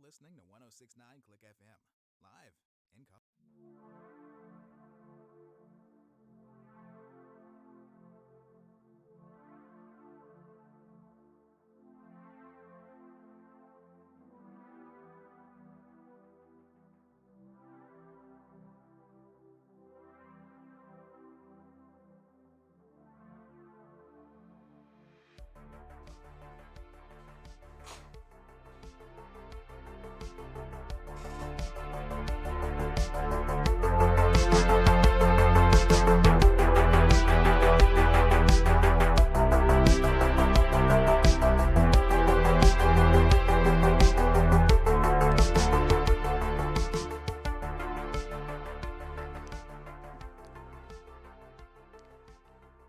listening to 1069 Click FM, live in color.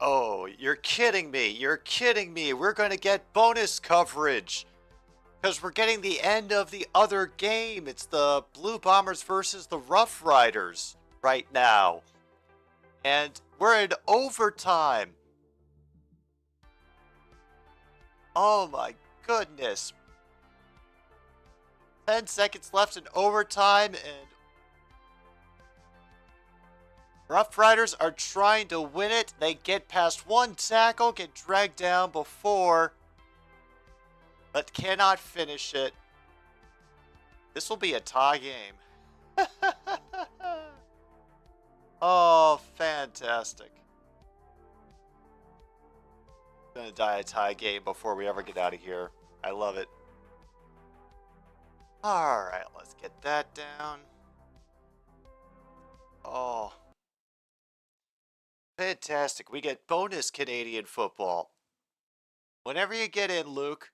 Oh, you're kidding me. You're kidding me. We're going to get bonus coverage because we're getting the end of the other game. It's the Blue Bombers versus the Roughriders right now. And we're in overtime. Oh my goodness. 10 seconds left in overtime, and Roughriders are trying to win it. They get past one tackle, get dragged down before, but cannot finish it. This will be a tie game. Oh, fantastic. Gonna die a tie game before we ever get out of here. I love it. Alright, let's get that down. Oh. Fantastic. We get bonus Canadian football. Whenever you get in, Luke.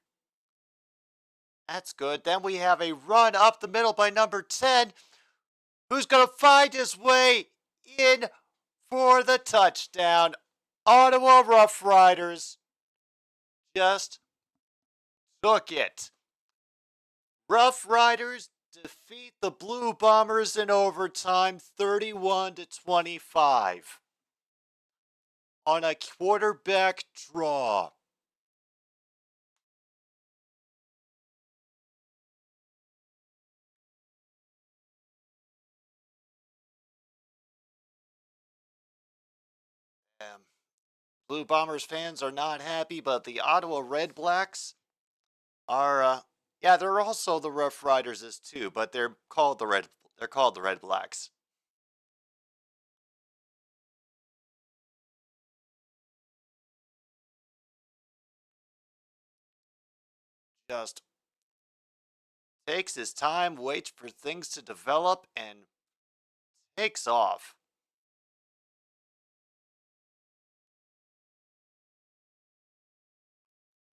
That's good. Then we have a run up the middle by number 10. Who's going to find his way in for the touchdown? Ottawa Roughriders just took it. Roughriders defeat the Blue Bombers in overtime 31-25 on a quarterback draw. Blue Bombers fans are not happy, but the Ottawa Red Blacks are, yeah, they're also the Roughriders too, but they're called the Red Blacks. Just takes his time, waits for things to develop, and takes off.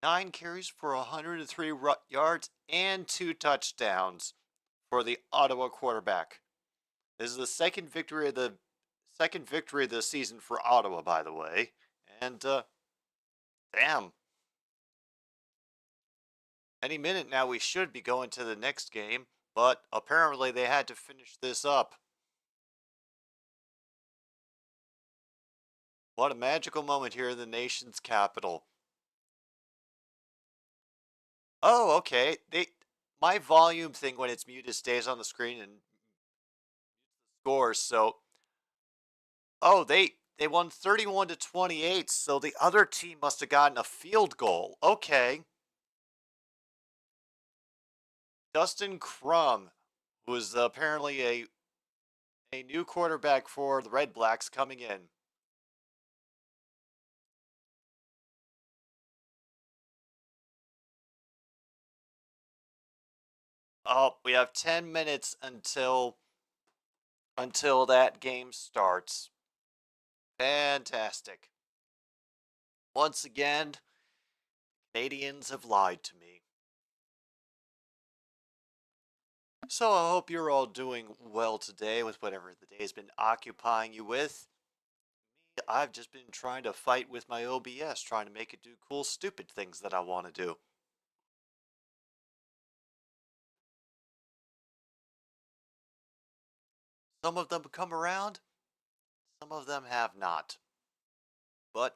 Nine carries for 103 yards and 2 touchdowns for the Ottawa quarterback. This is the second victory of the season for Ottawa, by the way. And damn. Any minute now we should be going to the next game, but apparently they had to finish this up. What a magical moment here in the nation's capital. Oh, okay. My volume thing when it's muted stays on the screen and scores. So, oh, they won 31-28. So the other team must have gotten a field goal. Okay. Dustin Crum, who is apparently a new quarterback for the Red Blacks, coming in. Oh, we have 10 minutes until that game starts. Fantastic. Once again, Canadians have lied to me. So I hope you're all doing well today with whatever the day's been occupying you with. Me, I've just been trying to fight with my OBS, trying to make it do cool, stupid things that I want to do. Some of them come around, some of them have not. But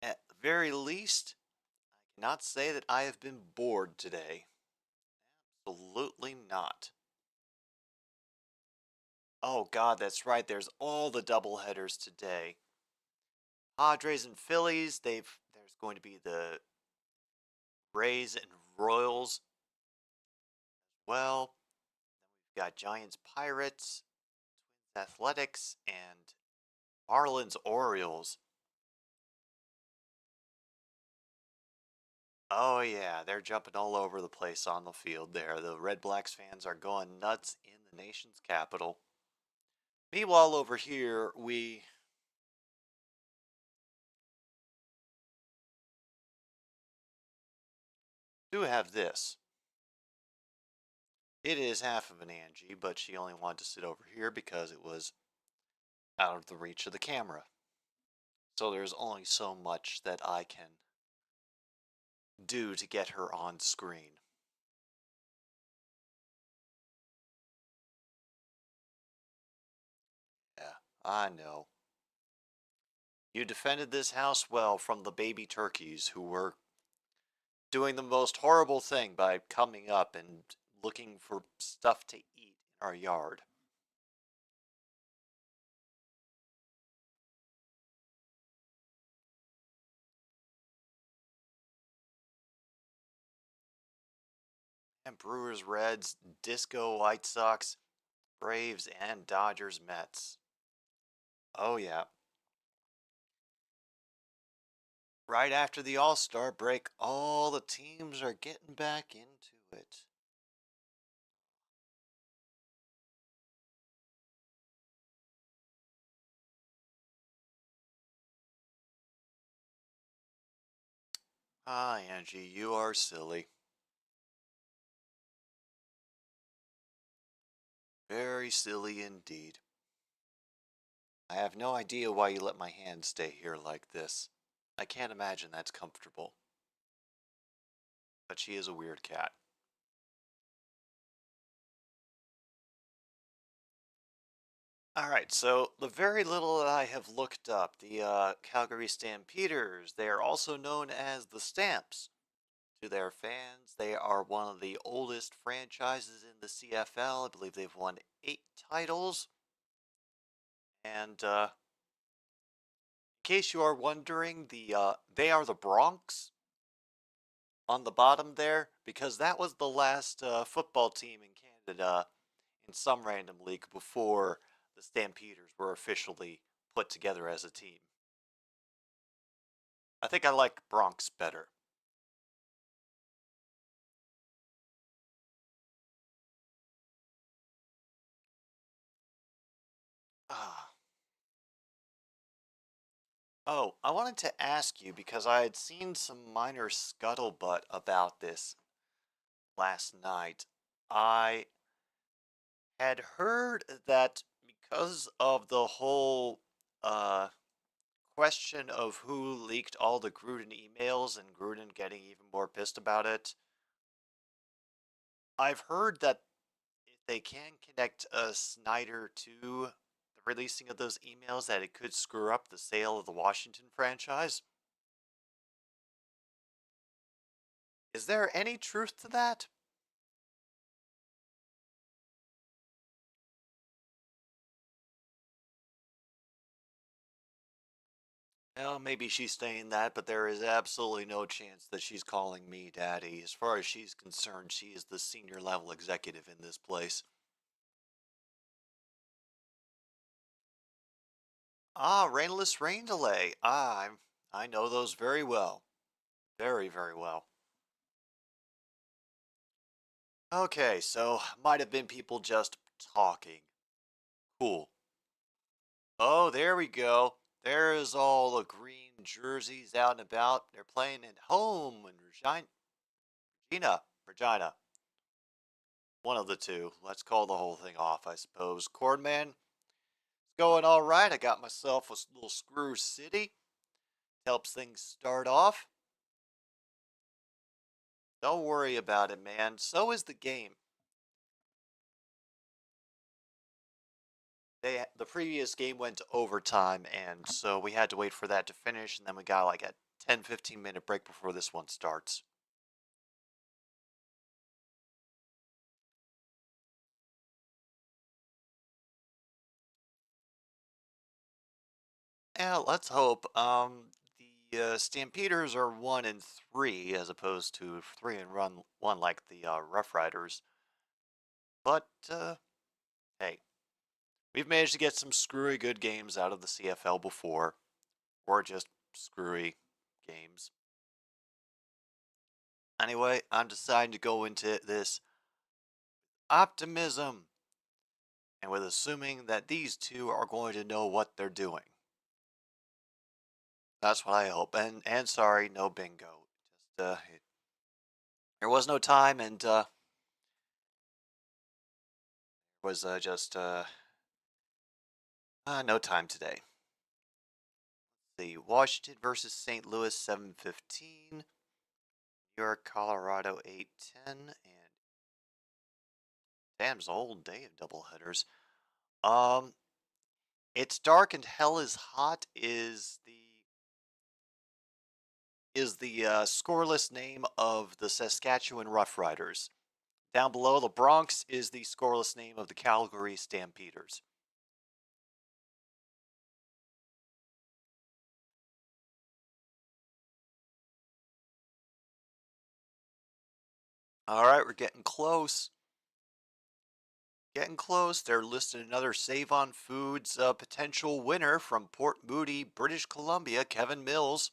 at the very least, Cannot say that I have been bored today. Absolutely not. Oh God, that's right. There's all the doubleheaders today. Padres and Phillies. There's going to be the Rays and Royals. Well, we've got Giants, Pirates, Twins, Athletics, and Marlins, Orioles. Oh yeah, they're jumping all over the place on the field there. The Red Blacks fans are going nuts in the nation's capital. Meanwhile, over here, we do have this. It is half of an Angie, but she only wanted to sit over here because it was out of the reach of the camera. So there's only so much that I can do to get her on screen. Yeah, I know. You defended this house well from the baby turkeys who were doing the most horrible thing by coming up and looking for stuff to eat in our yard. And Brewers, Reds, Disco, White Sox, Braves, and Dodgers, Mets. Oh yeah. Right after the All-Star break, all the teams are getting back into it. Ah, Angie, you are silly. Very silly indeed. I have no idea why you let my hand stay here like this. I can't imagine that's comfortable. But she is a weird cat. Alright, so the very little that I have looked up, the Calgary Stampeders, they are also known as the Stamps. To their fans, they are one of the oldest franchises in the CFL. I believe they've won 8 titles. And in case you are wondering, they are the Bronx on the bottom there, because that was the last football team in Canada in some random league before the Stampeders were officially put together as a team. I think I like Bronx better. Ah. Oh, I wanted to ask you because I had seen some minor scuttlebutt about this last night. I had heard that because of the whole question of who leaked all the Gruden emails and Gruden getting even more pissed about it, I've heard that if they can connect Snyder to the releasing of those emails, that it could screw up the sale of the Washington franchise. Is there any truth to that? Well, maybe she's saying that, but there is absolutely no chance that she's calling me daddy. As far as she's concerned, she is the senior level executive in this place. Ah, rainless rain delay. I know those very well. Very, very well. Okay, so might have been people just talking. Cool. Oh, there we go. There's all the green jerseys out and about. They're playing at home in Regina. One of the two. Let's call the whole thing off, I suppose. Cordman, it's going all right. I got myself a little Screw City. Helps things start off. Don't worry about it, man. So is the game. The previous game went to overtime, and so we had to wait for that to finish, and then we got like a 10-15 minute break before this one starts. Yeah, let's hope. The Stampeders are 1-3 as opposed to 3-1 like the Roughriders. But hey, we've managed to get some screwy good games out of the CFL before, or just screwy games. Anyway, I'm deciding to go into this optimism and with assuming that these two are going to know what they're doing. That's what I hope. And sorry, no bingo. Just there was no time, and was just no time today. Let's see, Washington versus St. Louis 7:15, New York, Colorado 8:10, and damn's old day of doubleheaders. It's dark and hell is hot is the scoreless name of the Saskatchewan Roughriders. Down below, the Bronx is the scoreless name of the Calgary Stampeders. All right, we're getting close. Getting close. They're listed another Save on Foods potential winner from Port Moody, British Columbia, Kevin Mills.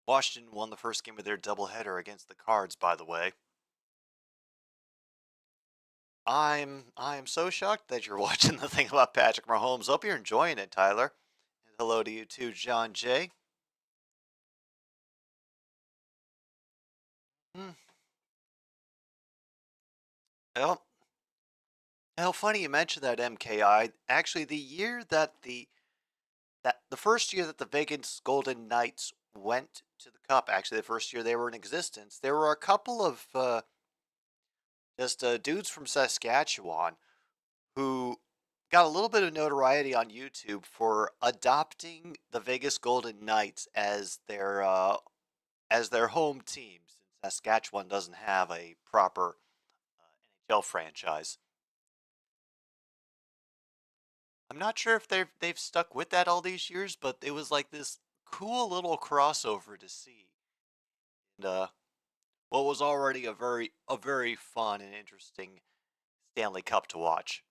Washington won the first game of their doubleheader against the Cards, by the way. I'm so shocked that you're watching the thing about Patrick Mahomes. Hope you're enjoying it, Tyler. And hello to you too, John J. Well, how funny you mentioned that, MKI. Actually, the year that the first year that the Vegas Golden Knights went to the Cup, actually the first year they were in existence, there were a couple of just dudes from Saskatchewan who got a little bit of notoriety on YouTube for adopting the Vegas Golden Knights as their home team, since Saskatchewan doesn't have a proper NHL franchise. I'm not sure if they've stuck with that all these years, but it was like this cool little crossover to see. And what was already a very fun and interesting Stanley Cup to watch.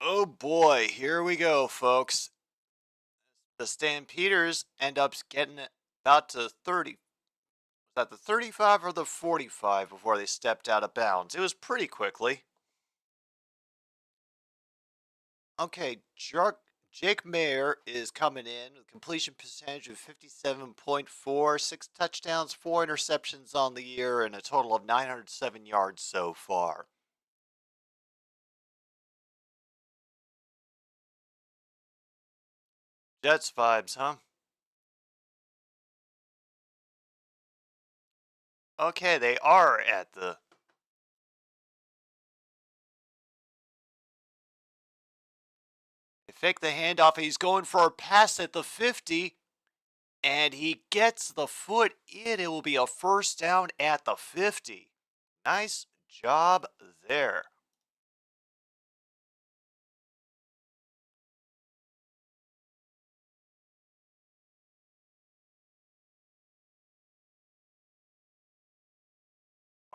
Oh boy, here we go, folks. The Stampeders end up getting it about to 30. Was that the 35 or the 45 before they stepped out of bounds? It was pretty quickly. Okay, Jake Mayer is coming in with a completion percentage of 57.4, 6 touchdowns, 4 interceptions on the year, and a total of 907 yards so far. Jets vibes, huh? Okay, they are at the... They fake the handoff. He's going for a pass at the 50. And he gets the foot in. It will be a first down at the 50. Nice job there.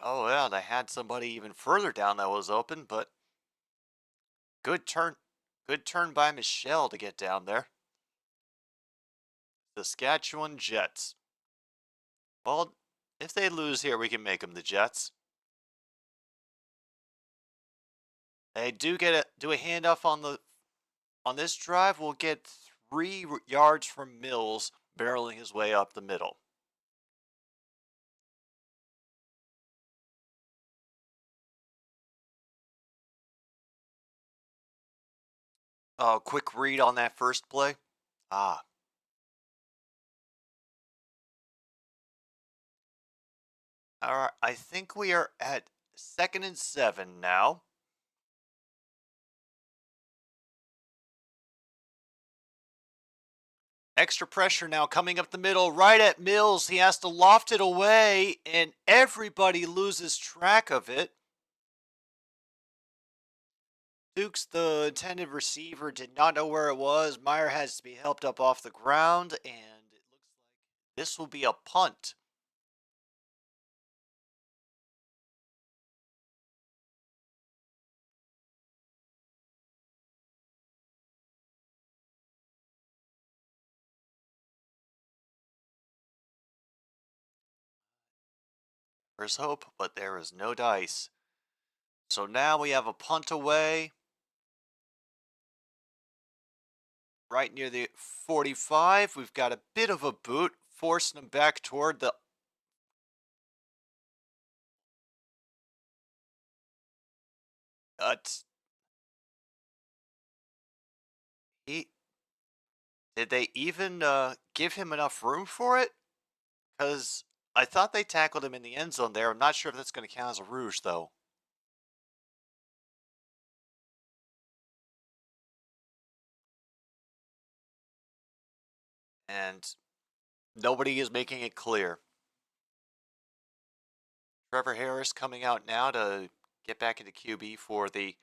Oh, yeah, they had somebody even further down that was open, but good turn. Good turn by Michelle to get down there. Saskatchewan Jets. Well, if they lose here, we can make them the Jets. They do a handoff on this drive. We'll get 3 yards from Mills barreling his way up the middle. Oh, quick read on that first play. Ah. All right, I think we are at 2nd and 7 now. Extra pressure now coming up the middle, right at Mills. He has to loft it away, and everybody loses track of it. Dukes, the intended receiver, did not know where it was. Meyer has to be helped up off the ground, and it looks like this will be a punt. There's hope, but there is no dice. So now we have a punt away. Right near the 45. We've got a bit of a boot, forcing him back toward the... Did they even give him enough room for it? Because I thought they tackled him in the end zone there. I'm not sure if that's going to count as a rouge, though. And nobody is making it clear. Trevor Harris coming out now to get back into QB for the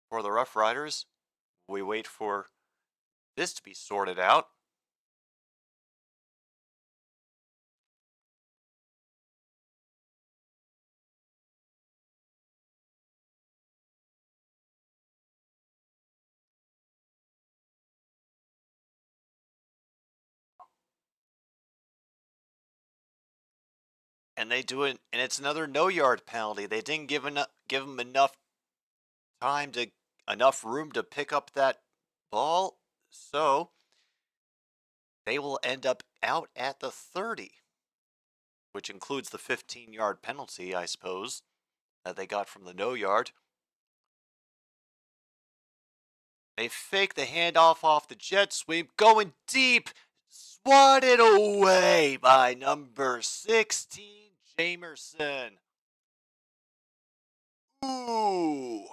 Roughriders. We wait for this to be sorted out. And they do it, and it's another no-yard penalty. They didn't give him enough time to enough room to pick up that ball, so they will end up out at the 30, which includes the 15-yard penalty, I suppose, that they got from the no-yard. They fake the handoff off the jet sweep, going deep, swatted away by number 16, Jamerson. Ooh.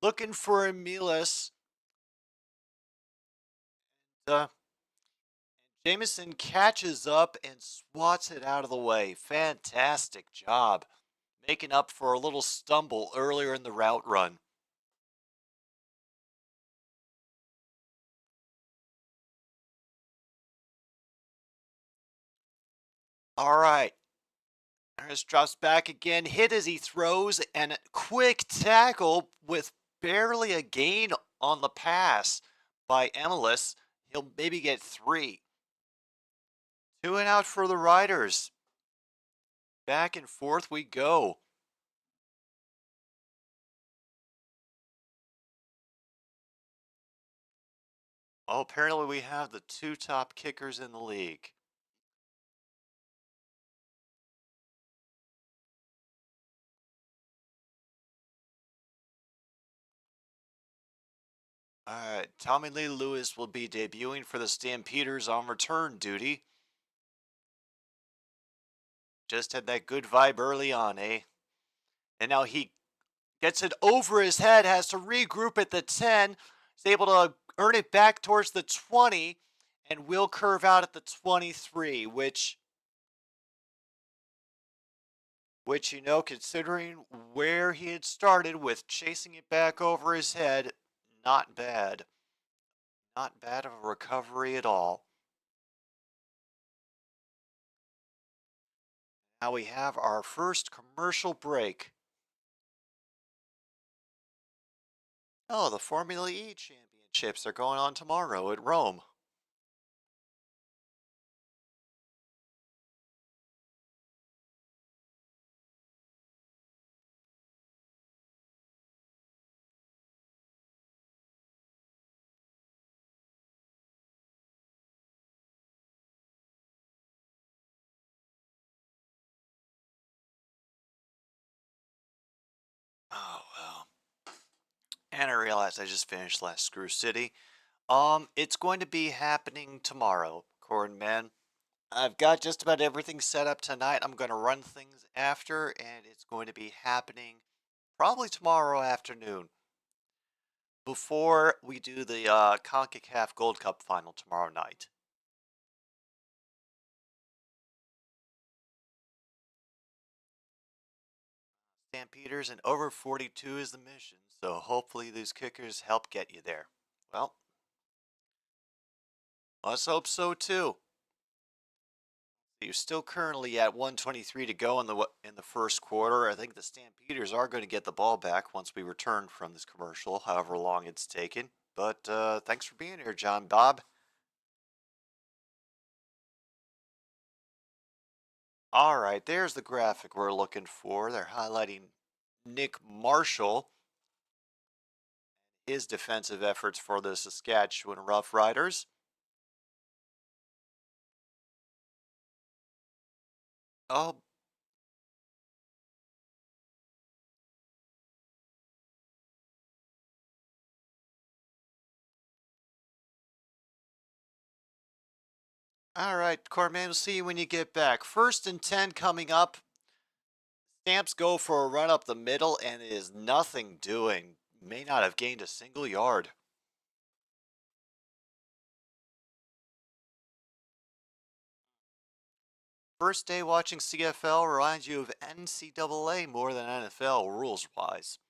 Looking for Emilis. Jameson catches up and swats it out of the way. Fantastic job. Making up for a little stumble earlier in the route run. All right. Harris drops back again, hit as he throws, and a quick tackle with barely a gain on the pass by Emilis. He'll maybe get 3. 2 and out for the Riders. Back and forth we go. Oh, apparently we have the 2 top kickers in the league. All right, Tommy Lee Lewis will be debuting for the Stampeders on return duty. Just had that good vibe early on, eh? And now he gets it over his head, has to regroup at the 10, is able to earn it back towards the 20, and will curve out at the 23, which, you know, considering where he had started with chasing it back over his head, not bad. Not bad of a recovery at all. Now we have our first commercial break. Oh, the Formula E championships are going on tomorrow at Rome. Oh, well. And I realized I just finished Last Screw City. It's going to be happening tomorrow, Corn Man. I've got just about everything set up tonight. I'm going to run things after, and it's going to be happening probably tomorrow afternoon before we do the CONCACAF Gold Cup final tomorrow night. Stampeders and over 42 is the mission, so hopefully these kickers help get you there. Well, let's hope so too. You're still currently at 1:23 to go in the first quarter. I think the Stampeders are going to get the ball back once we return from this commercial, however long it's taken. But thanks for being here, John Bob. All right, there's the graphic we're looking for. They're highlighting Nick Marshall, his defensive efforts for the Saskatchewan Roughriders. Oh, all right, Corman, we'll see you when you get back. 1st and 10 coming up. Stamps go for a run up the middle, and it is nothing doing. May not have gained a single yard. First day watching CFL reminds you of NCAA more than NFL rules-wise.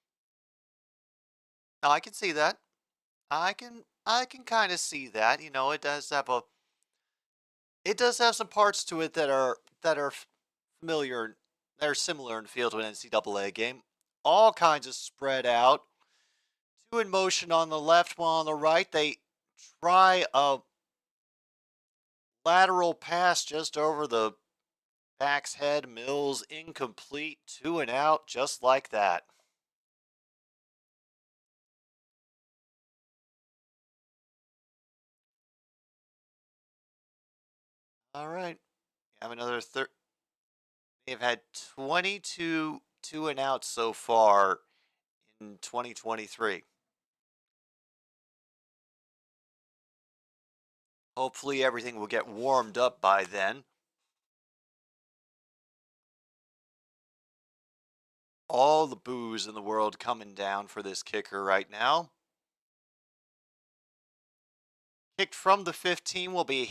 Now, I can see that. I can kind of see that. You know, it does have some parts to it that are familiar, that are similar in feel to an NCAA game. All kinds of spread out. 2 in motion on the left, 1 on the right. They try a lateral pass just over the back's head. Mills incomplete. 2 and out, just like that. All right. Have another They've had 22 2 and outs so far in 2023. Hopefully everything will get warmed up by then. All the boos in the world coming down for this kicker right now. Kicked from the 15 will be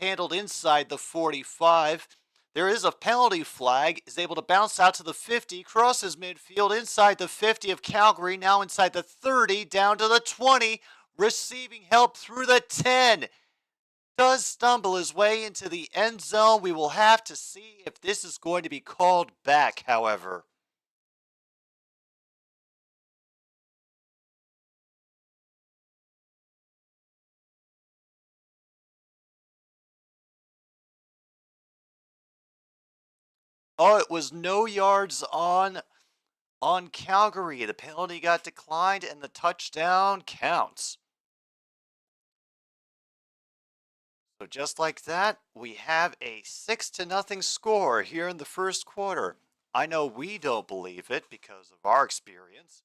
handled inside the 45. There is a penalty flag, is able to bounce out to the 50, crosses midfield inside the 50 of Calgary, now inside the 30, down to the 20, receiving help through the 10. Does stumble his way into the end zone. We will have to see if this is going to be called back, however. Oh, it was no yards on Calgary. The penalty got declined and the touchdown counts. So just like that, we have a 6-0 score here in the first quarter. I know we don't believe it because of our experience.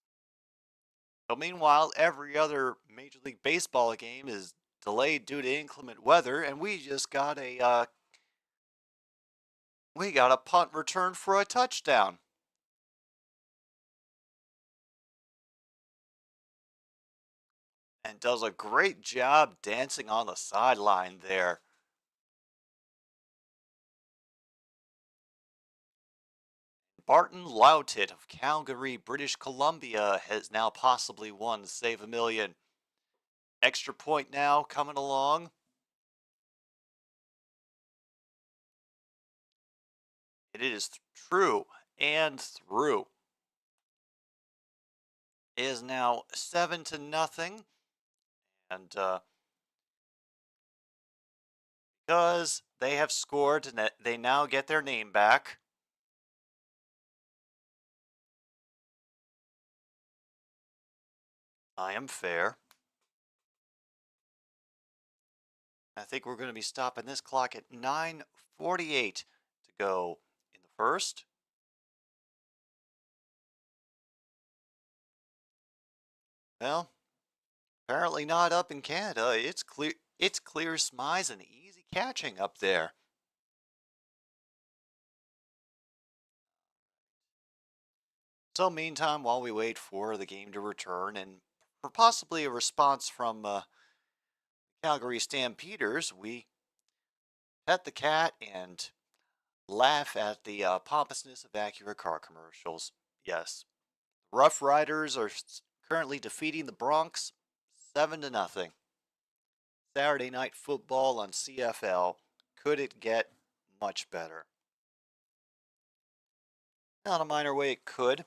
But meanwhile, every other Major League Baseball game is delayed due to inclement weather, and we just got a punt return for a touchdown. And does a great job dancing on the sideline there. Barton Loutet of Calgary, British Columbia has now possibly won Save a Million. Extra point now coming along. It is true and through. It is now 7-0. And because they have scored and they now get their name back. I am fair. I think we're going to be stopping this clock at 9:48 to go in the first. Well, apparently not up in Canada. It's clear smize and easy catching up there. So meantime, while we wait for the game to return and for possibly a response from Calgary Stampeders, we pet the cat and laugh at the pompousness of Acura car commercials. Yes, Roughriders are currently defeating the Bronx 7-0. Saturday night football on CFL. Could it get much better? Not a minor way it could.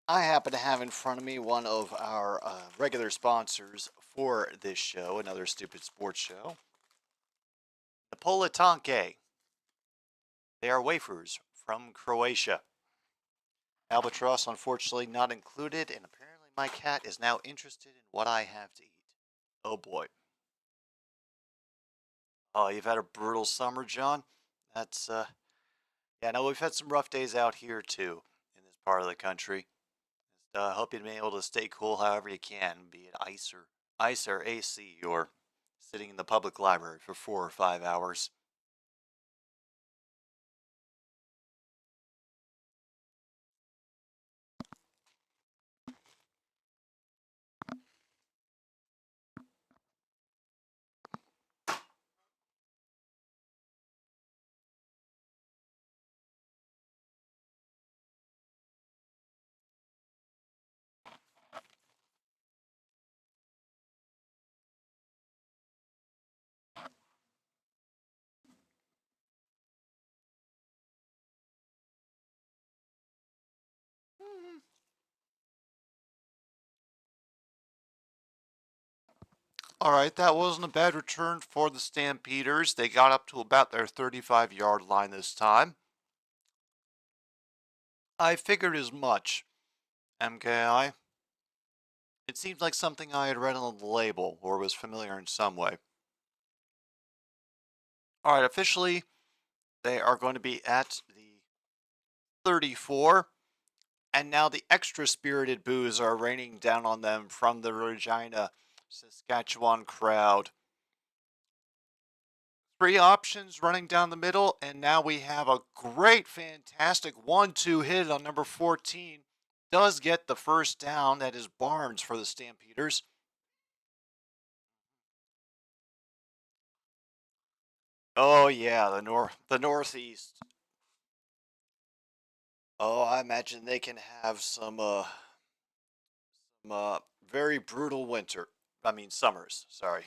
I happen to have in front of me one of our regular sponsors for this show, another stupid sports show. Napolitanke. They are wafers from Croatia. Albatross, unfortunately, not included, and apparently my cat is now interested in what I have to eat. Oh boy. Oh, you've had a brutal summer, John? That's, yeah, no, we've had some rough days out here, too, in this part of the country. Hope you've been able to stay cool however you can, be it ice or AC, or sitting in the public library for 4 or 5 hours. All right, that wasn't a bad return for the Stampeders. They got up to about their 35-yard line this time. I figured as much, MKI. It seemed like something I had read on the label or was familiar in some way. All right, officially, they are going to be at the 34. And now the extra spirited boos are raining down on them from the Regina, Saskatchewan crowd. 3 options running down the middle, and now we have a great, fantastic 1-2 hit on number 14. Does get the first down. That is Barnes for the Stampeders. Oh yeah, the Northeast. Oh, I imagine they can have some very brutal summers. Sorry.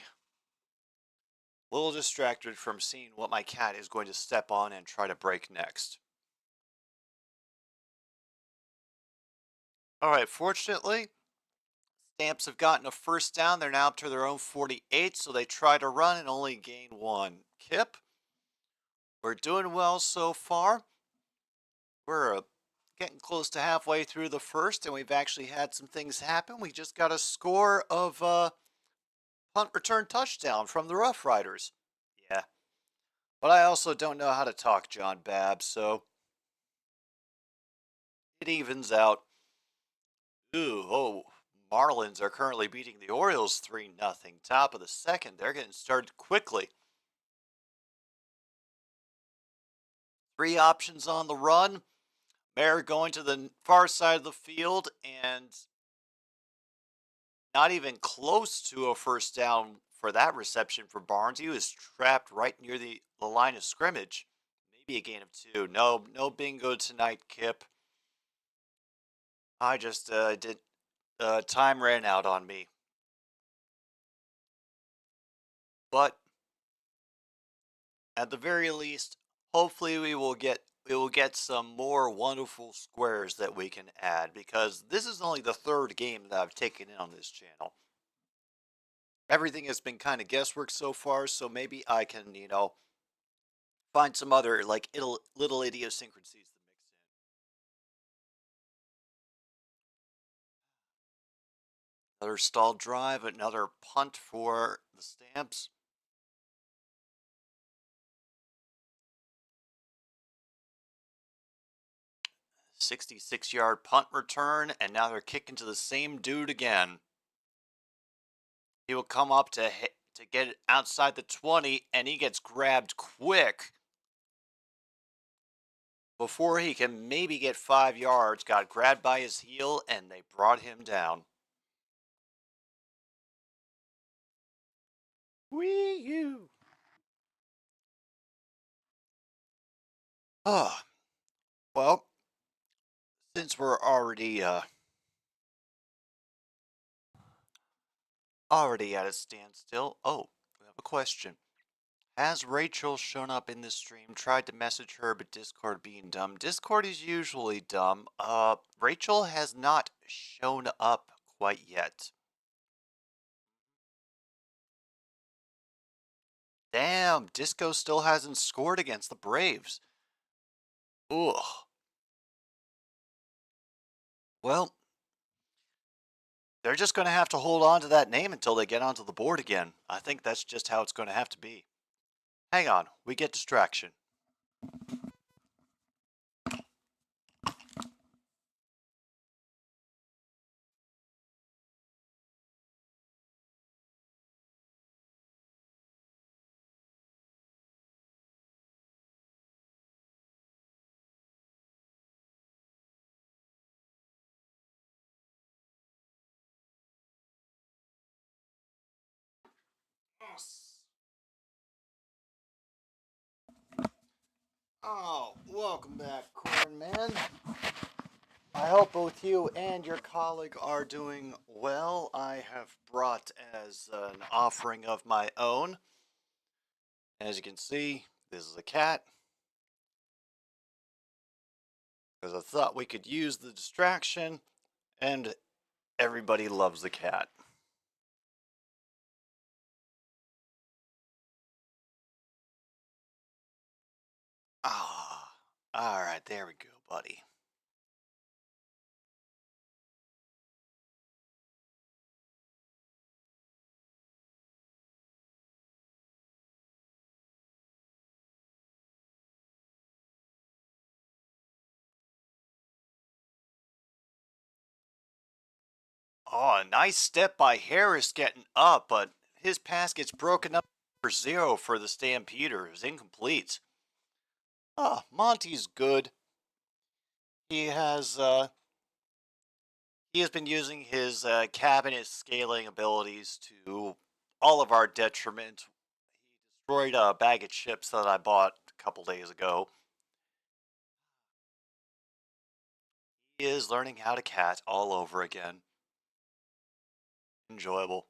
A little distracted from seeing what my cat is going to step on and try to break next. All right, fortunately, Stamps have gotten a first down. They're now up to their own 48, so they try to run and only gain 1. Kip, we're doing well so far. We're getting close to halfway through the first, and we've actually had some things happen. We just got a score of punt return touchdown from the Roughriders. Yeah. But I also don't know how to talk John Babb, so it evens out. Ooh, oh, Marlins are currently beating the Orioles 3-0. Top of the second. They're getting started quickly. 3 options on the run. Mayer going to the far side of the field and not even close to a first down for that reception for Barnes. He was trapped right near the line of scrimmage. Maybe a gain of 2. No bingo tonight, Kip. I just did. Time ran out on me. But at the very least, hopefully we will get some more wonderful squares that we can add, because this is only the 3rd game that I've taken in on this channel. Everything has been kind of guesswork so far, so maybe I can, find some other like little idiosyncrasies to mix in. Another stalled drive, another punt for the Stamps. 66-yard punt return, and now they're kicking to the same dude again. He will come up to get it outside the 20, and he gets grabbed quick before he can maybe get 5 yards, got grabbed by his heel, and they brought him down. Wee you. Oh, well, since we're already at a standstill. Oh, we have a question. Has Rachel shown up in this stream? Tried to message her, but Discord being dumb. Discord is usually dumb. Rachel has not shown up quite yet. Damn, Disco still hasn't scored against the Braves. Ugh. Well, they're just going to have to hold on to that name until they get onto the board again. I think that's just how it's going to have to be. Hang on, we get distraction. Oh, welcome back, Corn Man. I hope both you and your colleague are doing well. I have brought as an offering of my own. As you can see, this is a cat. Because I thought we could use the distraction, and everybody loves the cat. Ah, alright, there we go, buddy. Oh, a nice step by Harris getting up, but his pass gets broken up for 0 for the Stampeders. Incomplete. Ah, Monty's good. He has been using his cabinet scaling abilities to all of our detriment. He destroyed a bag of chips that I bought a couple days ago. He is learning how to cat all over again. Enjoyable.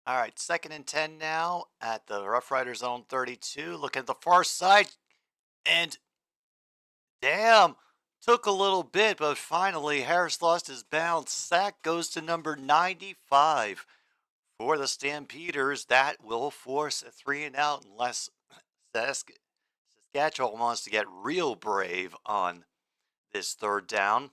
All right, 2nd and 10 now at the Roughriders zone 32. Look at the far side, and damn, took a little bit, but finally Harris lost his balance. Sack goes to number 95 for the Stampeders. That will force a 3-and-out unless Saskatchewan wants to get real brave on this 3rd down.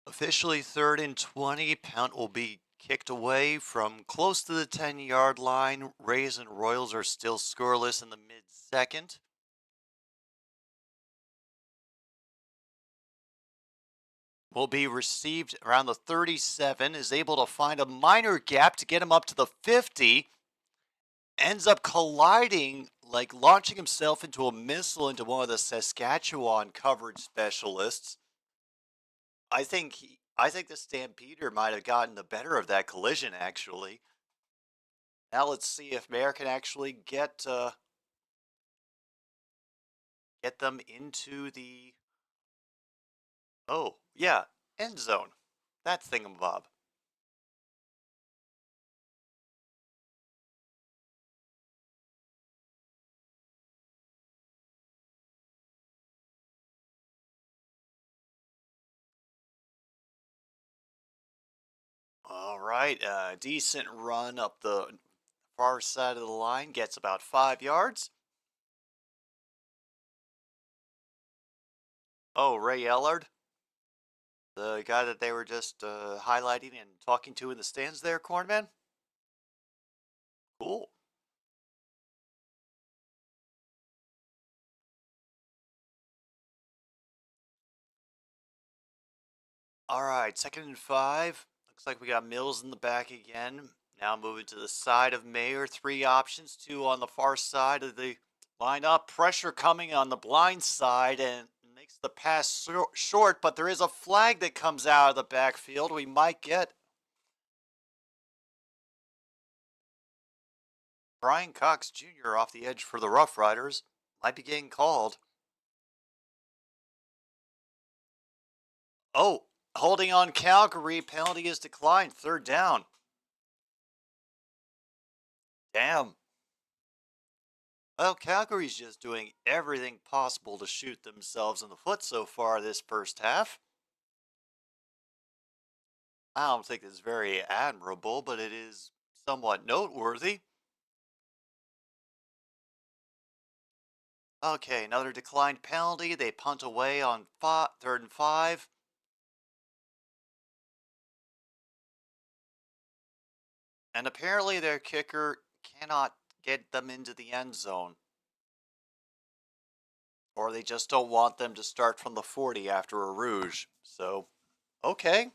Officially 3rd and 20. Punt will be kicked away from close to the 10-yard line. Rays and Royals are still scoreless in the mid-2nd. Will be received around the 37, is able to find a minor gap to get him up to the 50. Ends up colliding, like launching himself into a missile into one of the Saskatchewan coverage specialists. I think the Stampeder might have gotten the better of that collision, actually. Now let's see if Mayor can actually get them into the, oh, yeah, end zone. That thingamabob. All right, decent run up the far side of the line, gets about 5 yards. Oh, Ray Ellard, the guy that they were just highlighting and talking to in the stands there, Cornman? Cool. All right, 2nd and 5. Looks like we got Mills in the back again. Now moving to the side of Mayer. 3 options, 2 on the far side of the lineup. Pressure coming on the blind side and makes the pass short, but there is a flag that comes out of the backfield. We might get Brian Cox Jr. off the edge for the Roughriders. Might be getting called. Oh, holding on Calgary. Penalty is declined. 3rd down. Damn. Well, Calgary's just doing everything possible to shoot themselves in the foot so far this first half. I don't think it's very admirable, but it is somewhat noteworthy. Okay, another declined penalty. They punt away on 3rd and 5. And apparently their kicker cannot get them into the end zone. Or they just don't want them to start from the 40 after a rouge. So, okay.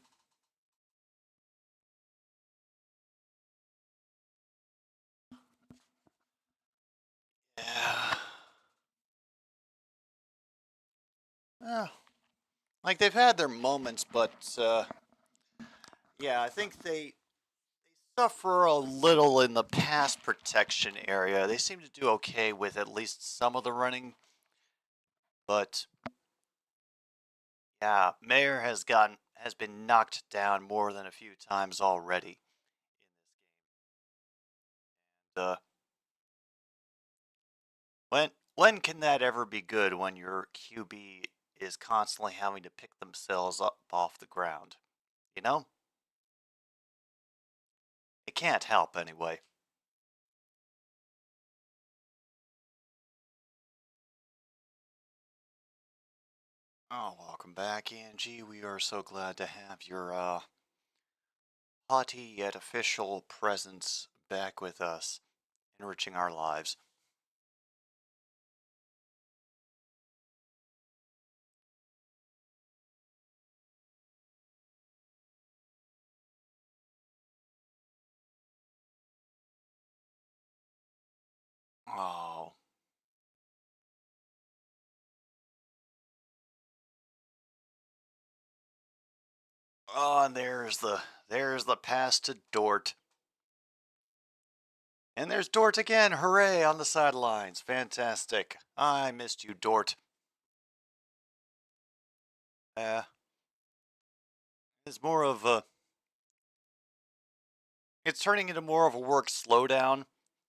Yeah. Like they've had their moments, but yeah, I think they suffer a little in the pass protection area. They seem to do okay with at least some of the running, but yeah, Mayer has been knocked down more than a few times already in this game. When can that ever be good when your QB is constantly having to pick themselves up off the ground? You know? It can't help anyway. Oh, welcome back, Angie. We are so glad to have your haughty yet official presence back with us, enriching our lives. Oh. Oh, and there's the pass to Dort. And there's Dort again. Hooray on the sidelines. Fantastic. I missed you, Dort. It's more of a it's turning into more of a work slowdown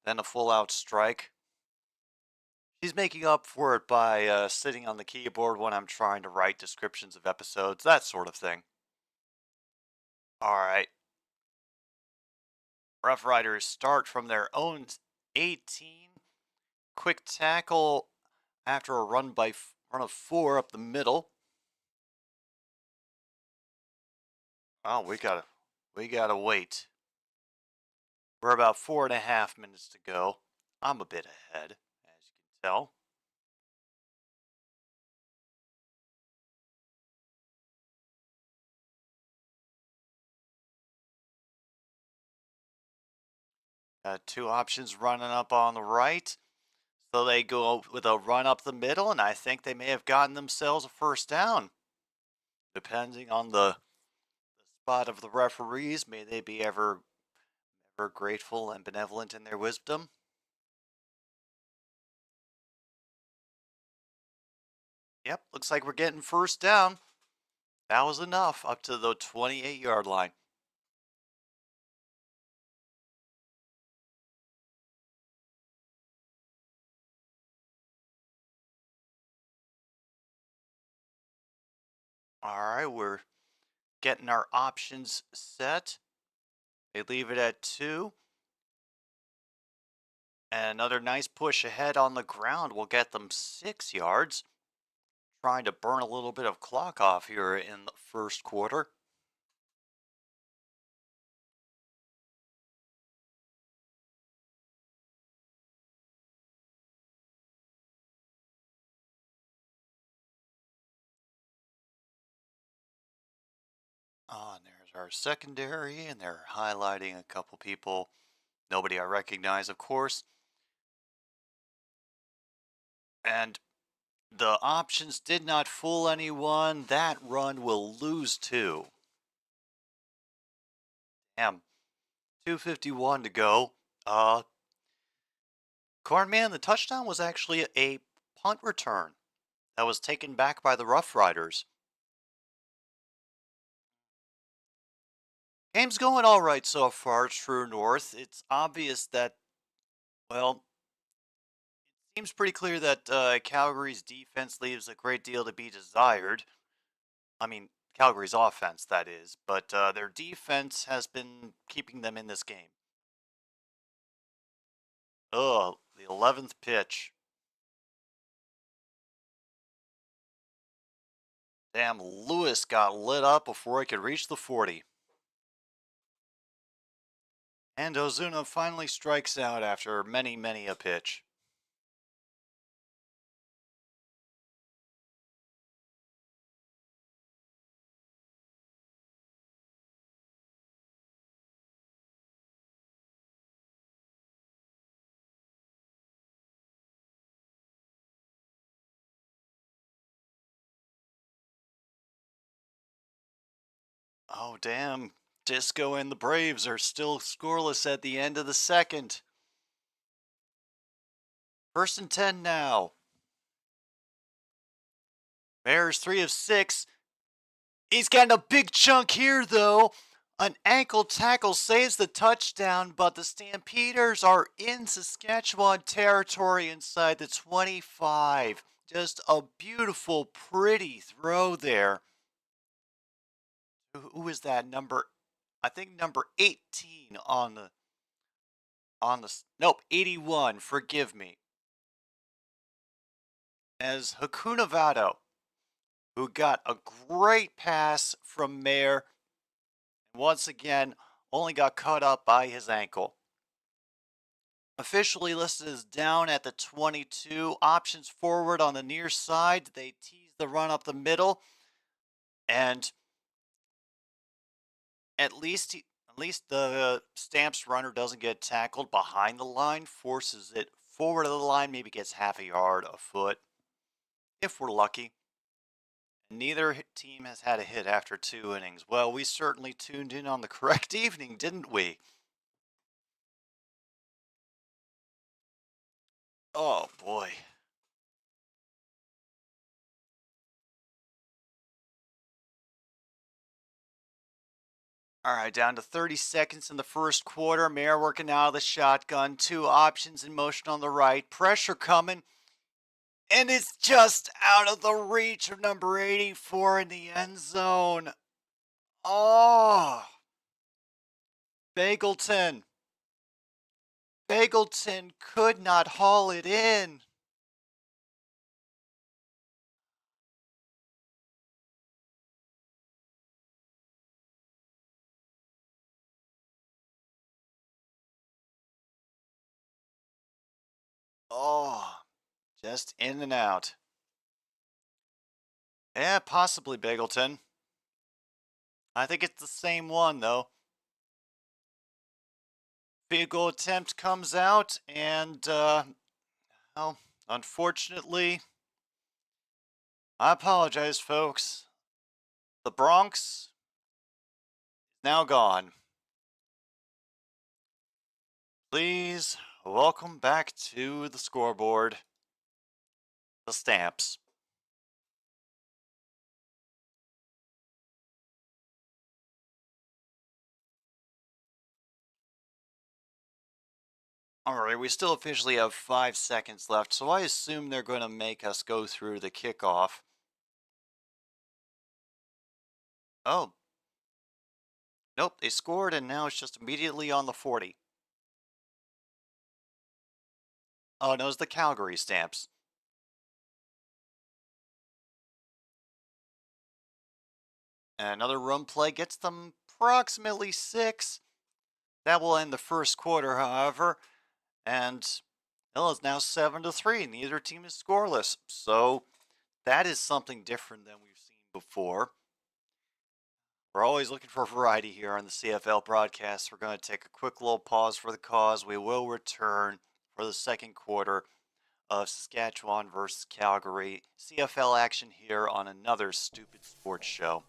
than a full-out strike. She's making up for it by sitting on the keyboard when I'm trying to write descriptions of episodes, that sort of thing. Alright. Roughriders start from their own 18. Quick tackle after a run of 4 up the middle. Oh, we gotta wait. We're about 4.5 minutes to go. I'm a bit ahead, as you can tell. Two options running up on the right. So they go with a run up the middle, and I think they may have gotten themselves a first down. Depending on the spot of the referees, may they be ever grateful and benevolent in their wisdom. Yep, looks like we're getting first down. That was enough up to the 28-yard line. All right, we're getting our options set. They leave it at 2. And another nice push ahead on the ground will get them 6 yards. Trying to burn a little bit of clock off here in the first quarter. and there's our secondary, and they're highlighting a couple people. Nobody I recognize, of course. And the options did not fool anyone. That run will lose 2. Damn. 2:51 to go. Cornman, the touchdown was actually a punt return that was taken back by the Roughriders. Game's going all right so far, True North. It's obvious that, well, it seems pretty clear that Calgary's defense leaves a great deal to be desired. I mean, Calgary's offense, that is, but their defense has been keeping them in this game. Oh, the 11th pitch. Damn, Lewis got lit up before he could reach the 40. And Ozuna finally strikes out after many a pitch. Oh, damn. Disco and the Braves are still scoreless at the end of the second. 1st and 10 now. Bears 3 of 6. He's getting a big chunk here, though. An ankle tackle saves the touchdown, but the Stampeders are in Saskatchewan territory inside the 25. Just a beautiful, pretty throw there. Who is that number? I think number 18 on the nope, 81, forgive me. As Hakunavato, who got a great pass from Mayer, and once again only got caught up by his ankle. Officially listed as down at the 22. Options forward on the near side. They tease the run up the middle, and at least the Stamps runner doesn't get tackled behind the line, forces it forward of the line, maybe gets half a yard, a foot, if we're lucky. Neither team has had a hit after 2 innings. Well, we certainly tuned in on the correct evening, didn't we? Oh, boy. All right, down to 30 seconds in the first quarter. Mayer working out of the shotgun. 2 options in motion on the right. Pressure coming. And it's just out of the reach of number 84 in the end zone. Oh. Bagleton could not haul it in. Oh, just in and out. Yeah, possibly Bagleton. I think it's the same one, though. Field goal attempt comes out, and, well, unfortunately, I apologize, folks. The Bronx is now gone. Please welcome back to the scoreboard the Stamps. Alright, we still officially have 5 seconds left, so I assume they're going to make us go through the kickoff. Oh. Nope, they scored, and now it's just immediately on the 40. Oh, no, it's the Calgary Stamps. And another run play gets them approximately 6. That will end the first quarter, however. And well, it's now 7-3. Neither team is scoreless. So that is something different than we've seen before. We're always looking for variety here on the CFL broadcast. We're going to take a quick little pause for the cause. We will return for the second quarter of Saskatchewan versus Calgary. CFL action here on another stupid sports show.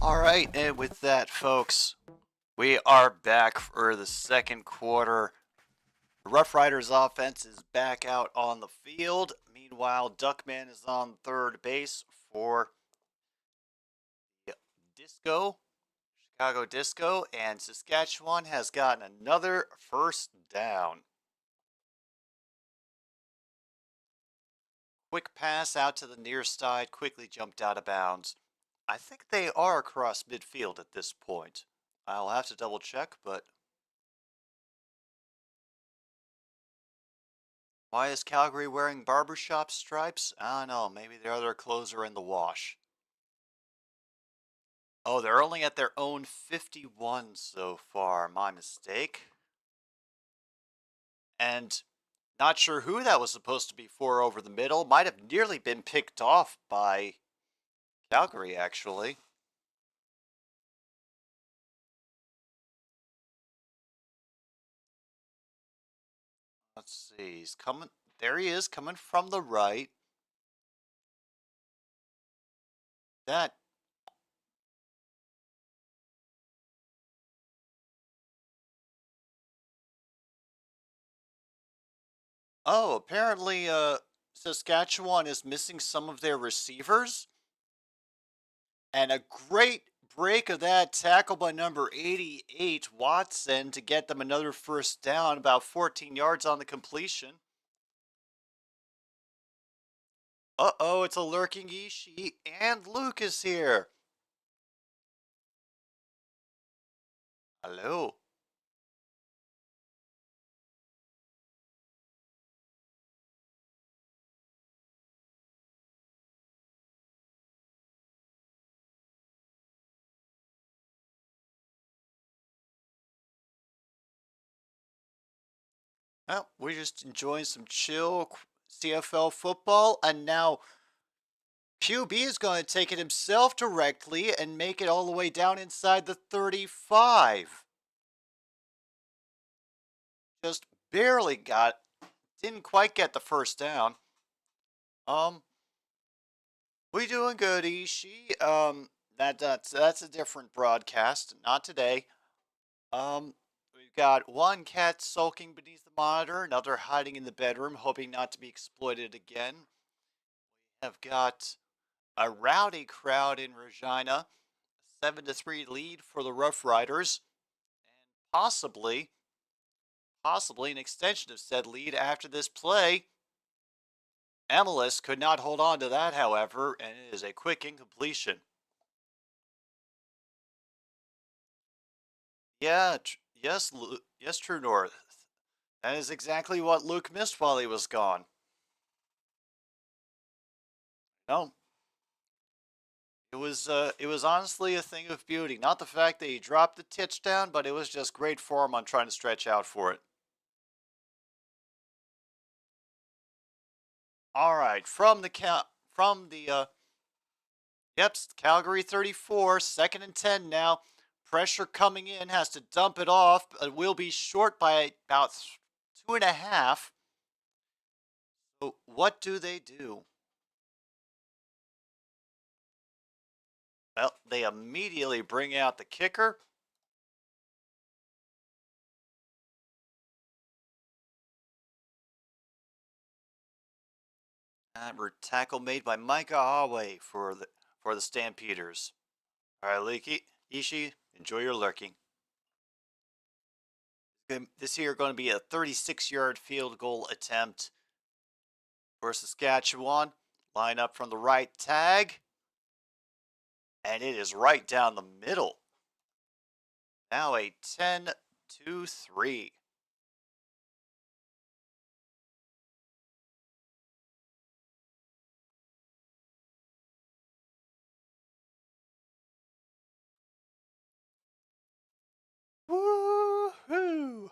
Alright, and with that, folks, we are back for the second quarter. The Roughriders offense is back out on the field. Meanwhile, Duckman is on third base for Chicago Disco, and Saskatchewan has gotten another first down. Quick pass out to the near side, quickly jumped out of bounds. I think they are across midfield at this point. I'll have to double check, but why is Calgary wearing barbershop stripes? I don't know, maybe their other clothes are in the wash. Oh, they're only at their own 51 so far, my mistake. And not sure who that was supposed to be for over the middle. Might have nearly been picked off by Calgary, actually. Let's see, he's coming. There he is, coming from the right. That. Oh, apparently, Saskatchewan is missing some of their receivers. And a great break of that tackle by number 88, Watson, to get them another first down, about 14 yards on the completion. Uh-oh, it's a lurking Ishii, and Luke is here. Hello. Well, we're just enjoying some chill CFL football, and now QB is going to take it himself directly and make it all the way down inside the 35. Just barely didn't quite get the first down. We doing good, Ishii. That's a different broadcast, not today. We've got one cat sulking beneath the monitor, another hiding in the bedroom, hoping not to be exploited again. have got a rowdy crowd in Regina. 7-3 lead for the Roughriders. And possibly an extension of said lead after this play. Emilus could not hold on to that, however, and it is a quick incompletion. Yeah, yes, True North. That is exactly what Luke missed while he was gone. No. It was honestly a thing of beauty. Not the fact that he dropped the titch down, but it was just great form on trying to stretch out for it. All right, Calgary 34, 2nd and 10 now. Pressure coming in, has to dump it off. Will be short by about 2.5. So what do they do? Well, they immediately bring out the kicker. Tackle made by Micah Hawway for the Stampeders. All right, Leaky Ishii, enjoy your lurking. This here going to be a 36-yard field goal attempt for Saskatchewan. Line up from the right tag. And it is right down the middle. Now a 10-2-3. Woohoo!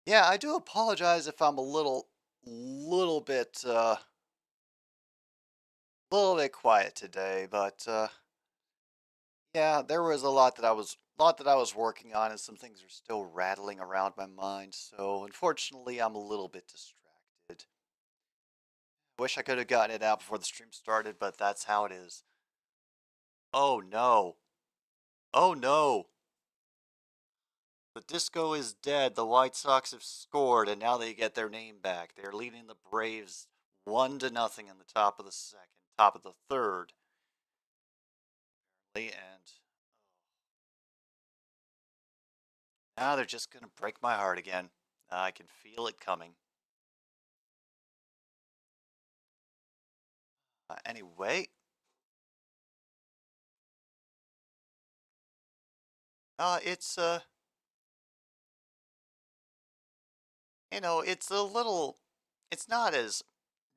Yeah, I do apologize if I'm a little bit quiet today, but yeah, there was a lot that I was working on, and some things are still rattling around my mind. So unfortunately, I'm a little bit distracted. Wish I could have gotten it out before the stream started, but that's how it is. Oh no! Oh no! The disco is dead. The White Sox have scored, and now they get their name back. They're leading the Braves 1-0 in the top of the second, top of the third. And now they're just going to break my heart again. I can feel it coming. Anyway. It's, it's a little, it's not as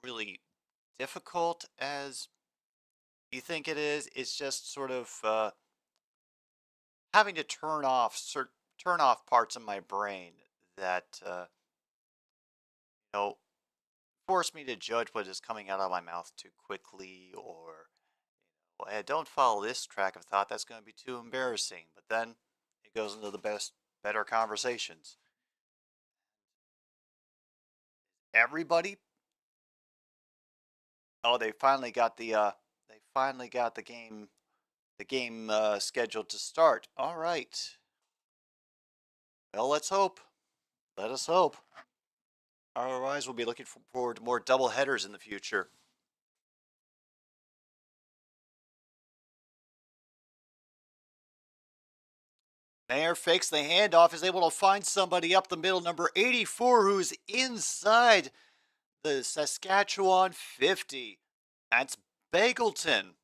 really difficult as you think it is. It's just sort of having to turn off parts of my brain that force me to judge what is coming out of my mouth too quickly, or I don't follow this track of thought. That's going to be too embarrassing. But then it goes into the better conversations. Everybody. Oh, they finally got the game scheduled to start. All right. Well, let's hope. Let us hope. Otherwise, we'll be looking forward to more double headers in the future. Mayer fakes the handoff, is able to find somebody up the middle, number 84, who's inside the Saskatchewan 50. That's Bagleton.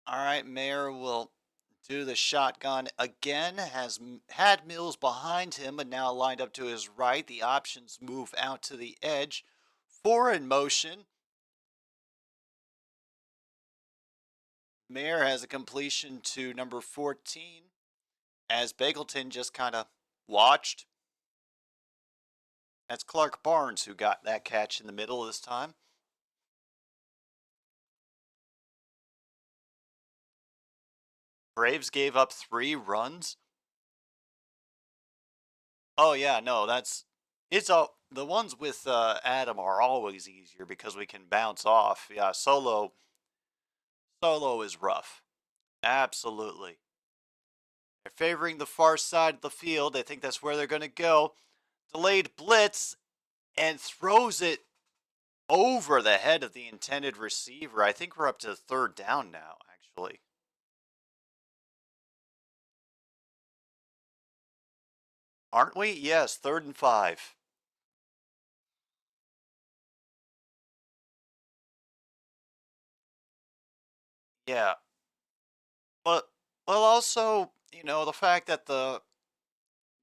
All right, Mayer will do the shotgun again. Had Mills behind him, but now lined up to his right. The options move out to the edge. 4 in motion. Mayer has a completion to number 14 as Bagleton just kind of watched. That's Clark Barnes who got that catch in the middle this time. Braves gave up 3 runs Oh yeah, no, the ones with Adam are always easier because we can bounce off. Yeah, solo is rough. Absolutely. They're favoring the far side of the field. They think that's where they're going to go. Delayed blitz and throws it over the head of the intended receiver. I think we're up to third down now, actually. Aren't we? Yes, 3rd and 5. Yeah. But well also, the fact that the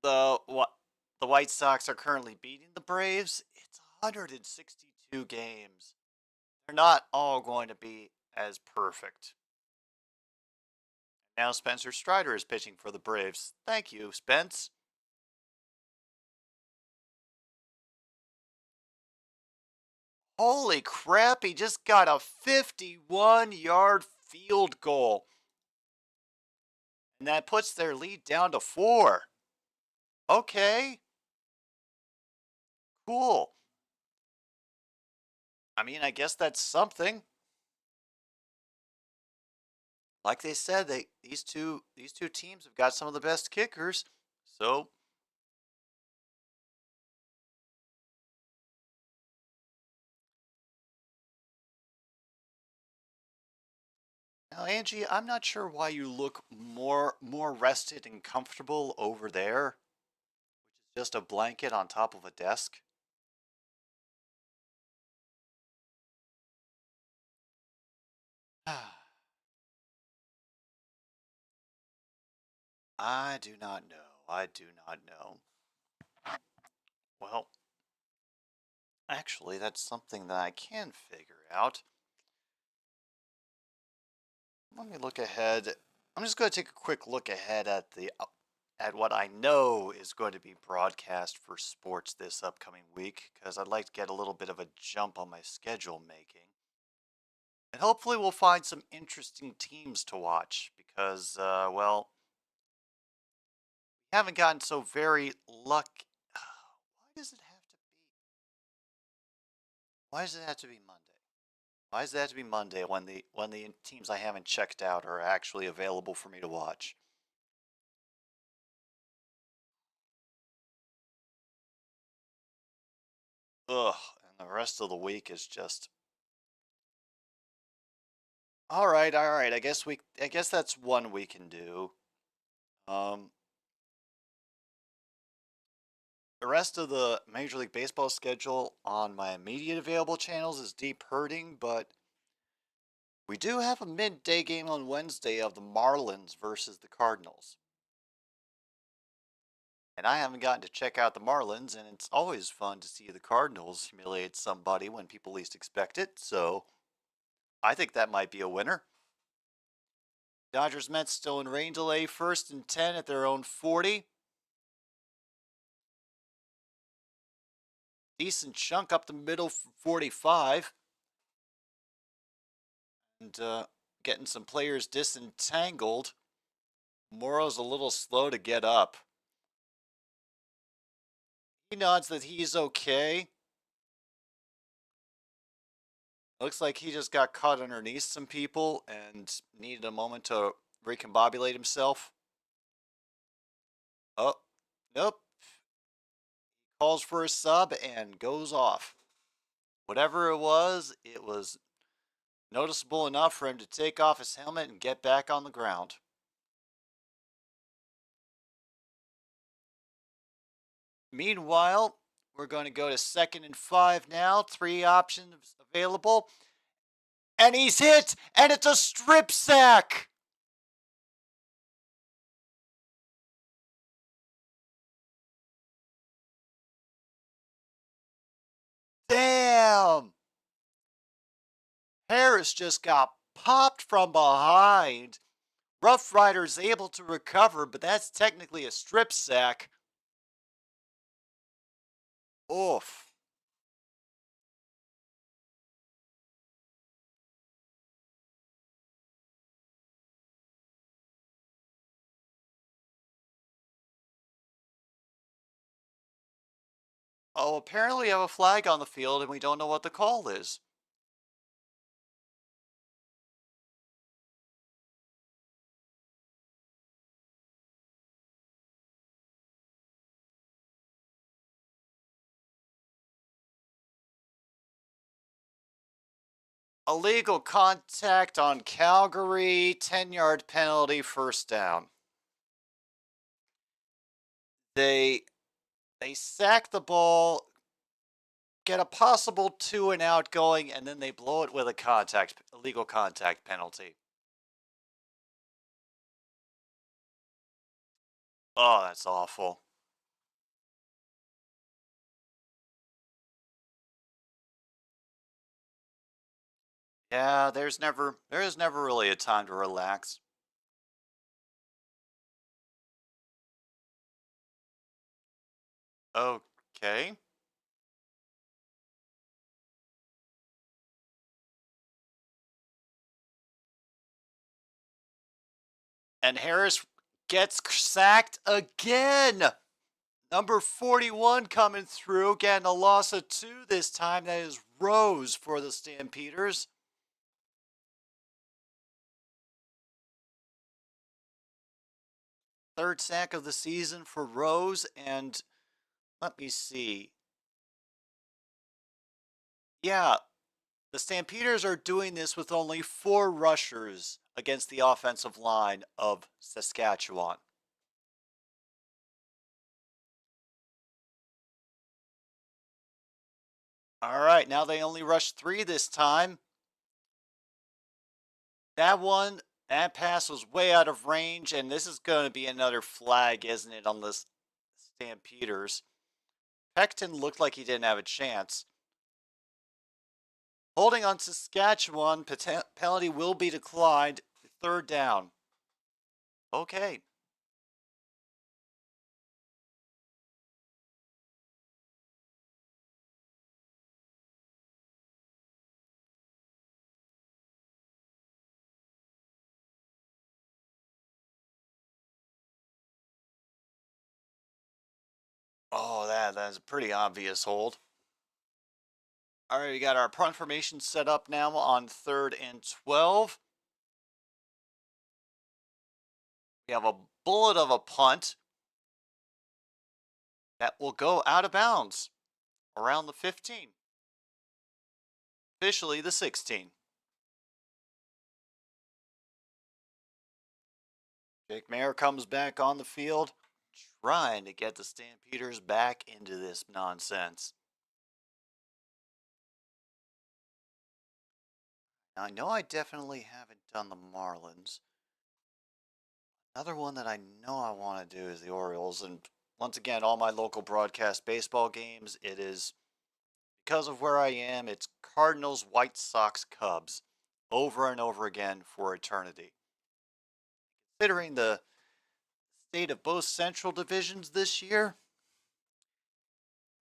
what the White Sox are currently beating the Braves, it's 162 games. They're not all going to be as perfect. Now Spencer Strider is pitching for the Braves. Thank you, Spence. Holy crap, he just got a 51-yard field goal. And that puts their lead down to 4. Okay. Cool. I mean, I guess that's something. Like they said, these two teams have got some of the best kickers. So now, Angie, I'm not sure why you look more rested and comfortable over there, which is just a blanket on top of a desk. I do not know. I do not know. Well, actually, that's something that I can figure out. Let me look ahead. I'm just going to take a quick look ahead at what I know is going to be broadcast for sports this upcoming week, because I'd like to get a little bit of a jump on my schedule making. And hopefully we'll find some interesting teams to watch, because, well, we haven't gotten so very lucky. Why does it have to be? Why does it have to be Monday? Why does it have to be Monday when the teams I haven't checked out are actually available for me to watch? Ugh, and the rest of the week is just all right, all right. I guess that's one we can do. Um, the rest of the Major League Baseball schedule on my immediate available channels is deep hurting, but we do have a midday game on Wednesday of the Marlins versus the Cardinals. And I haven't gotten to check out the Marlins, and it's always fun to see the Cardinals humiliate somebody when people least expect it, so I think that might be a winner. Dodgers Mets still in rain delay, 1st and 10 at their own 40. Decent chunk up the middle for 45. And getting some players disentangled. Morrow's a little slow to get up. He nods that he's okay. Looks like he just got caught underneath some people and needed a moment to recombobulate himself. Oh, nope. Calls for a sub and goes off. Whatever it was noticeable enough for him to take off his helmet and get back on the ground. Meanwhile, we're going to go to 2nd and 5 now. 3 options available. And he's hit, and it's a strip sack. Damn. Harris just got popped from behind. Roughriders able to recover, but that's technically a strip sack. Oof. Oh, apparently we have a flag on the field and we don't know what the call is. Illegal contact on Calgary, 10-yard penalty, first down. They sack the ball, get a possible 2 and out going, and then they blow it with a illegal contact penalty. Oh, that's awful. Yeah, there is never really a time to relax. Okay. And Harris gets sacked again. Number 41 coming through, getting a loss of 2 this time. That is Rose for the Stampeders. Third sack of the season for Rose, and let me see. Yeah, the Stampeders are doing this with only 4 rushers against the offensive line of Saskatchewan. All right, now they only rushed 3 this time. That pass was way out of range, and this is going to be another flag, isn't it, on the Stampeders? Pecton looked like he didn't have a chance. Holding on Saskatchewan, penalty will be declined. Third down. Okay. Oh, that's a pretty obvious hold. All right, we got our punt formation set up now on 3rd and 12. We have a bullet of a punt that will go out of bounds around the 15. Officially the 16. Jake Mayer comes back on the field, trying to get the Stampeders back into this nonsense. Now, I know I definitely haven't done the Marlins. Another one that I know I want to do is the Orioles. And once again, all my local broadcast baseball games, it is, because of where I am, it's Cardinals, White Sox, Cubs over and over again for eternity. Considering the state of both Central divisions this year,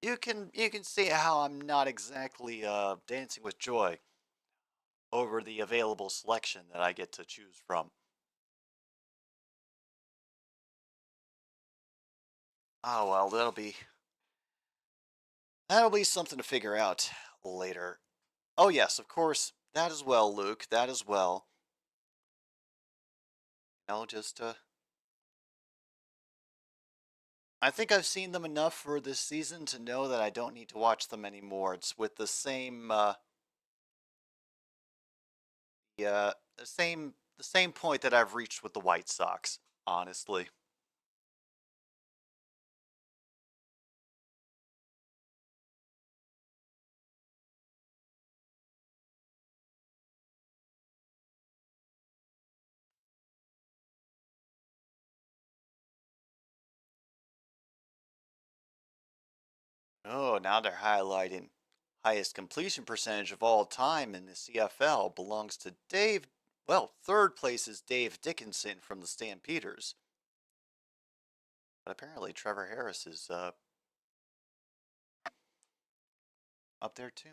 you can see how I'm not exactly dancing with joy over the available selection that I get to choose from. Oh well, that'll be something to figure out later. Oh yes, of course, that as well, Luke. That as well. Just I think I've seen them enough for this season to know that I don't need to watch them anymore. It's with the same the same point that I've reached with the White Sox, honestly. Oh, now they're highlighting highest completion percentage of all time in the CFL belongs to Dave. Well, third place is Dave Dickinson from the Stampeders. But apparently Trevor Harris is up there too.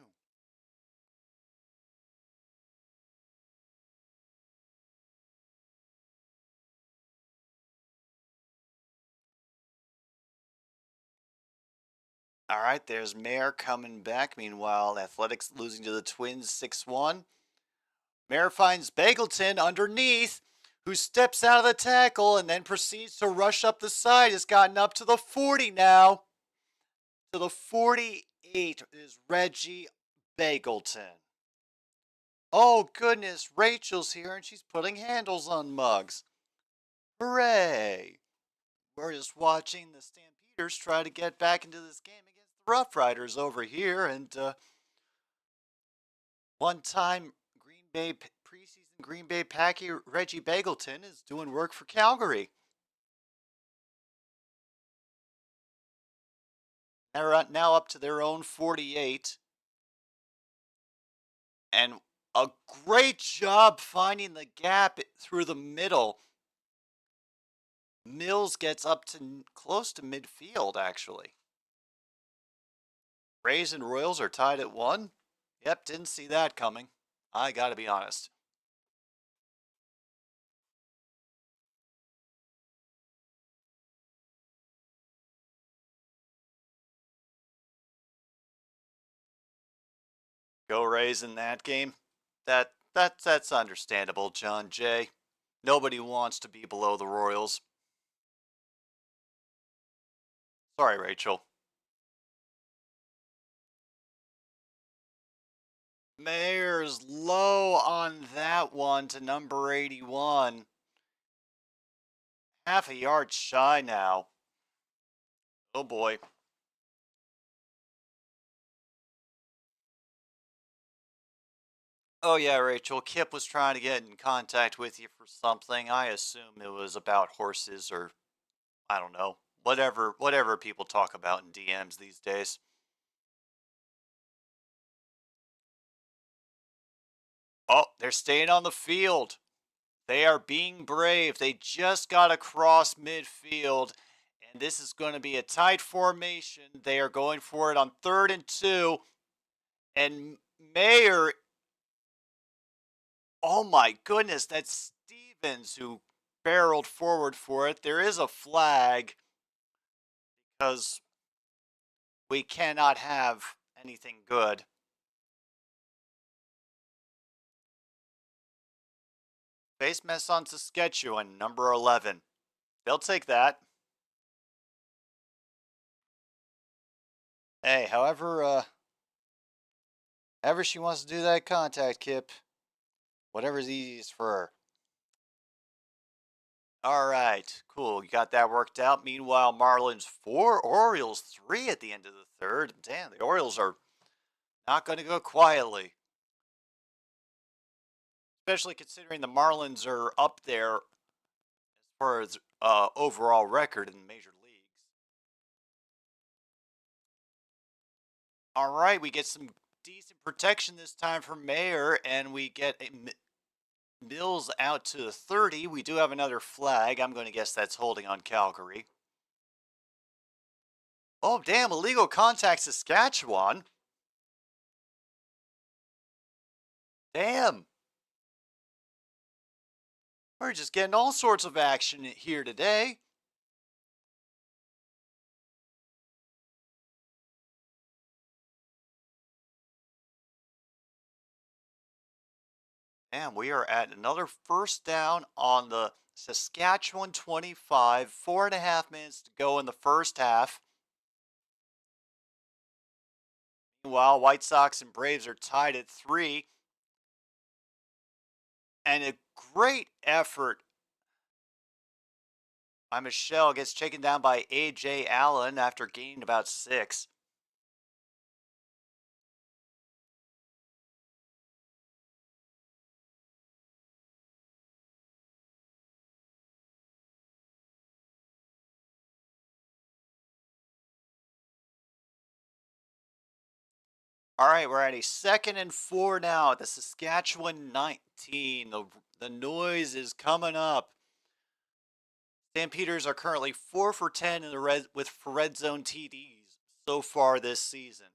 All right, there's Mayer coming back. Meanwhile, Athletics losing to the Twins 6-1. Mayer finds Bagleton underneath, who steps out of the tackle and then proceeds to rush up the side. Has gotten up to the 40 now. To the 48 is Reggie Bagleton. Oh, goodness, Rachel's here and she's putting handles on mugs. Hooray! We're just watching the Stampeders try to get back into this game against the Roughriders over here. And one-time preseason Green Bay Packy Reggie Bagleton is doing work for Calgary. They're now up to their own 48. And a great job finding the gap through the middle. Mills gets up to close to midfield, actually. Rays and Royals are tied at 1. Yep, didn't see that coming. I gotta be honest. Go Rays in that game. That's understandable, John Jay. Nobody wants to be below the Royals. Sorry, Rachel. Mayer's low on that one to number 81. Half a yard shy now. Oh boy. Oh yeah, Rachel, Kip was trying to get in contact with you for something. I assume it was about horses or, I don't know, whatever people talk about in DMs these days. Oh, they're staying on the field. They are being brave. They just got across midfield, and this is going to be a tight formation. They are going for it on 3rd and 2, and Mayer, oh my goodness, that's Stevens who barreled forward for it. There is a flag because we cannot have anything good. Face mess on Saskatchewan, number 11. They'll take that. Hey, however she wants to do that contact, Kip. Whatever's easiest for her. All right, cool. You got that worked out. Meanwhile, Marlins 4, Orioles 3 at the end of the 3rd. Damn, the Orioles are not going to go quietly. Especially considering the Marlins are up there as far as overall record in major leagues. All right, we get some decent protection this time from Mayer, and we get Mills out to the 30. We do have another flag. I'm going to guess that's holding on Calgary. Oh, damn, illegal contact Saskatchewan. Damn. We're just getting all sorts of action here today. And we are at another first down on the Saskatchewan 25. 4.5 minutes to go in the first half. Meanwhile, White Sox and Braves are tied at 3. And a great effort by Michelle gets taken down by A.J. Allen after gaining about 6. All right, we're at a 2nd and 4 now at the Saskatchewan 19. The noise is coming up. Stampeders are currently 4 for 10 in the red zone TDs so far this season.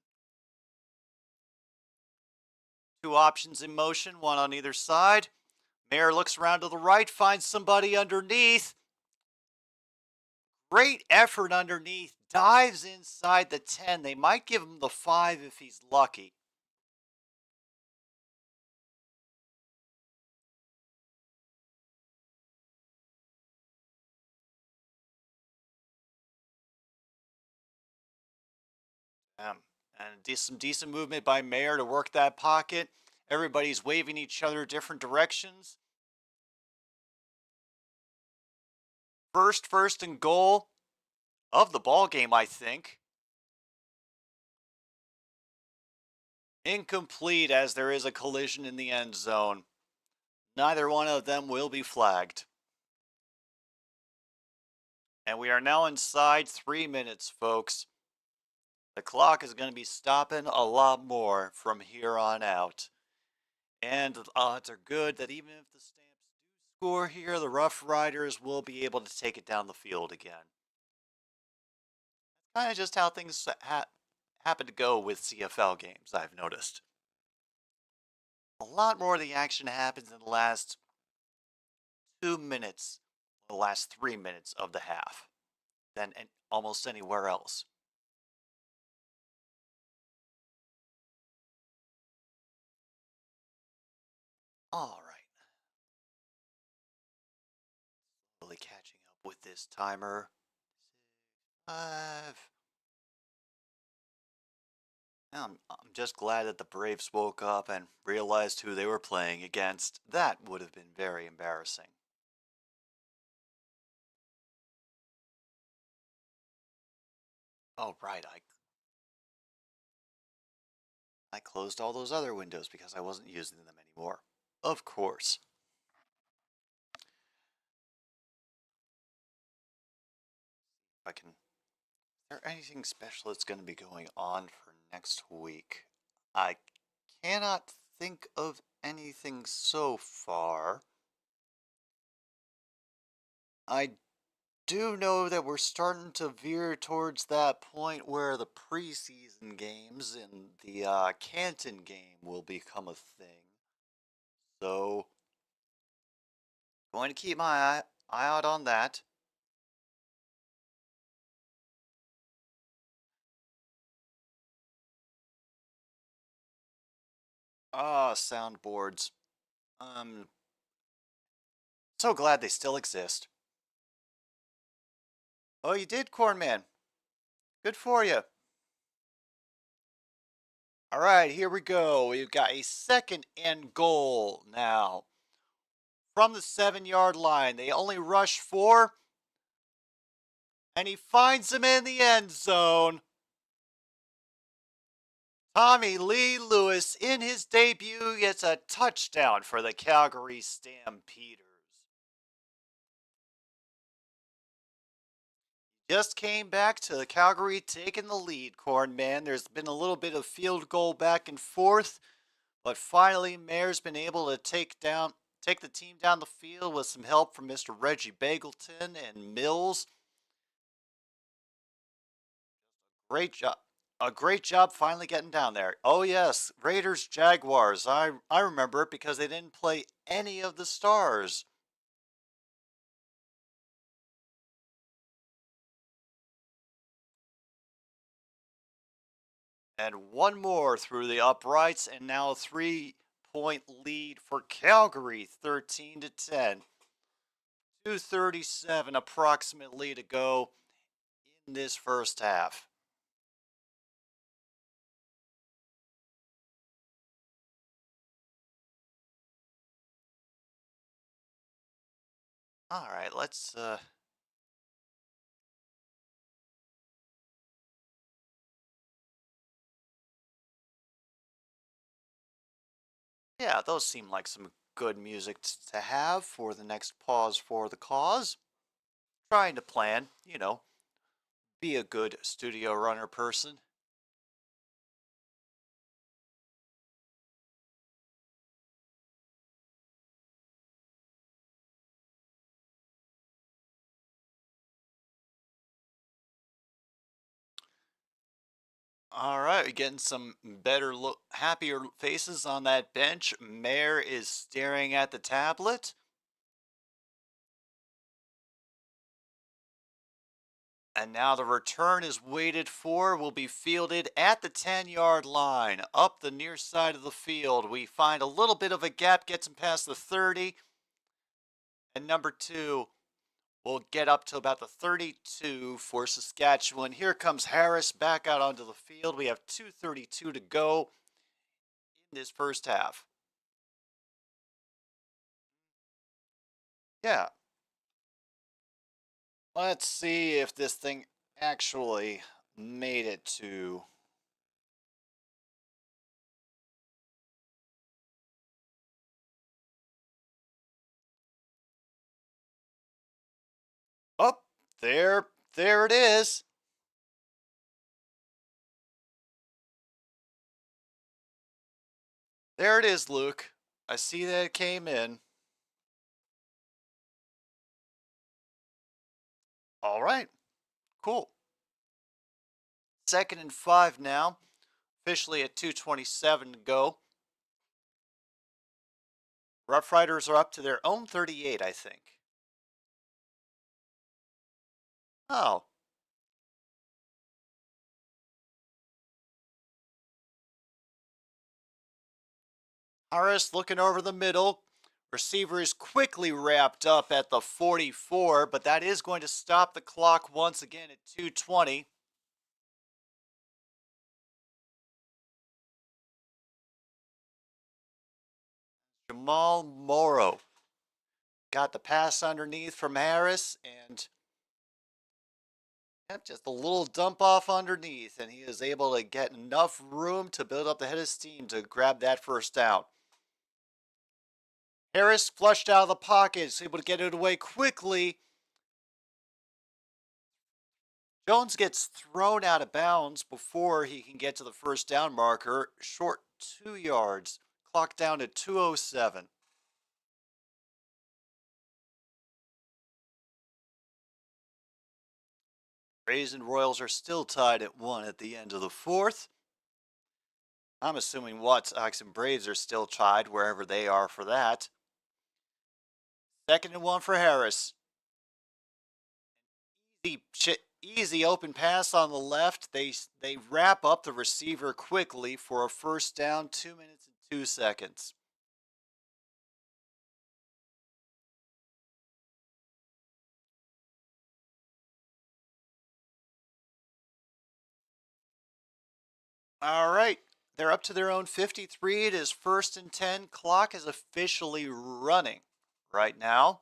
2 options in motion, 1 on either side. Mayer looks around to the right, finds somebody underneath. Great effort underneath. dives inside the 10. They might give him the 5 if he's lucky. And some decent movement by Mayer to work that pocket. Everybody's waving each other different directions. First and goal of the ball game, I think. Incomplete as there is a collision in the end zone. Neither one of them will be flagged. And we are now inside 3 minutes, folks. The clock is going to be stopping a lot more from here on out. And the odds are good that even if the Stamps do score here, the Roughriders will be able to take it down the field again. Kind of just how things happen to go with CFL games, I've noticed. A lot more of the action happens in the last 2 minutes, the last 3 minutes of the half, than almost anywhere else. All right. Really catching up with this timer. 5. I'm just glad that the Braves woke up and realized who they were playing against. That would have been very embarrassing. Oh, right. I closed all those other windows because I wasn't using them anymore. Of course. Is there anything special that's going to be going on for next week? I cannot think of anything so far. I do know that we're starting to veer towards that point where the preseason games and the Canton game will become a thing. So, going to keep my eye out on that. Soundboards. So glad they still exist. Oh, you did, Cornman. Good for you. All right, here we go. We've got a second and goal now. From the 7-yard line. They only rush 4. And he finds him in the end zone. Tommy Lee Lewis, in his debut, gets a touchdown for the Calgary Stampeders. Just came back to Calgary taking the lead, Cornman. There's been a little bit of field goal back and forth, but finally Mayer's been able to take the team down the field with some help from Mr. Reggie Bagleton and Mills. Great job. A great job finally getting down there. Oh yes, Raiders Jaguars. I remember it because they didn't play any of the stars. And one more through the uprights, and now a 3-point lead for Calgary, 13-10. 2:37 approximately to go in this first half. All right, let's yeah, those seem like some good music to have for the next pause for the cause. Trying to plan, be a good studio runner person. All right, we're getting some happier faces on that bench. Mayor is staring at the tablet. And now the return is waited for, will be fielded at the 10-yard line, up the near side of the field. We find a little bit of a gap, gets him past the 30. And number 2 will get up to about the 32 for Saskatchewan. Here comes Harris back out onto the field. We have 2:32 to go in this first half. Yeah. Let's see if this thing actually made it to... Oh, there it is. There it is, Luke. I see that it came in. All right, cool. 2nd and 5 now. Officially at 2:27 to go. Roughriders are up to their own 38, I think. Oh. Harris looking over the middle. Receiver is quickly wrapped up at the 44, but that is going to stop the clock once again at 2:20. Jamal Morrow got the pass underneath from Harris, and just a little dump off underneath, and he is able to get enough room to build up the head of steam to grab that first down. Harris flushed out of the pocket, is able to get it away quickly. Jones gets thrown out of bounds before he can get to the first down marker, short 2 yards. Clock down to 2:07. Rays and Royals are still tied at 1 at the end of the 4th. I'm assuming Watts, Ox, and Braves are still tied wherever they are for that. 2nd and 1 for Harris. Easy open pass on the left. They wrap up the receiver quickly for a first down, 2 minutes and 2 seconds. All right, they're up to their own 53. It is 1st and 10. Clock is officially running right now.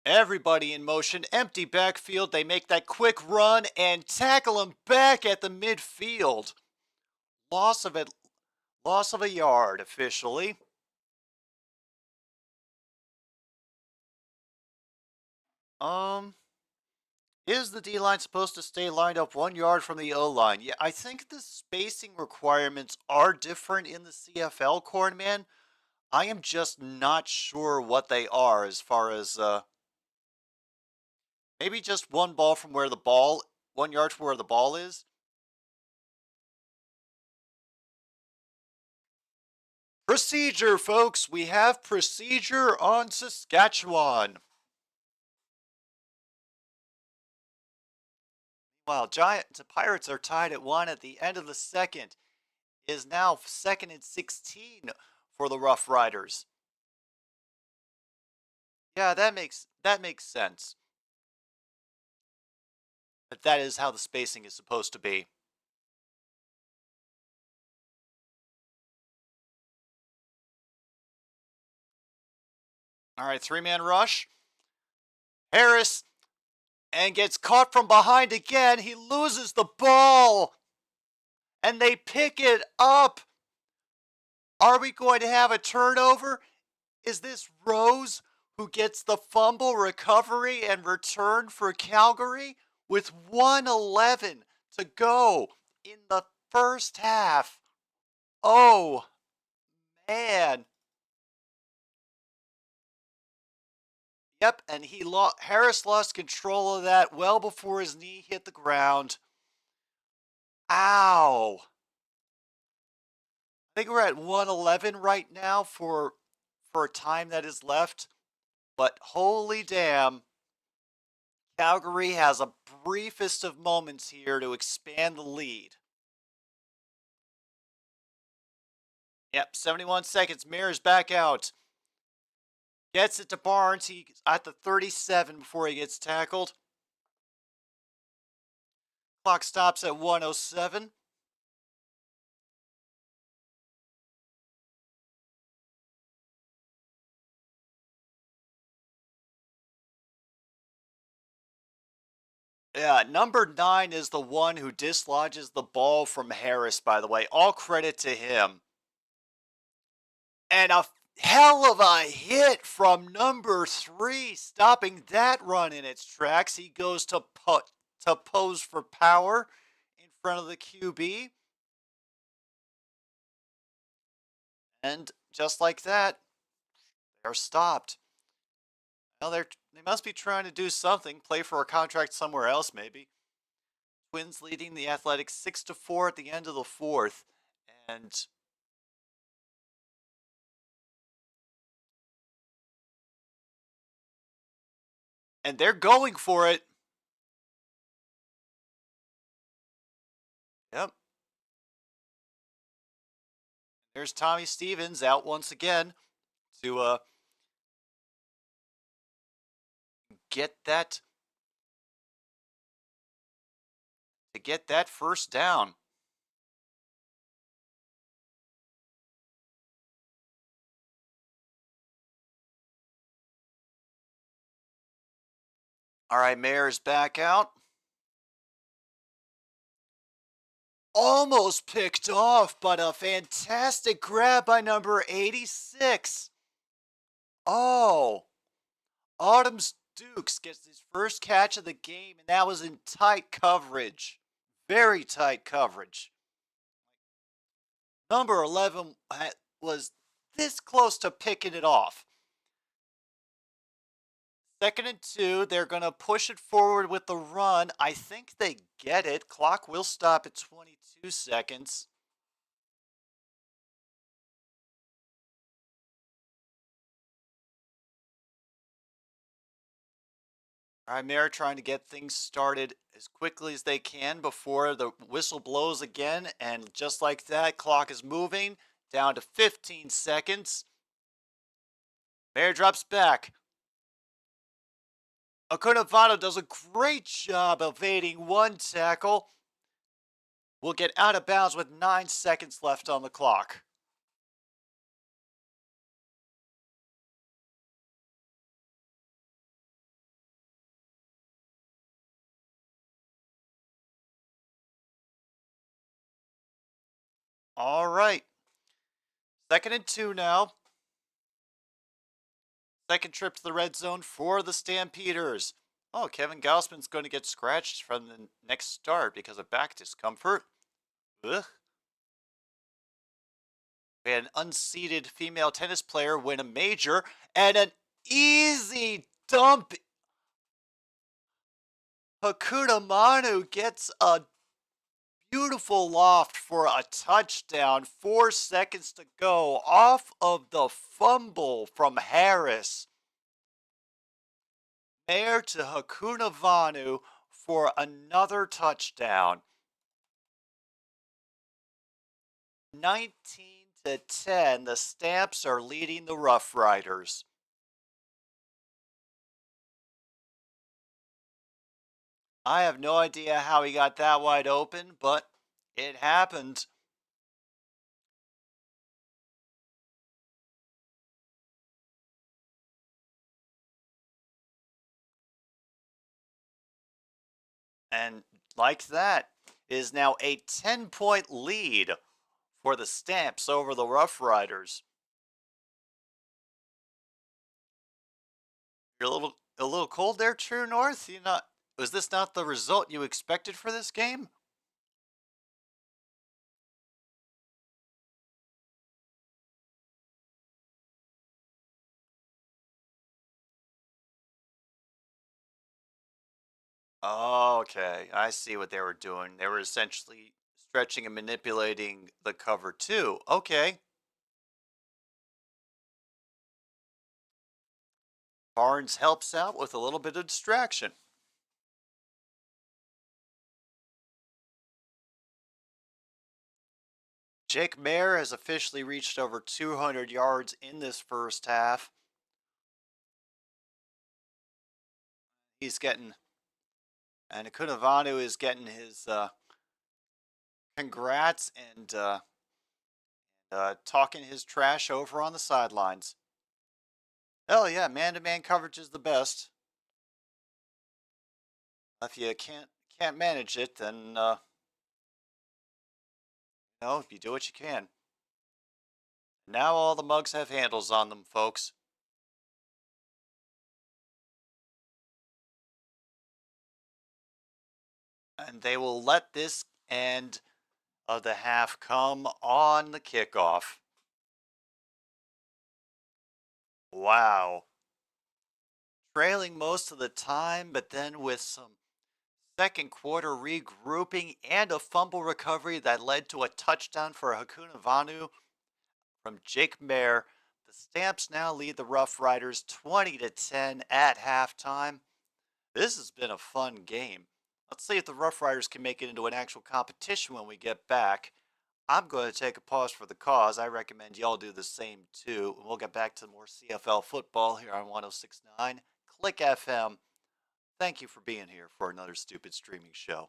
Everybody in motion, empty backfield. They make that quick run and tackle him back at the midfield. Loss of a yard officially. Is the D-line supposed to stay lined up 1 yard from the O-line? Yeah, I think the spacing requirements are different in the CFL, Cornman. I am just not sure what they are as far as maybe just 1 yard from where the ball is. Procedure, folks. We have procedure on Saskatchewan. While the Pirates are tied at 1 at the end of the 2nd, is now 2nd and 16 for the Roughriders. Yeah, that makes sense. But that is how the spacing is supposed to be. All right, 3-man rush. Harris, and gets caught from behind again. He loses the ball, and they pick it up. Are we going to have a turnover? Is this Rose who gets the fumble recovery and return for Calgary with 1:11 to go in the first half? Oh, man. Yep, and Harris lost control of that well before his knee hit the ground. Ow. I think we're at 1:11 right now for for a time that is left, but holy damn, Calgary has a briefest of moments here to expand the lead. Yep, 71 seconds. Mayor's back out. Gets it to Barnes. He's at the 37 before he gets tackled. Clock stops at 1:07. Yeah, number 9 is the one who dislodges the ball from Harris, by the way. All credit to him. And a hell of a hit from number 3, stopping that run in its tracks. He goes to pose for power in front of the QB. And just like that, they're stopped. Well, they must be trying to do something, play for a contract somewhere else maybe. Twins leading the Athletics 6-4 at the end of the 4th. And they're going for it. Yep. There's Tommy Stevens out once again to get that first down. All right, Mayer's back out. Almost picked off, but a fantastic grab by number 86. Oh, Autumn's Dukes gets his first catch of the game, and that was in tight coverage. Very tight coverage. Number 11 was this close to picking it off. 2nd and 2, they're going to push it forward with the run. I think they get it. Clock will stop at 22 seconds. All right, Mayor trying to get things started as quickly as they can before the whistle blows again. And just like that, clock is moving down to 15 seconds. Mayor drops back. Akunavano does a great job evading one tackle. Will get out of bounds with 9 seconds left on the clock. All right. 2nd and 2 now. Second trip to the red zone for the Stampeders. Oh, Kevin Gaussman's going to get scratched from the next start because of back discomfort. Ugh. We had an unseeded female tennis player win a major and an easy dump. Hakuna Manu gets a beautiful loft for a touchdown. 4 seconds to go off of the fumble from Harris. Mayor to Hakuna Vanu for another touchdown. 19-10, the Stamps are leading the Roughriders. I have no idea how he got that wide open, but it happened. And like that is now a 10-point lead for the Stamps over the Roughriders. You're a little cold there, True North? Was this not the result you expected for this game? Okay, I see what they were doing. They were essentially stretching and manipulating the cover 2. Okay. Barnes helps out with a little bit of distraction. Jake Mayer has officially reached over 200 yards in this first half. He's getting, and Akunavanu is getting his congrats and talking his trash over on the sidelines. Hell yeah, man-to-man coverage is the best. If you can't manage it, then you do what you can. Now all the mugs have handles on them, folks. And they will let this end of the half come on the kickoff. Wow. Trailing most of the time, but then with some second quarter regrouping and a fumble recovery that led to a touchdown for Akunavanu from Jake Mayer, the Stamps now lead the Roughriders 20-10 at halftime. This has been a fun game. Let's see if the Roughriders can make it into an actual competition when we get back. I'm going to take a pause for the cause. I recommend y'all do the same too. We'll get back to more CFL football here on 106.9 Click FM. Thank you for being here for another stupid streaming show.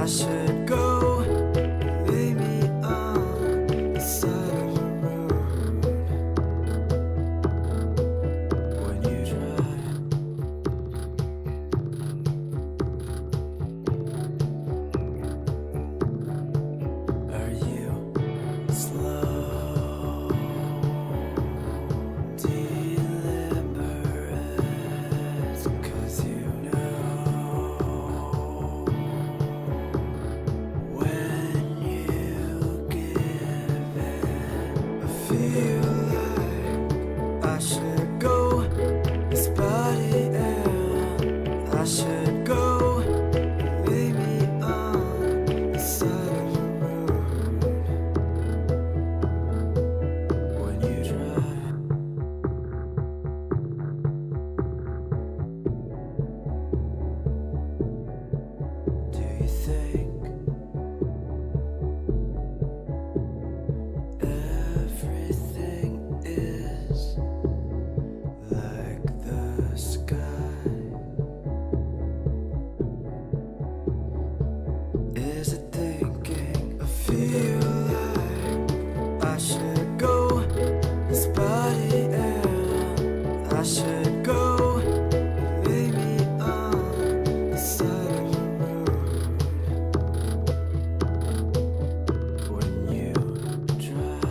should go lay me on the side of the road when you drive. Are you slow, deliberate? 'Cause you know when you give in. I feel like I should go this body and I should go lay me on the side of the road when you drive. Do you think everything is like the sky? Is it thinking? I feel like I should go this body and I should go lay me on the side of the road when you drive.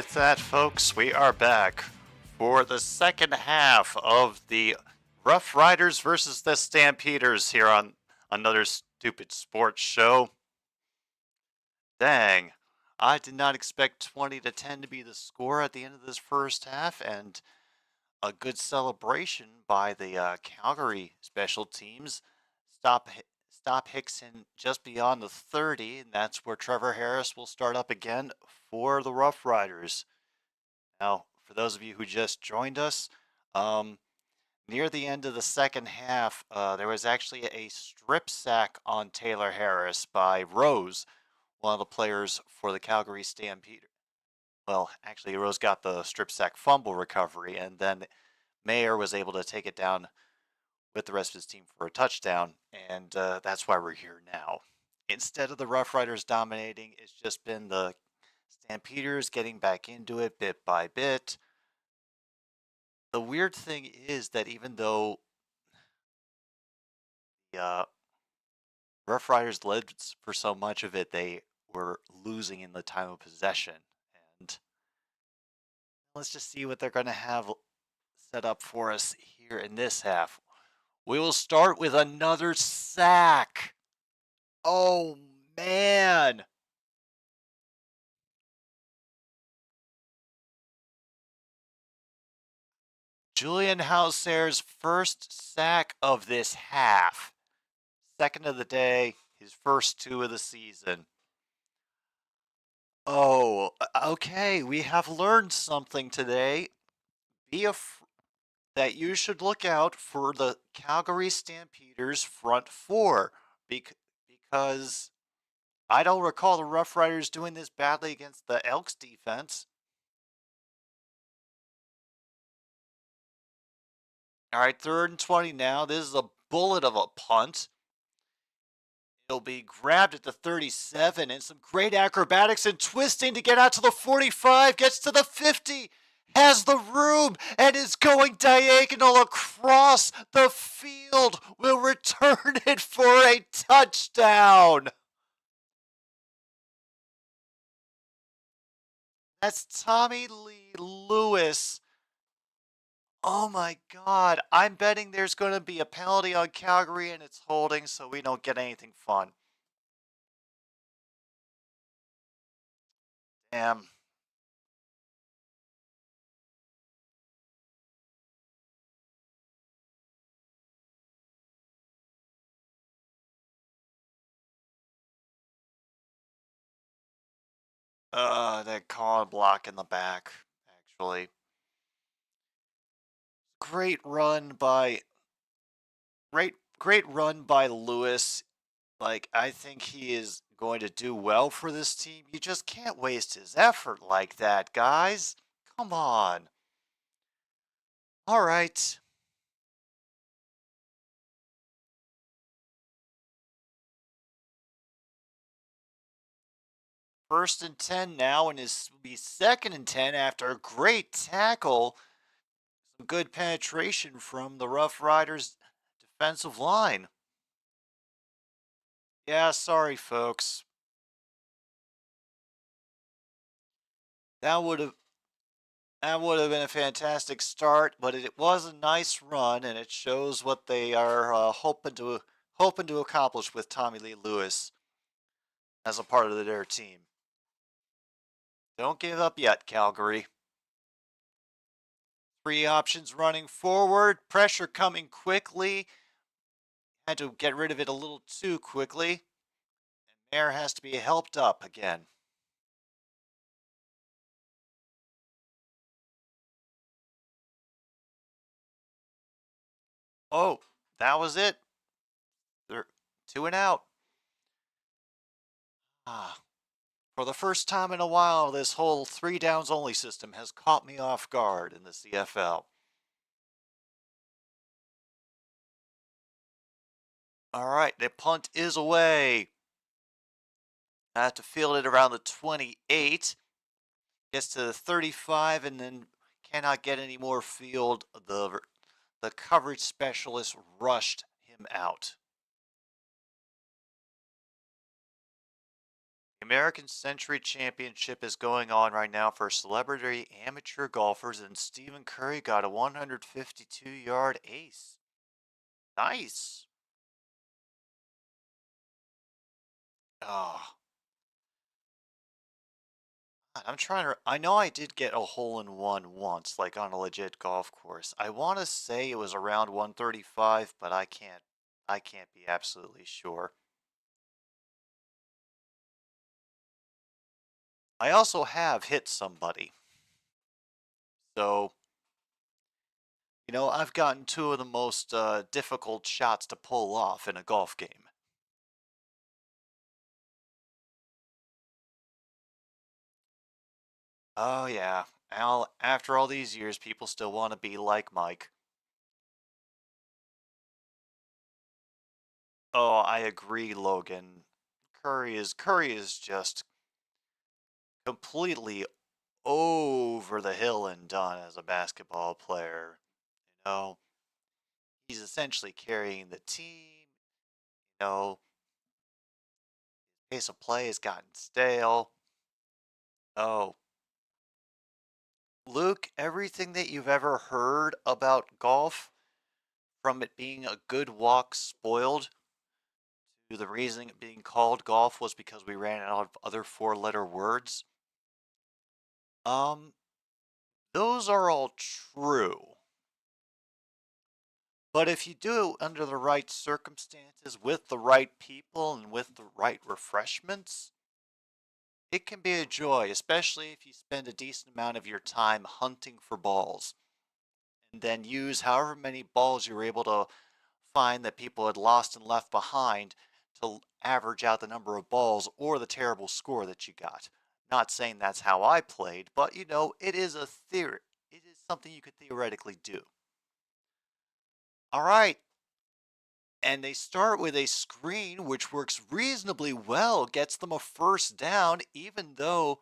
with that, folks, we are back for the second half of the Roughriders versus the Stampeders here on another stupid sports show. Dang, I did not expect 20-10 to be the score at the end of this first half, and a good celebration by the Calgary special teams. Stop Hickson just beyond the 30, and that's where Trevor Harris will start up again for the Roughriders. Now, for those of you who just joined us, near the end of the second half, there was actually a strip sack on Taylor Harris by Rose, one of the players for the Calgary Stampeders. Well, actually, Rose got the strip sack fumble recovery, and then Mayer was able to take it down with the rest of his team for a touchdown, and that's why we're here now. Instead of the Roughriders dominating, it's just been the Stampeders getting back into it bit by bit. The weird thing is that even though the Roughriders led for so much of it, they were losing in the time of possession. And let's just see what they're going to have set up for us here in this half. We will start with another sack. Oh, man. Julian Hauser's first sack of this half. Second of the day, his first 2 of the season. Oh, okay. We have learned something today. That you should look out for the Calgary Stampeders front 4 because I don't recall the Roughriders doing this badly against the Elks defense. All right, 3rd and 20 now. This is a bullet of a punt. It'll be grabbed at the 37 and some great acrobatics and twisting to get out to the 45, gets to the 50, has the room, and is going diagonal across the field. Will return it for a touchdown. That's Tommy Lee Lewis. Oh my God, I'm betting there's going to be a penalty on Calgary and it's holding so we don't get anything fun. Damn. That call block in the back, actually. Great run by Lewis. Like, I think he is going to do well for this team. You just can't waste his effort like that, guys. Come on. All right. First and 10 now, and it will be 2nd and 10 after a great tackle. Some good penetration from the Roughriders defensive line. Yeah, sorry, folks. That would have been a fantastic start, but it was a nice run, and it shows what they are hoping to accomplish with Tommy Lee Lewis as a part of their team. Don't give up yet, Calgary. 3 options running forward, pressure coming quickly. Had to get rid of it a little too quickly, and Mayer has to be helped up again. Oh, that was it. They're 2 and out. For the first time in a while, this whole 3 downs only system has caught me off guard in the CFL. All right, the punt is away. I have to field it around the 28. Gets to the 35 and then cannot get any more field. The coverage specialist rushed him out. The American Century Championship is going on right now for celebrity amateur golfers, and Stephen Curry got a 152-yard ace. Nice. Oh. I know I did get a hole-in-one once, like on a legit golf course. I want to say it was around 135, but I can't be absolutely sure. I also have hit somebody. So, I've gotten 2 of the most difficult shots to pull off in a golf game. Oh, yeah. after all these years, people still want to be like Mike. Oh, I agree, Logan. Curry is just completely over the hill and done as a basketball player. You know, he's essentially carrying the team. You know, pace of play has gotten stale. Oh, Luke, everything that you've ever heard about golf, from it being a good walk spoiled to the reason it being called golf was because we ran out of other four-letter words. Those are all true. But if you do it under the right circumstances, with the right people, and with the right refreshments, it can be a joy, especially if you spend a decent amount of your time hunting for balls, and then use however many balls you were able to find that people had lost and left behind to average out the number of balls or the terrible score that you got. Not saying that's how I played, but you know, it is a theory. It is something you could theoretically do. All right. And they start with a screen which works reasonably well, gets them a first down, even though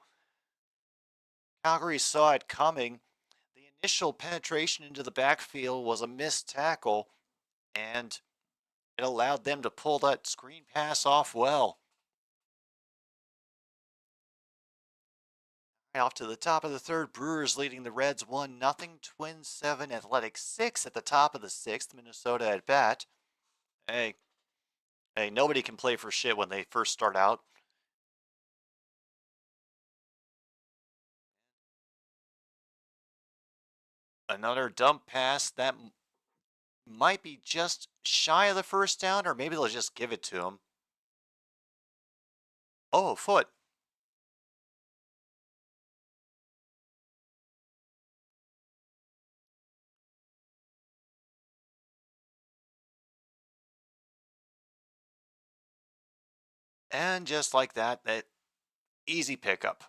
Calgary saw it coming. The initial penetration into the backfield was a missed tackle, and it allowed them to pull that screen pass off well. Off to the top of the third, Brewers leading the Reds 1-0, Twins 7, Athletics 6 at the top of the sixth, Minnesota at bat. Hey, nobody can play for shit when they first start out. Another dump pass that might be just shy of the first down, or maybe they'll just give it to him. Oh, foot. And just like that, that easy pickup.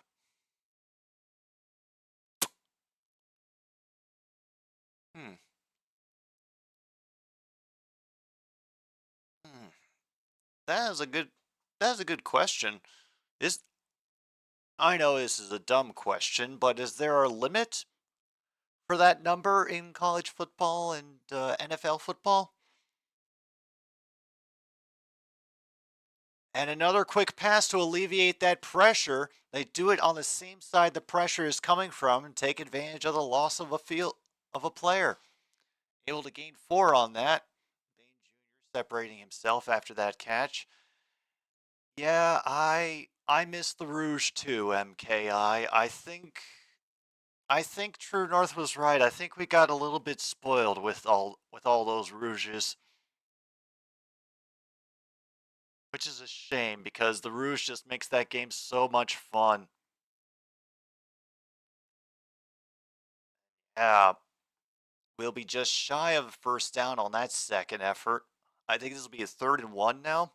That is a good question. I know this is a dumb question, but is there a limit for that number in college football and NFL football? And another quick pass to alleviate that pressure. They do it on the same side the pressure is coming from and take advantage of the loss of a player. Able to gain 4 on that. Bain Jr. separating himself after that catch. Yeah, I miss the Rouge too, MKI. I think True North was right. I think we got a little bit spoiled with all those Rouges. Which is a shame because the Rouge just makes that game so much fun. Yeah. We'll be just shy of a first down on that second effort. I think this will be a 3rd and 1 now.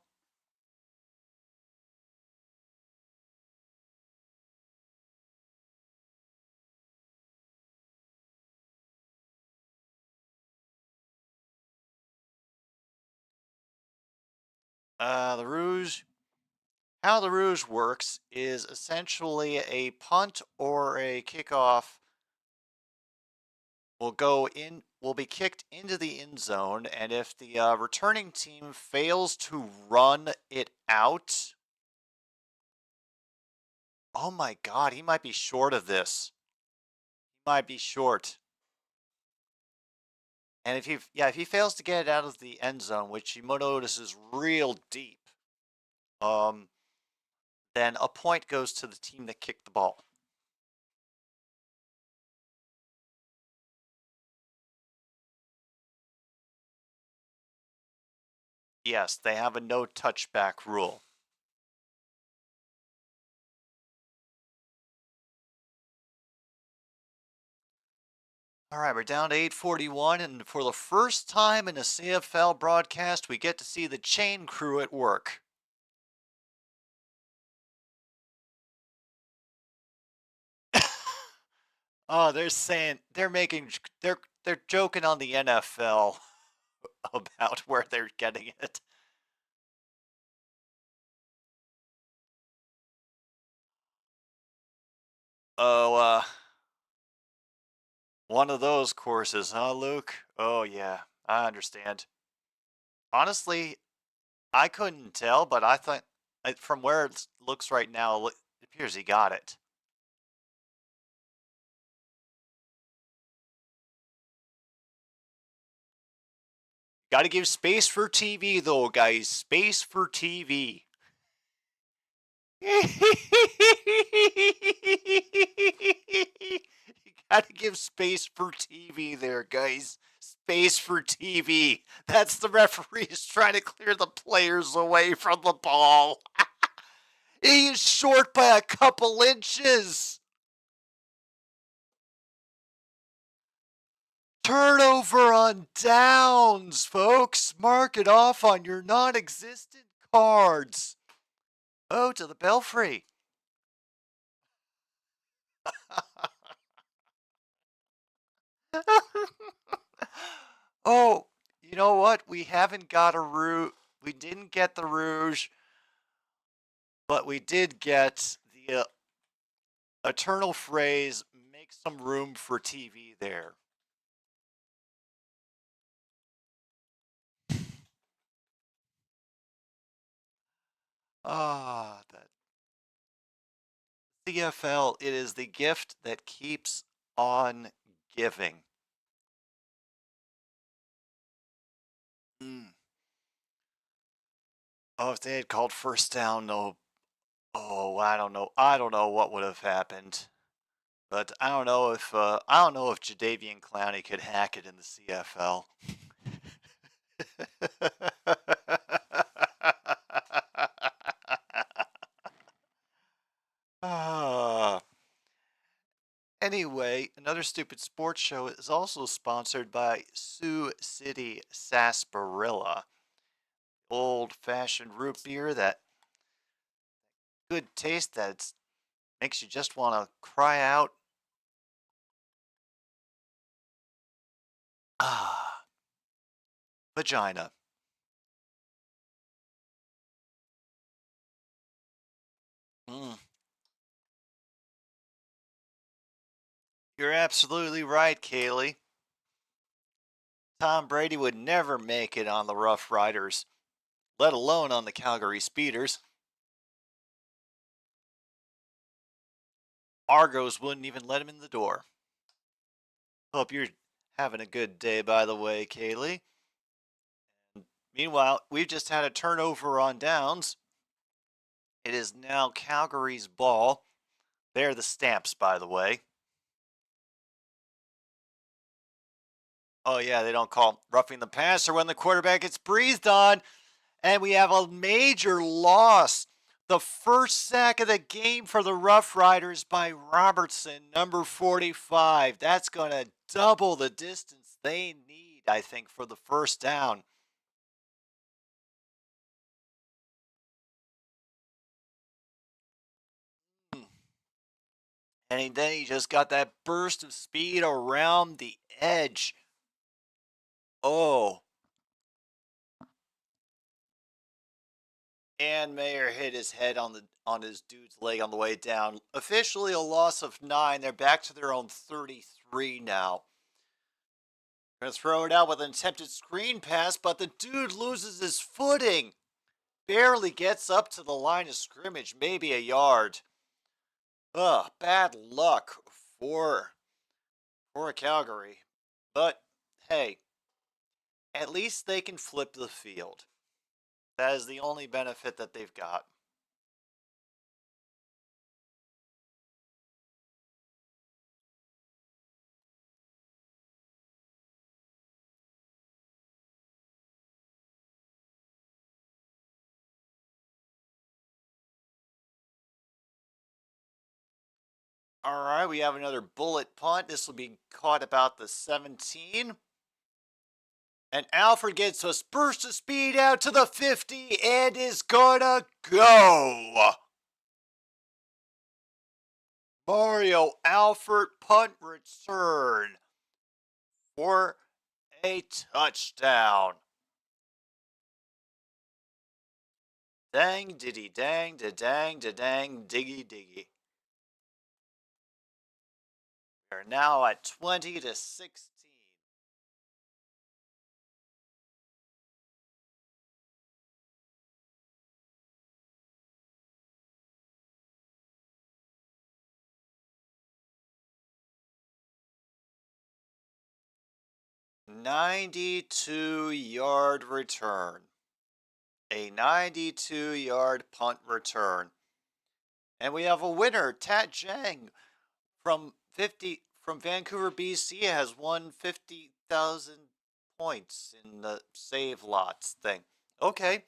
The Rouge. How the Rouge works is essentially a punt or a kickoff will be kicked into the end zone, and if the returning team fails to run it out, oh my God, he might be short of this. He might be short. And if he fails to get it out of the end zone, which you notice is real deep, then a point goes to the team that kicked the ball. Yes, they have a no touchback rule. All right, we're down to 8:41, and for the first time in a CFL broadcast, we get to see the chain crew at work. Oh, they're saying they're joking on the NFL about where they're getting it. Oh, one of those courses, huh, Luke? Oh yeah, I understand. Honestly, I couldn't tell, but I thought from where it looks right now, it appears he got it. Got to give space for TV, though, guys. Space for TV. You got to give space for TV there, guys. Space for TV. That's the referees trying to clear the players away from the ball. He is short by a couple inches. Turnover on downs, folks. Mark it off on your non-existent cards. Oh, to the Belfry. Oh, you know what? We haven't got a rouge. We didn't get the rouge, but we did get the eternal phrase, make some room for TV there. Ah, that CFL, it is the gift that keeps on giving. Oh, if they had called first down, no. Oh, I don't know. I don't know what would have happened. But I don't know if Jadeveon Clowney could hack it in the CFL. Anyway, another stupid sports show is also sponsored by Sioux City Sarsaparilla. Old-fashioned root beer that good taste that makes you just want to cry out. Ah, vagina. You're absolutely right, Kaylee. Tom Brady would never make it on the Roughriders, let alone on the Calgary Speeders. Argos wouldn't even let him in the door. Hope you're having a good day, by the way, Kaylee. Meanwhile, we've just had a turnover on downs. It is now Calgary's ball. They're the Stamps, by the way. Oh, yeah, they don't call roughing the passer when the quarterback gets breathed on. And we have a major loss. The first sack of the game for the Roughriders by Robertson, number 45. That's going to double the distance they need, I think, for the first down. And then he just got that burst of speed around the edge. Oh. And Mayer hit his head on his dude's leg on the way down. Officially a loss of 9. They're back to their own 33 now. Gonna throw it out with an attempted screen pass, but the dude loses his footing. Barely gets up to the line of scrimmage, maybe a yard. Ugh, bad luck for Calgary. But hey, at least they can flip the field. That is the only benefit that they've got. All right, we have another bullet punt. This will be caught about the 17. And Alfred gets a burst of speed out to the 50 and is gonna go. Mario Alford punt return for a touchdown. Dang, diddy, dang, da dang, da dang, diggy, diggy. We're now at 20-16. "92-yard return. A 92-yard punt return. And we have a winner, Tat Jang from Vancouver, BC, has won 50,000 points in the save lots thing. Okay.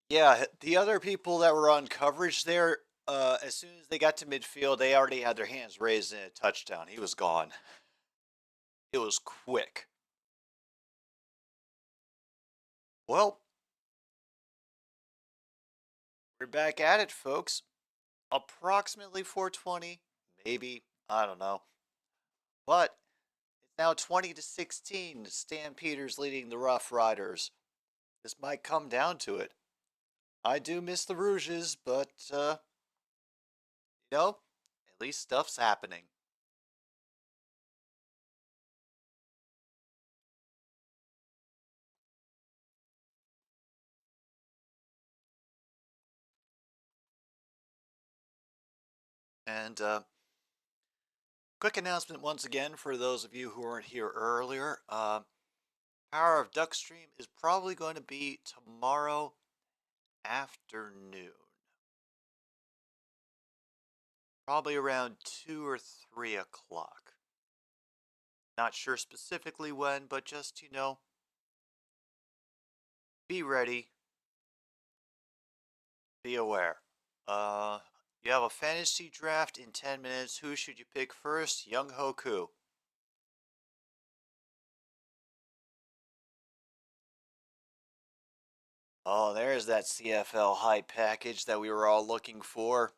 Yeah, the other people that were on coverage there, as soon as they got to midfield, they already had their hands raised in a touchdown. He was gone. It was quick. Well, we're back at it, folks. Approximately 420, maybe, I don't know. But it's now 20-16. Stampeders leading the Roughriders. This might come down to it. I do miss the Rouges, but, you know, at least stuff's happening. And, quick announcement once again for those of you who weren't here earlier. Power of Duckstream is probably going to be tomorrow afternoon. Probably around 2 or 3 o'clock. Not sure specifically when, but just, you know, be ready. Be aware. You have a fantasy draft in 10 minutes. Who should you pick first? Young Hoku. Oh, there's that CFL hype package that we were all looking for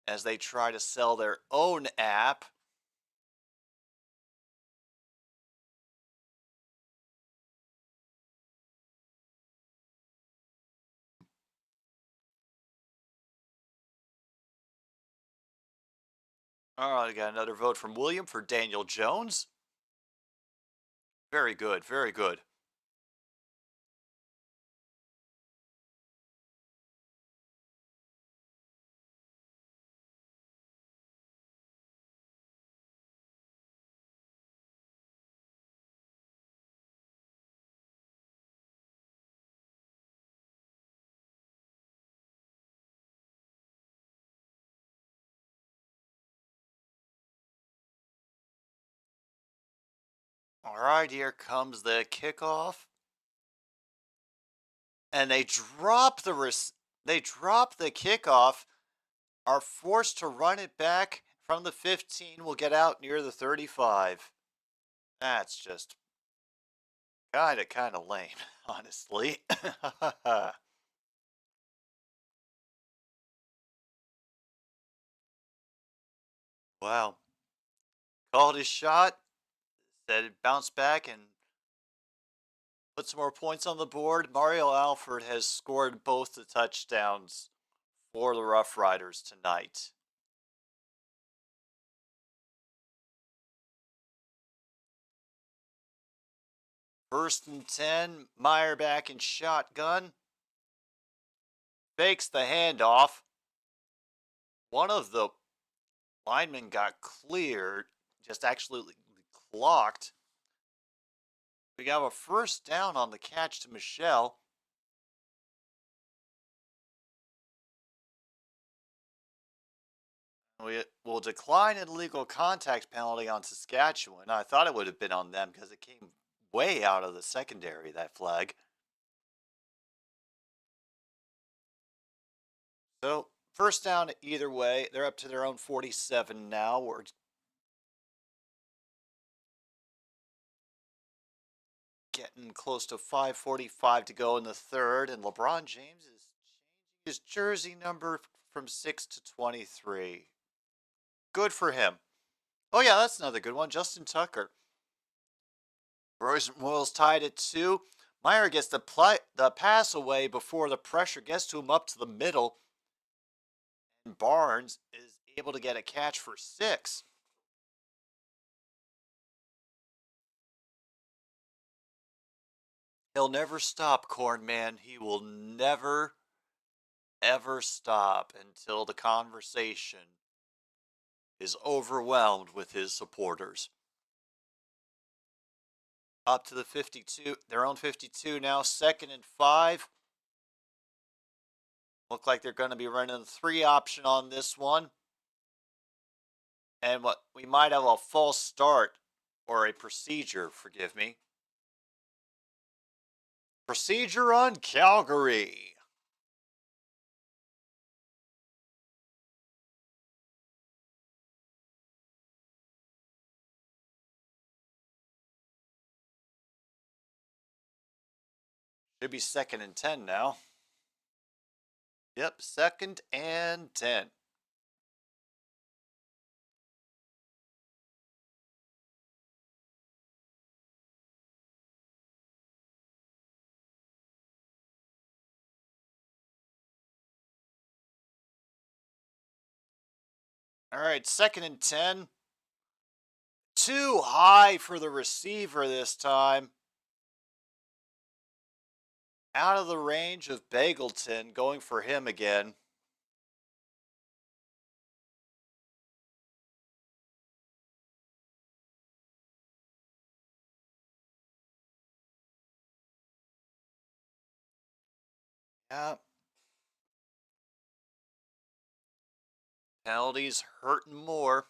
as they try to sell their own app. All right, I got another vote from William for Daniel Jones. Very good, very good. All right, here comes the kickoff. And they drop the kickoff, are forced to run it back from the 15, will get out near the 35. That's just kind of lame, honestly. Wow. Called his shot, said it bounced back and put some more points on the board. Mario Alford has scored both the touchdowns for the Roughriders tonight. First and 10, Meyer back in shotgun. Fakes the handoff. One of the linemen got cleared, just actually clocked. We got a first down on the catch to Michelle. We will decline an illegal contact penalty on Saskatchewan. I thought it would have been on them because it came way out of the secondary, that flag. So, first down either way. They're up to their own 47 now. We're getting close to 5:45 to go in the third, and LeBron James is changing his jersey number from 6 to 23. Good for him. Oh, yeah, that's another good one. Justin Tucker. Royals tied at 2. Meyer gets the pass away before the pressure gets to him up to the middle. And Barnes is able to get a catch for 6. He'll never stop, Corn Man. He will never, ever stop until the conversation is overwhelmed with his supporters. Up to the 52, their own 52 now, 2nd and 5. Look like they're going to be running the 3 option on this one. And what we might have a false start or a procedure, forgive me. Procedure on Calgary. Should be 2nd and 10 now. Yep, 2nd and 10. All right, 2nd and 10. Too high for the receiver this time. Out of the range of Bagleton, going for him again. Yeah. Penalties hurting more.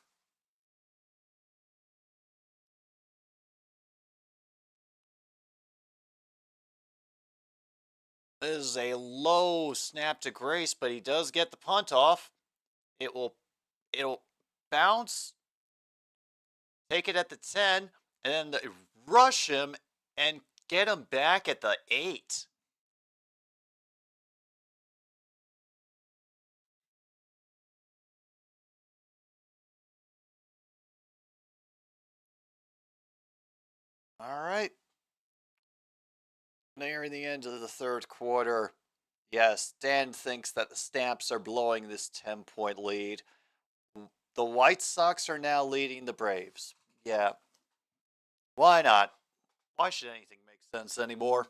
This is a low snap to Grace, but he does get the punt off. It'll bounce, take it at the 10, and then rush him and get him back at the 8. All right. Nearing the end of the 3rd quarter. Yes, Dan thinks that the Stamps are blowing this 10-point lead. The White Sox are now leading the Braves. Yeah. Why not? Why should anything make sense anymore?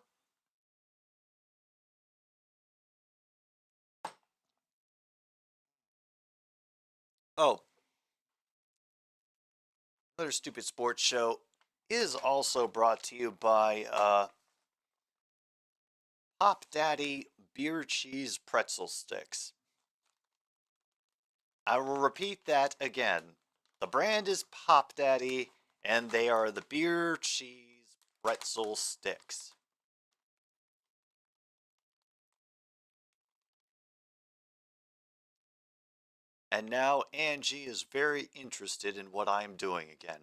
Oh. Another Stupid Sports Show is also brought to you by Pop Daddy Beer Cheese Pretzel Sticks. I will repeat that again. The brand is Pop Daddy, and they are the beer cheese pretzel sticks. And now Angie is very interested in what I'm doing again.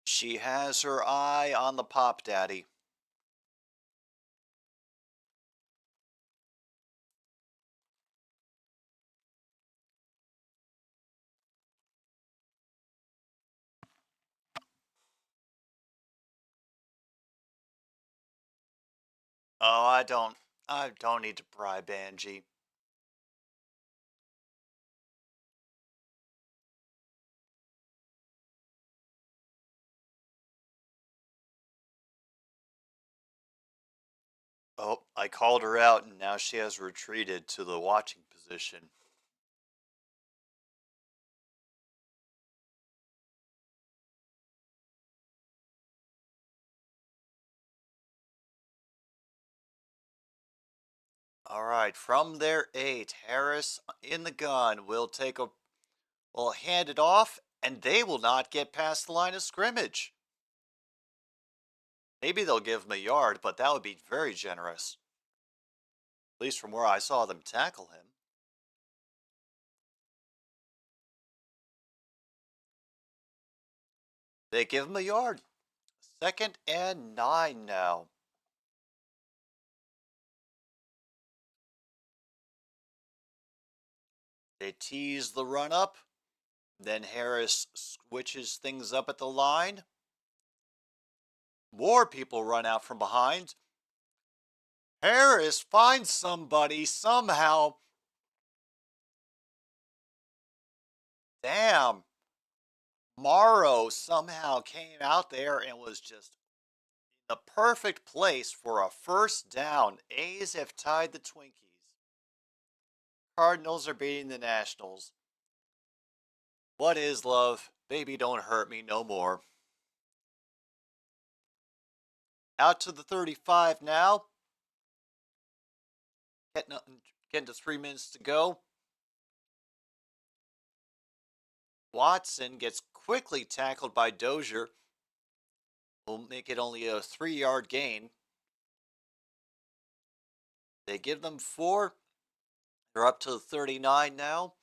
She has her eye on the Pop Daddy. Oh, I don't need to bribe Angie. Oh, I called her out and now she has retreated to the watching position. All right, from their 8, Harris in the gun will hand it off, and they will not get past the line of scrimmage. Maybe they'll give him a yard, but that would be very generous. At least from where I saw them tackle him. They give him a yard. 2nd and 9 now. They tease the run up. Then Harris switches things up at the line. More people run out from behind. Harris finds somebody somehow. Damn. Morrow somehow came out there and was just in the perfect place for a first down. A's have tied the Twinkies. Cardinals are beating the Nationals. What is love? Baby, don't hurt me no more. Out to the 35 now. Getting to 3 minutes to go. Watson gets quickly tackled by Dozier. Will make it only a 3-yard gain. They give them 4. They're up to the 39 now.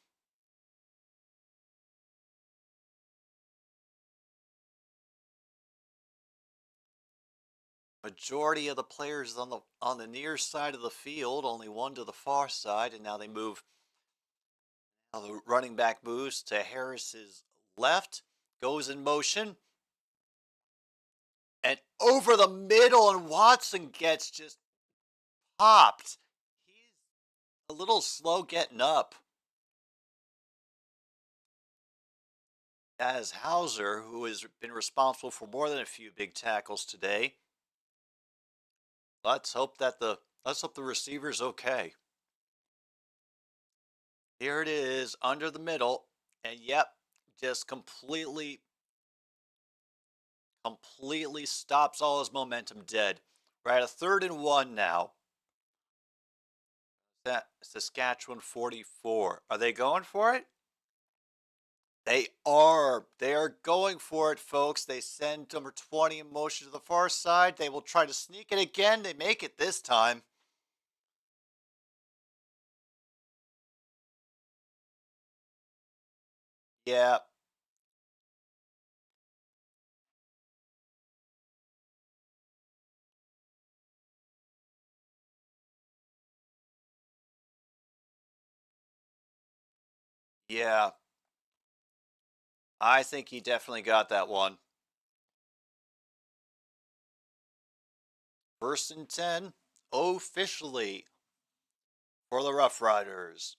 Majority of the players on the near side of the field, only one to the far side, and now they move. Now the running back moves to Harris's left, goes in motion, and over the middle, and Watson gets just popped. He's a little slow getting up. As Hauser, who has been responsible for more than a few big tackles today. Let's hope the receiver's okay. Here it is under the middle, and yep, just completely stops all his momentum dead. We're at a 3rd and 1 now. That Saskatchewan 44. Are they going for it? They are. They are going for it, folks. They send number 20 in motion to the far side. They will try to sneak it again. They make it this time. Yeah. Yeah. I think he definitely got that one. 1st and 10, officially, for the Roughriders.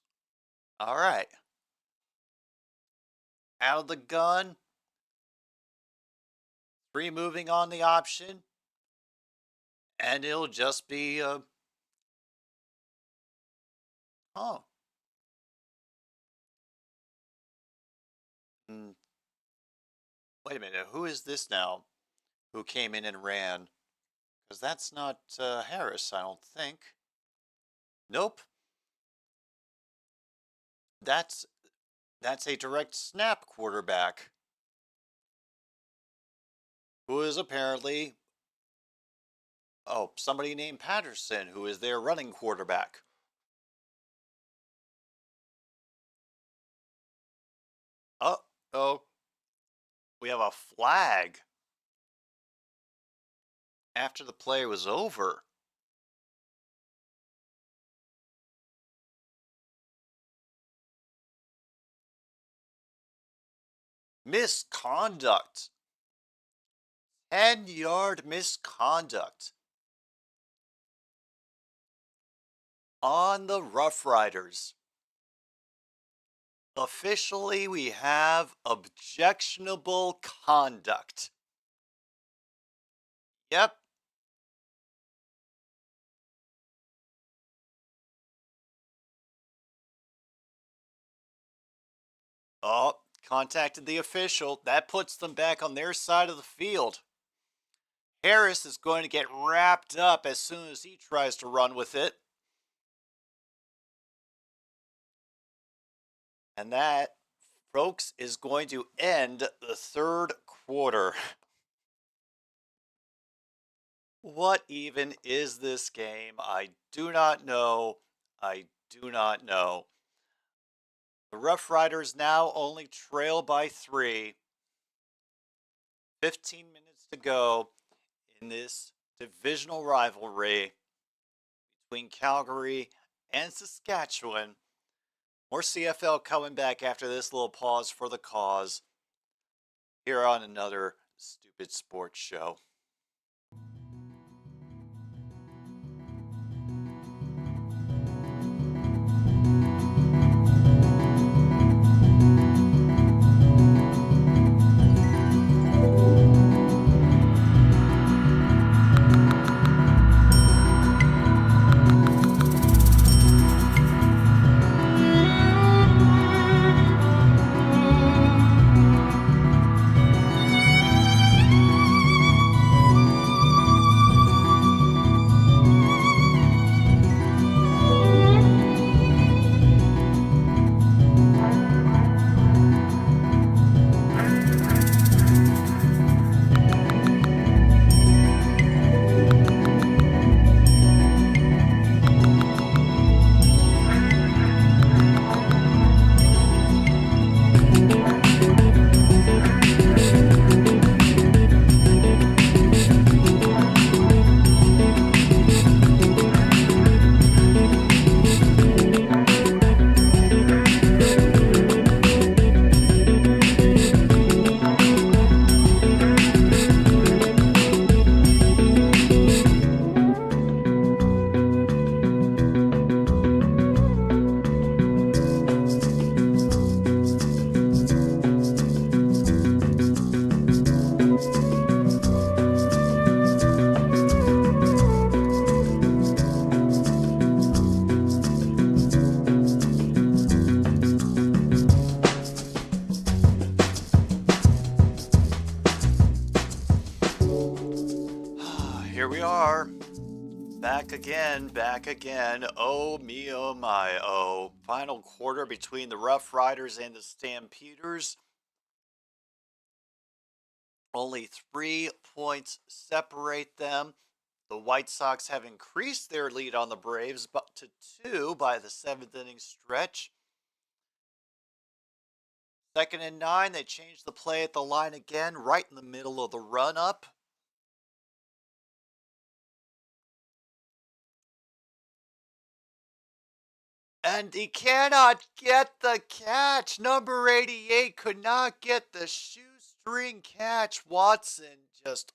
All right. Out of the gun. 3 moving on the option. And it'll just be oh. Wait a minute. Who is this now who came in and ran? Because that's not Harris, I don't think. Nope. That's a direct snap quarterback who is apparently somebody named Patterson, who is their running quarterback. Uh-oh. We have a flag after the play was over. Misconduct. 10-yard misconduct on the Roughriders. Officially, we have objectionable conduct. Yep. Oh, contacted the official. That puts them back on their side of the field. Harris is going to get wrapped up as soon as he tries to run with it. And that, folks, is going to end the 3rd quarter. What even is this game? I do not know. I do not know. The Roughriders now only trail by 3. 15 minutes to go in this divisional rivalry between Calgary and Saskatchewan. More CFL coming back after this little pause for the cause here on another Stupid Sports Show. Here we are, back again, oh me, oh my, oh. Final quarter between the Roughriders and the Stampeders. Only 3 points separate them. The White Sox have increased their lead on the Braves to 2 by the 7th inning stretch. 2nd and 9, they changed the play at the line again, right in the middle of the run-up. And he cannot get the catch. Number 88 could not get the shoestring catch. Watson just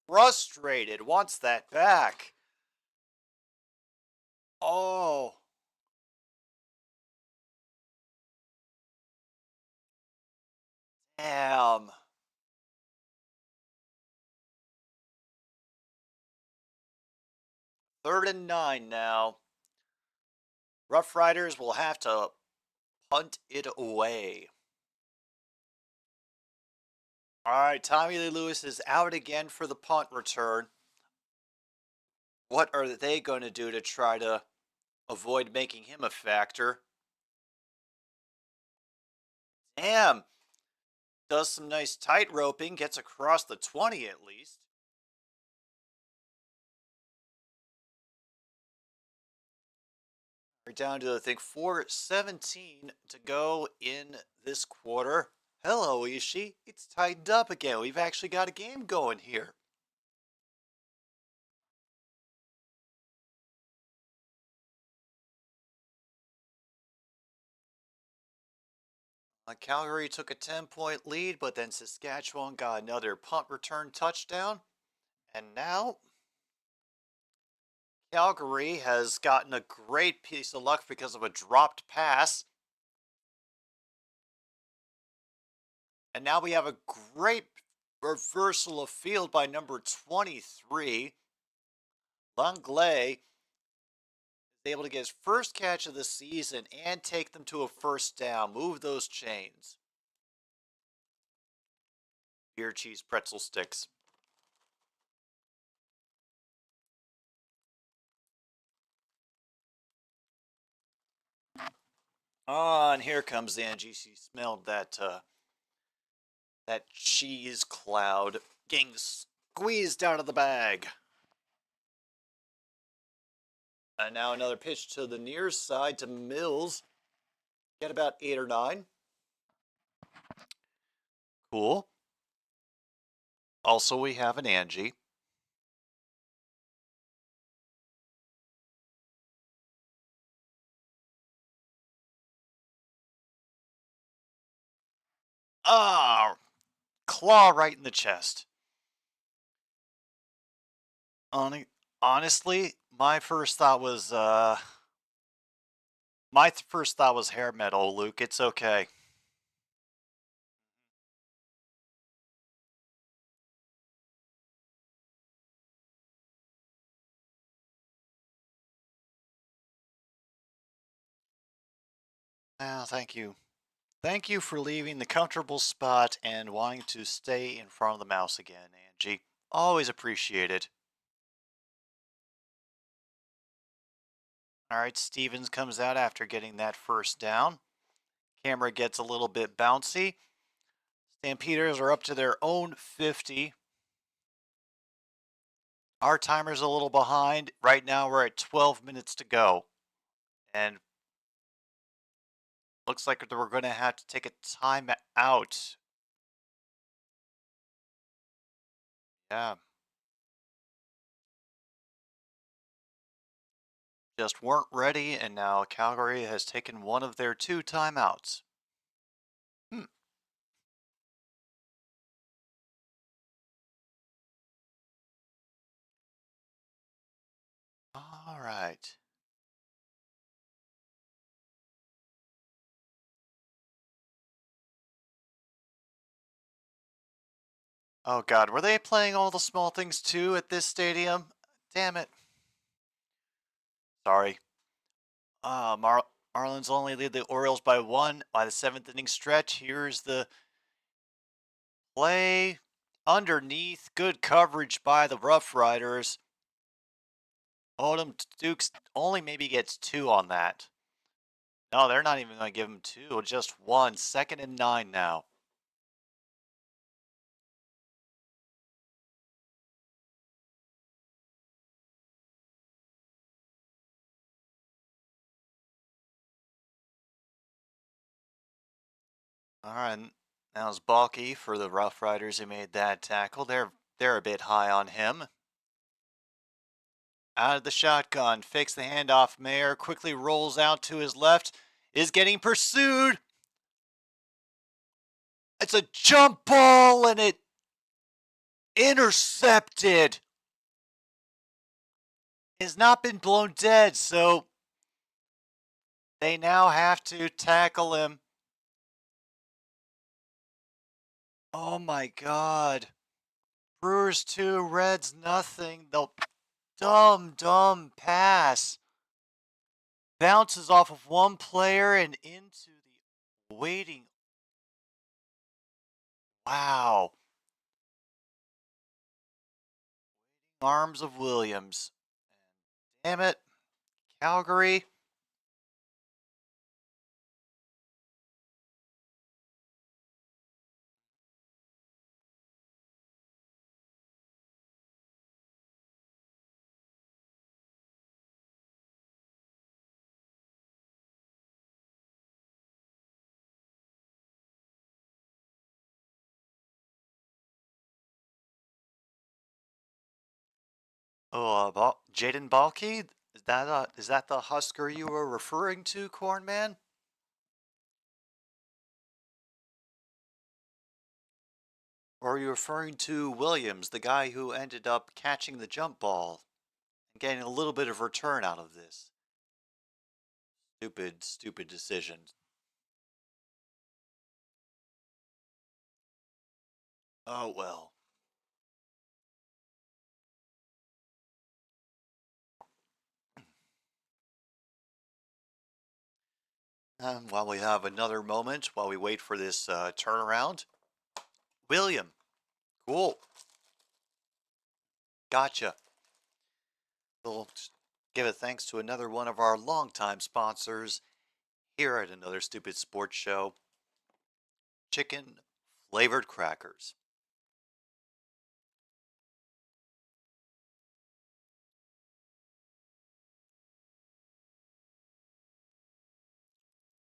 frustrated, wants that back. Oh. Damn. Third and 9 now. Roughriders will have to punt it away. All right, Tommy Lee Lewis is out again for the punt return. What are they going to do to try to avoid making him a factor? Damn. Does some nice tight roping, gets across the 20 at least. We're down to, I think, 4:17 to go in this quarter. Hello, Ishii. It's tightened up again. We've actually got a game going here. Calgary took a 10-point lead, but then Saskatchewan got another punt return touchdown. And now Calgary has gotten a great piece of luck because of a dropped pass. And now we have a great reversal of field by number 23. Langlais is able to get his first catch of the season and take them to a first down. Move those chains. Beer, cheese, pretzel sticks. Oh, and here comes Angie. She smelled that that cheese cloud getting squeezed out of the bag. And now another pitch to the near side to Mills. Get about 8 or 9. Cool. Also, we have an Angie. Ah, claw right in the chest. Honestly, my first thought was hair metal, Luke. It's okay. Thank you. Thank you for leaving the comfortable spot and wanting to stay in front of the mouse again, Angie. Always appreciate it. All right, Stevens comes out after getting that first down. Camera gets a little bit bouncy. Stampeders are up to their own 50. Our timer's a little behind. Right now we're at 12 minutes to go. And looks like we're going to have to take a time out. Yeah. Just weren't ready, and now Calgary has taken one of their 2 timeouts. All right. Oh God, were they playing all the small things too at this stadium? Damn it. Sorry. Marlins only lead the Orioles by 1 by the 7th inning stretch. Here's the play underneath. Good coverage by the Roughriders. Odom Dukes only maybe gets 2 on that. No, they're not even going to give him 2, just 1. 2nd and 9 now. All right, now it's Balky for the Roughriders who made that tackle. They're a bit high on him. Out of the shotgun, fakes the handoff. Mayer quickly rolls out to his left, is getting pursued. It's a jump ball and it intercepted. Has not been blown dead, so they now have to tackle him. Oh my God. Brewers 2, Reds nothing. The dumb pass bounces off of one player and into the waiting. Wow. Arms of Williams. Damn it. Calgary. Oh, Jaden Balky? Is that the Husker you were referring to, Cornman? Or are you referring to Williams, the guy who ended up catching the jump ball and getting a little bit of return out of this? Stupid decision. Oh well. While we have another moment, while we wait for this turnaround, William, cool. Gotcha. We'll give a thanks to another one of our longtime sponsors here at Another Stupid Sports Show, chicken flavored crackers.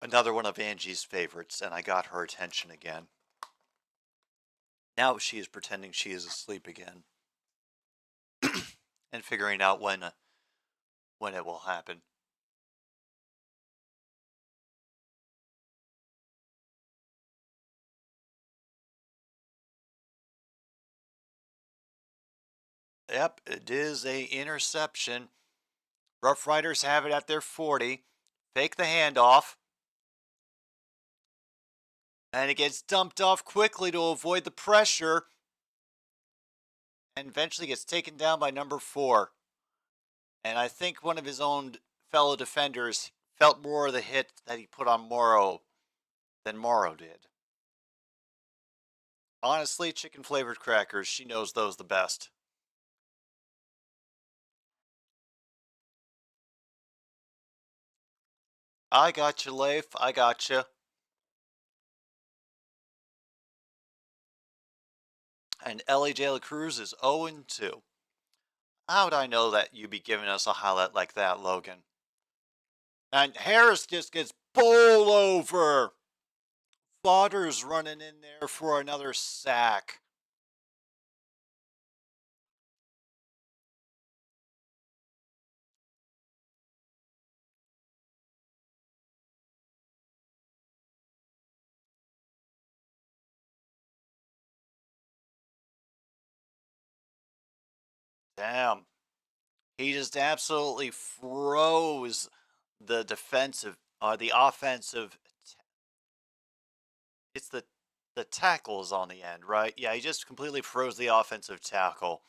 Another one of Angie's favorites, and I got her attention again. Now she is pretending she is asleep again. And figuring out when it will happen. Yep, it is a interception. Roughriders have it at their 40. Fake the handoff. And it gets dumped off quickly to avoid the pressure. And eventually gets taken down by number 4. And I think one of his own fellow defenders felt more of the hit that he put on Morrow than Morrow did. Honestly, chicken flavored crackers, she knows those the best. I got you, Leif. I got you. And Ellie De La Cruz is 0-2. How'd I know that you'd be giving us a highlight like that, Logan? And Harris just gets bowled over. Fodder's running in there for another sack. Damn. He just absolutely froze the defensive, the offensive. It's the tackles on the end, right? Yeah, he just completely froze the offensive tackle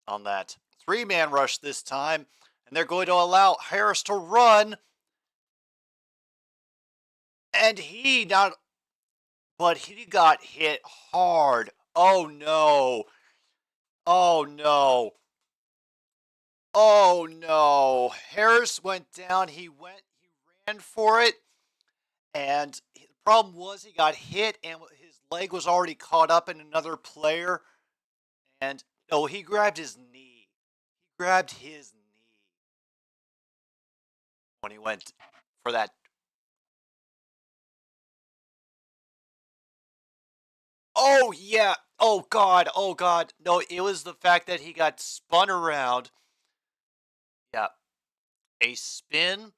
on that 3-man rush this time. And they're going to allow Harris to run. And he got hit hard. Oh no. Oh no. Oh no. Harris went down. He ran for it. And the problem was he got hit and his leg was already caught up in another player. And no, he grabbed his knee. He grabbed his knee when he went for that. Oh, yeah. Oh, God. Oh, God. No, it was the fact that he got spun around. Yeah. A spin.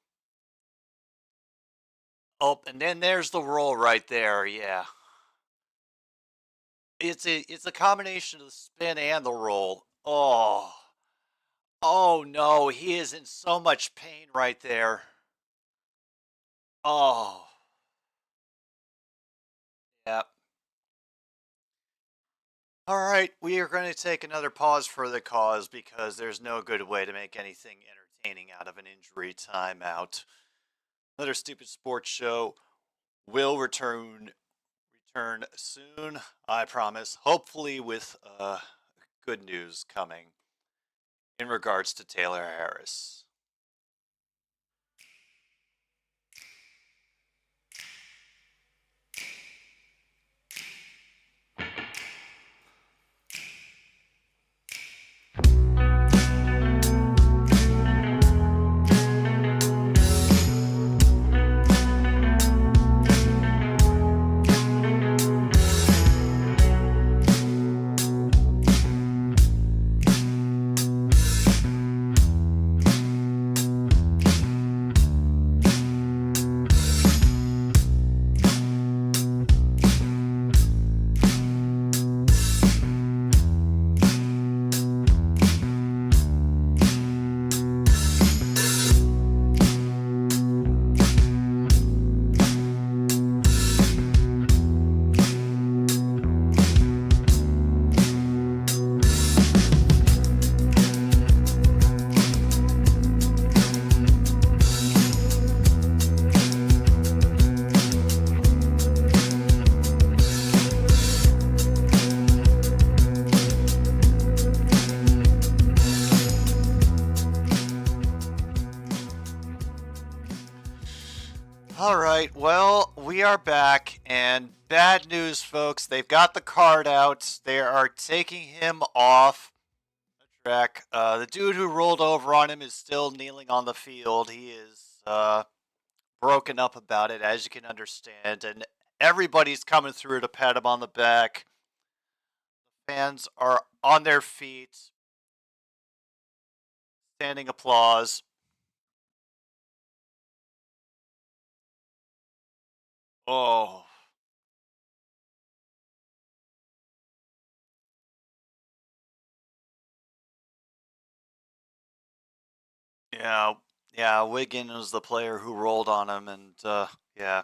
Oh, and then there's the roll right there. Yeah. It's a combination of the spin and the roll. Oh. Oh, no. He is in so much pain right there. Oh. Yep. All right, we are going to take another pause for the cause because there's no good way to make anything entertaining out of an injury timeout. Another Stupid Sports Show will return soon, I promise. Hopefully with good news coming in regards to Taylor Harris. All right, well, we are back, and bad news, folks. They've got the card out. They are taking him off the track. The dude who rolled over on him is still kneeling on the field. He is broken up about it, as you can understand, and everybody's coming through to pat him on the back. Fans are on their feet. Standing applause. Oh. Yeah, Wiggin was the player who rolled on him, and yeah.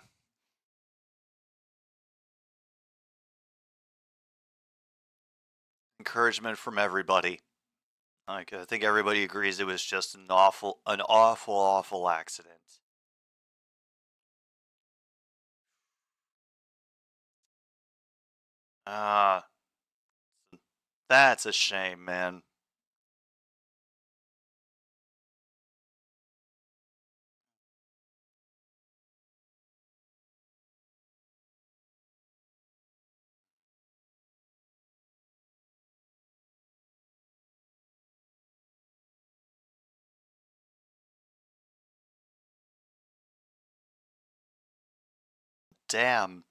Encouragement from everybody. Like, I think everybody agrees it was just an awful accident. That's a shame, man. Damn.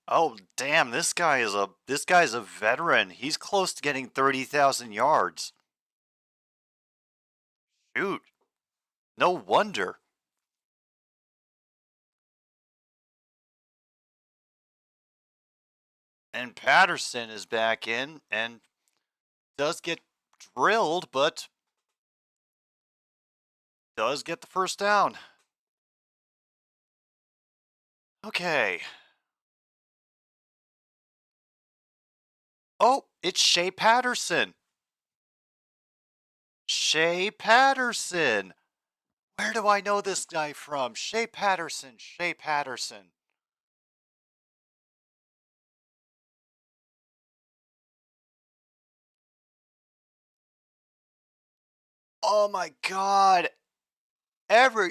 Oh, damn, this guy's a veteran. He's close to getting 30,000 yards. Shoot. No wonder. And Patterson is back in and does get drilled, but does get the first down. Okay. Oh, it's Shea Patterson. Shea Patterson. Where do I know this guy from? Shea Patterson. Shea Patterson. Oh my God.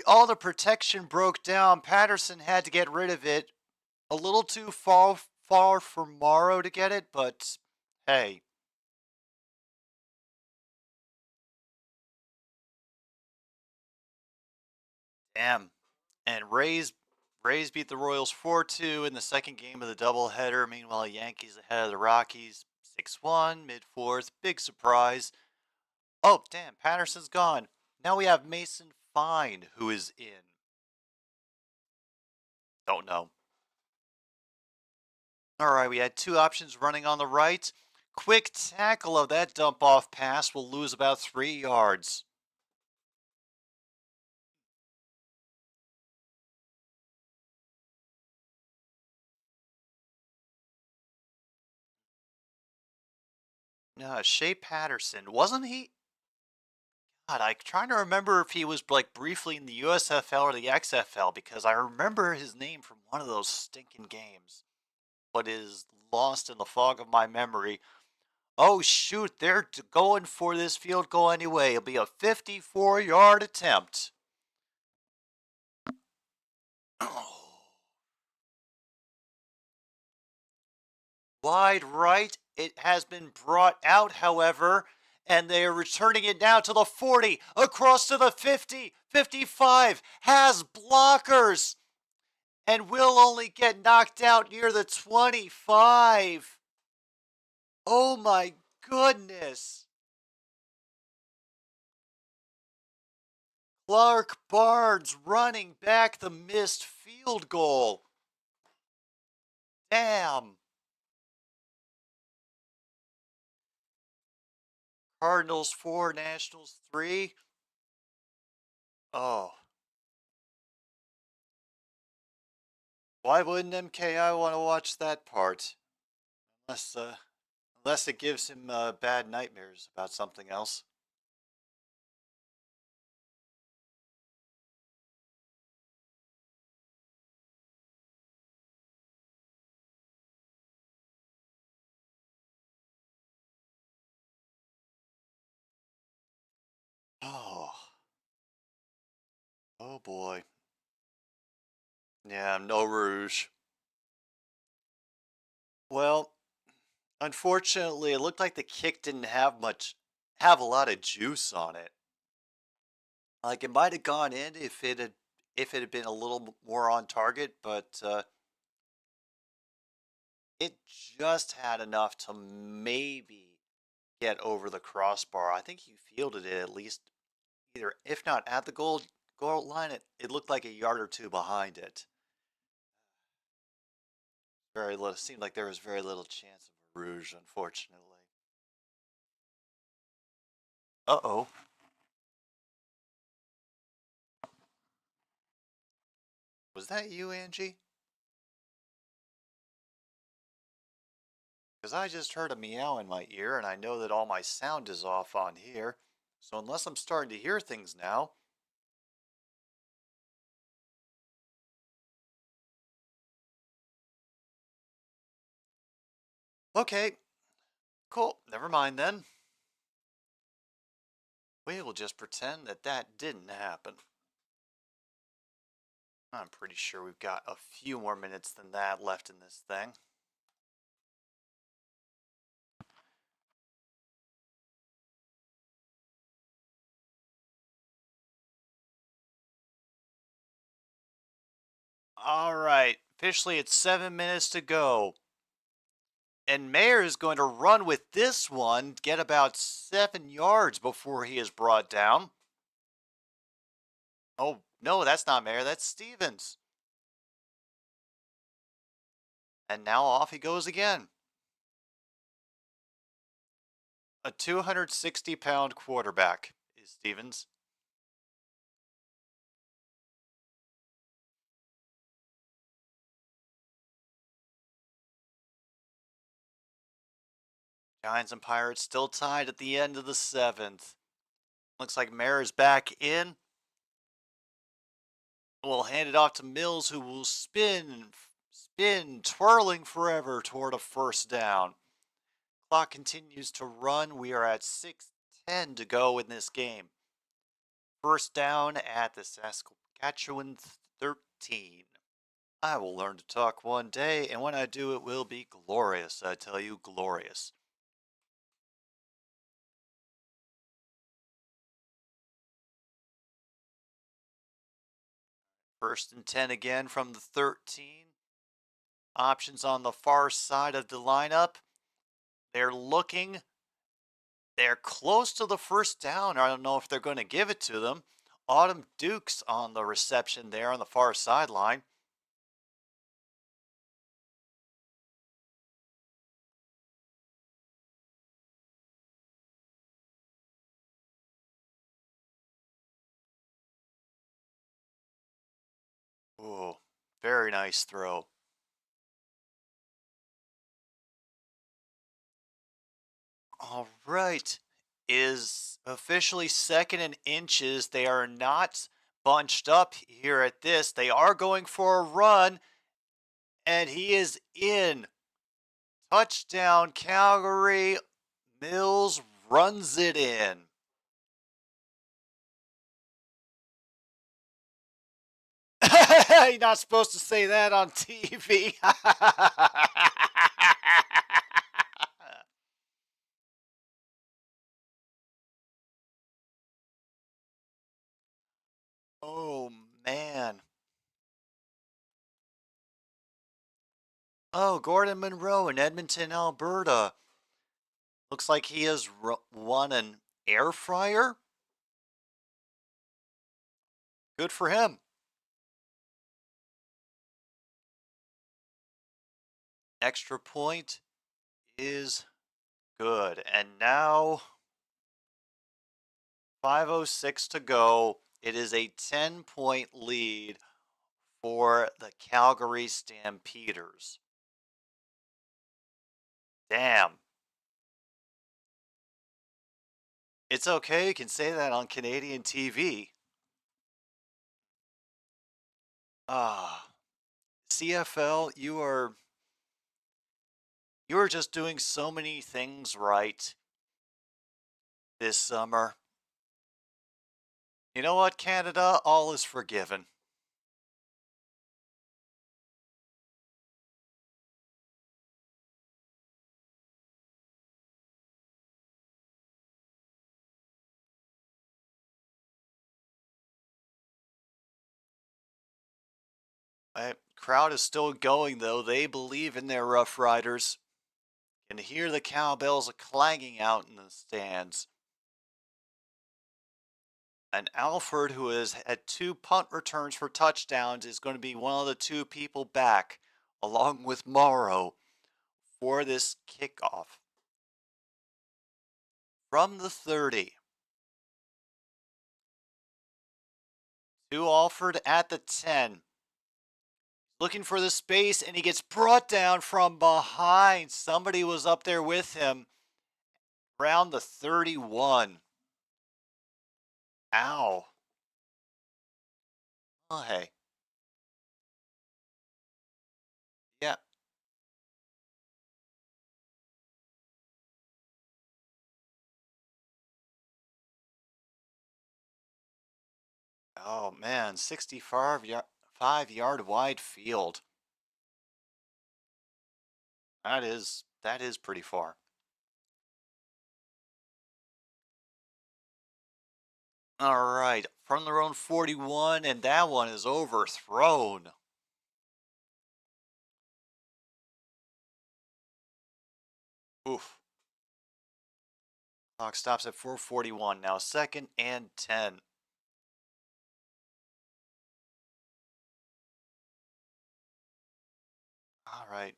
All the protection broke down. Patterson had to get rid of it. A little too far for Morrow to get it, but hey. Damn. And Rays beat the Royals 4-2 in the second game of the doubleheader. Meanwhile, Yankees ahead of the Rockies 6-1, mid-fourth. Big surprise. Oh, damn, Patterson's gone. Now we have Mason Fine, who is in. Don't know. All right, we had two options running on the right. Quick tackle of that dump-off pass will lose about 3 yards. Shea Patterson, wasn't he? God, I'm trying to remember if he was like briefly in the USFL or the XFL, because I remember his name from one of those stinking games, but is lost in the fog of my memory. Oh shoot, they're going for this field goal anyway. It'll be a 54-yard attempt. Wide right. It has been brought out, however, and they are returning it now to the 40, across to the 50, 55, has blockers, and will only get knocked out near the 25. Oh my goodness. Clark Barnes running back the missed field goal. Damn. Cardinals 4, Nationals 3. Oh. Why wouldn't MKI want to watch that part? Unless it gives him bad nightmares about something else. Oh. Oh boy. Yeah, no rouge. Well, unfortunately, it looked like the kick didn't have a lot of juice on it. Like, it might have gone in if it had been a little more on target, but it just had enough to maybe get over the crossbar. I think he fielded it at least either, if not at the goal line, it looked like a yard or two behind it. Very little. Seemed like there was very little chance of a rouge, unfortunately. Uh-oh. Was that you, Angie? Because I just heard a meow in my ear, and I know that all my sound is off on here. So unless I'm starting to hear things now. Okay. Cool. Never mind then. We will just pretend that that didn't happen. I'm pretty sure we've got a few more minutes than that left in this thing. All right. Officially, it's 7 minutes to go. And Mayer is going to run with this one, get about 7 yards before he is brought down. Oh, no, that's not Mayer. That's Stevens. And now off he goes again. A 260-pound quarterback is Stevens. Giants and Pirates still tied at the end of the 7th. Looks like Mayer is back in. We'll hand it off to Mills, who will spin, twirling forever toward a first down. Clock continues to run. We are at 6:10 to go in this game. First down at the Saskatchewan 13. I will learn to talk one day, and when I do, it will be glorious. I tell you, glorious. First and 10 again from the 13. Options on the far side of the lineup. They're looking. They're close to the first down. I don't know if they're going to give it to them. Autumn Dukes on the reception there on the far sideline. Oh, very nice throw. All right. Is officially second and inches. They are not bunched up here at this. They are going for a run, and he is in. Touchdown, Calgary. Mills runs it in. You're not supposed to say that on TV. Oh, man. Oh, Gordon Monroe in Edmonton, Alberta. Looks like he has won an air fryer. Good for him. Extra point is good. And now 5:06 to go. It is a 10-point lead for the Calgary Stampeders. Damn. It's okay, you can say that on Canadian TV. CFL, you are just doing so many things right this summer. You know what, Canada? All is forgiven. Crowd is still going, though. They believe in their Roughriders. Can hear the cowbells clanging out in the stands. And Alford, who has had 2 punt returns for touchdowns, is going to be one of the 2 people back, along with Morrow, for this kickoff. From the 30. To Alford at the 10. Looking for the space, and he gets brought down from behind. Somebody was up there with him around the 31. Ow. Oh, hey. Yeah. Oh, man. 65-yard wide field. That is pretty far. All right, from their own 41, and that one is overthrown. Oof. Clock stops at 4:41 now. 2nd and 10. All right.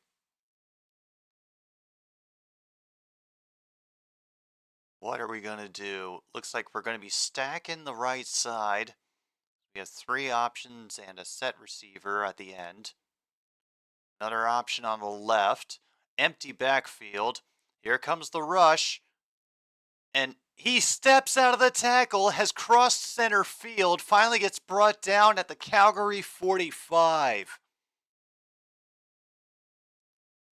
What are we going to do? Looks like we're going to be stacking the right side. We have 3 options and a set receiver at the end. Another option on the left. Empty backfield. Here comes the rush. And he steps out of the tackle, has crossed center field, finally gets brought down at the Calgary 45.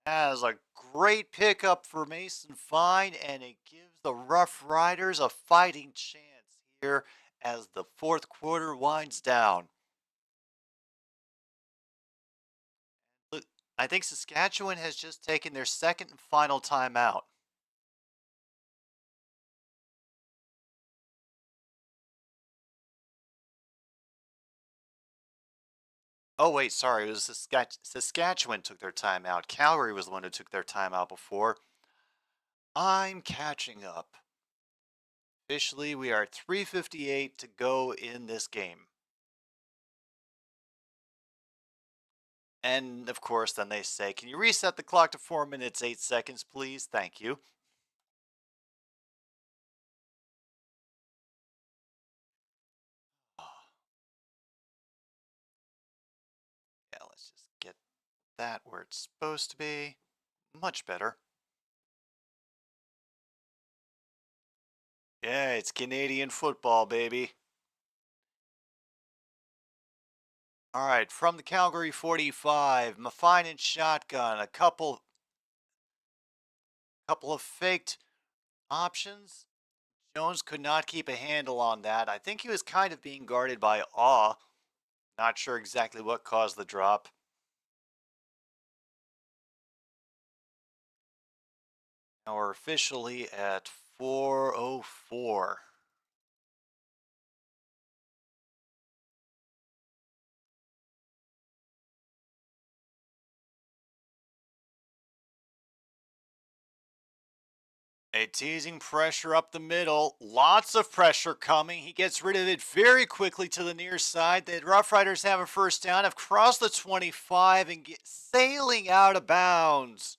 That is a great pickup for Mason Fine, and it gives the Roughriders a fighting chance here as the 4th quarter winds down. Look, I think Saskatchewan has just taken their 2nd and final timeout. Oh, wait, sorry. It was Saskatchewan took their timeout. Calgary was the one who took their timeout before. I'm catching up. Officially, we are at 3:58 to go in this game. And, of course, then they say, can you reset the clock to 4 minutes, 8 seconds, please? Thank you. Yeah, let's just get that where it's supposed to be. Much better. Yeah, it's Canadian football, baby. All right, from the Calgary 45, Mafine and shotgun, a couple of faked options. Jones could not keep a handle on that. I think he was kind of being guarded by Awe. Not sure exactly what caused the drop. Now we're officially at 4:04. A teasing pressure up the middle. Lots of pressure coming. He gets rid of it very quickly to the near side. The Roughriders have a 1st down, have crossed the 25 and get sailing out of bounds.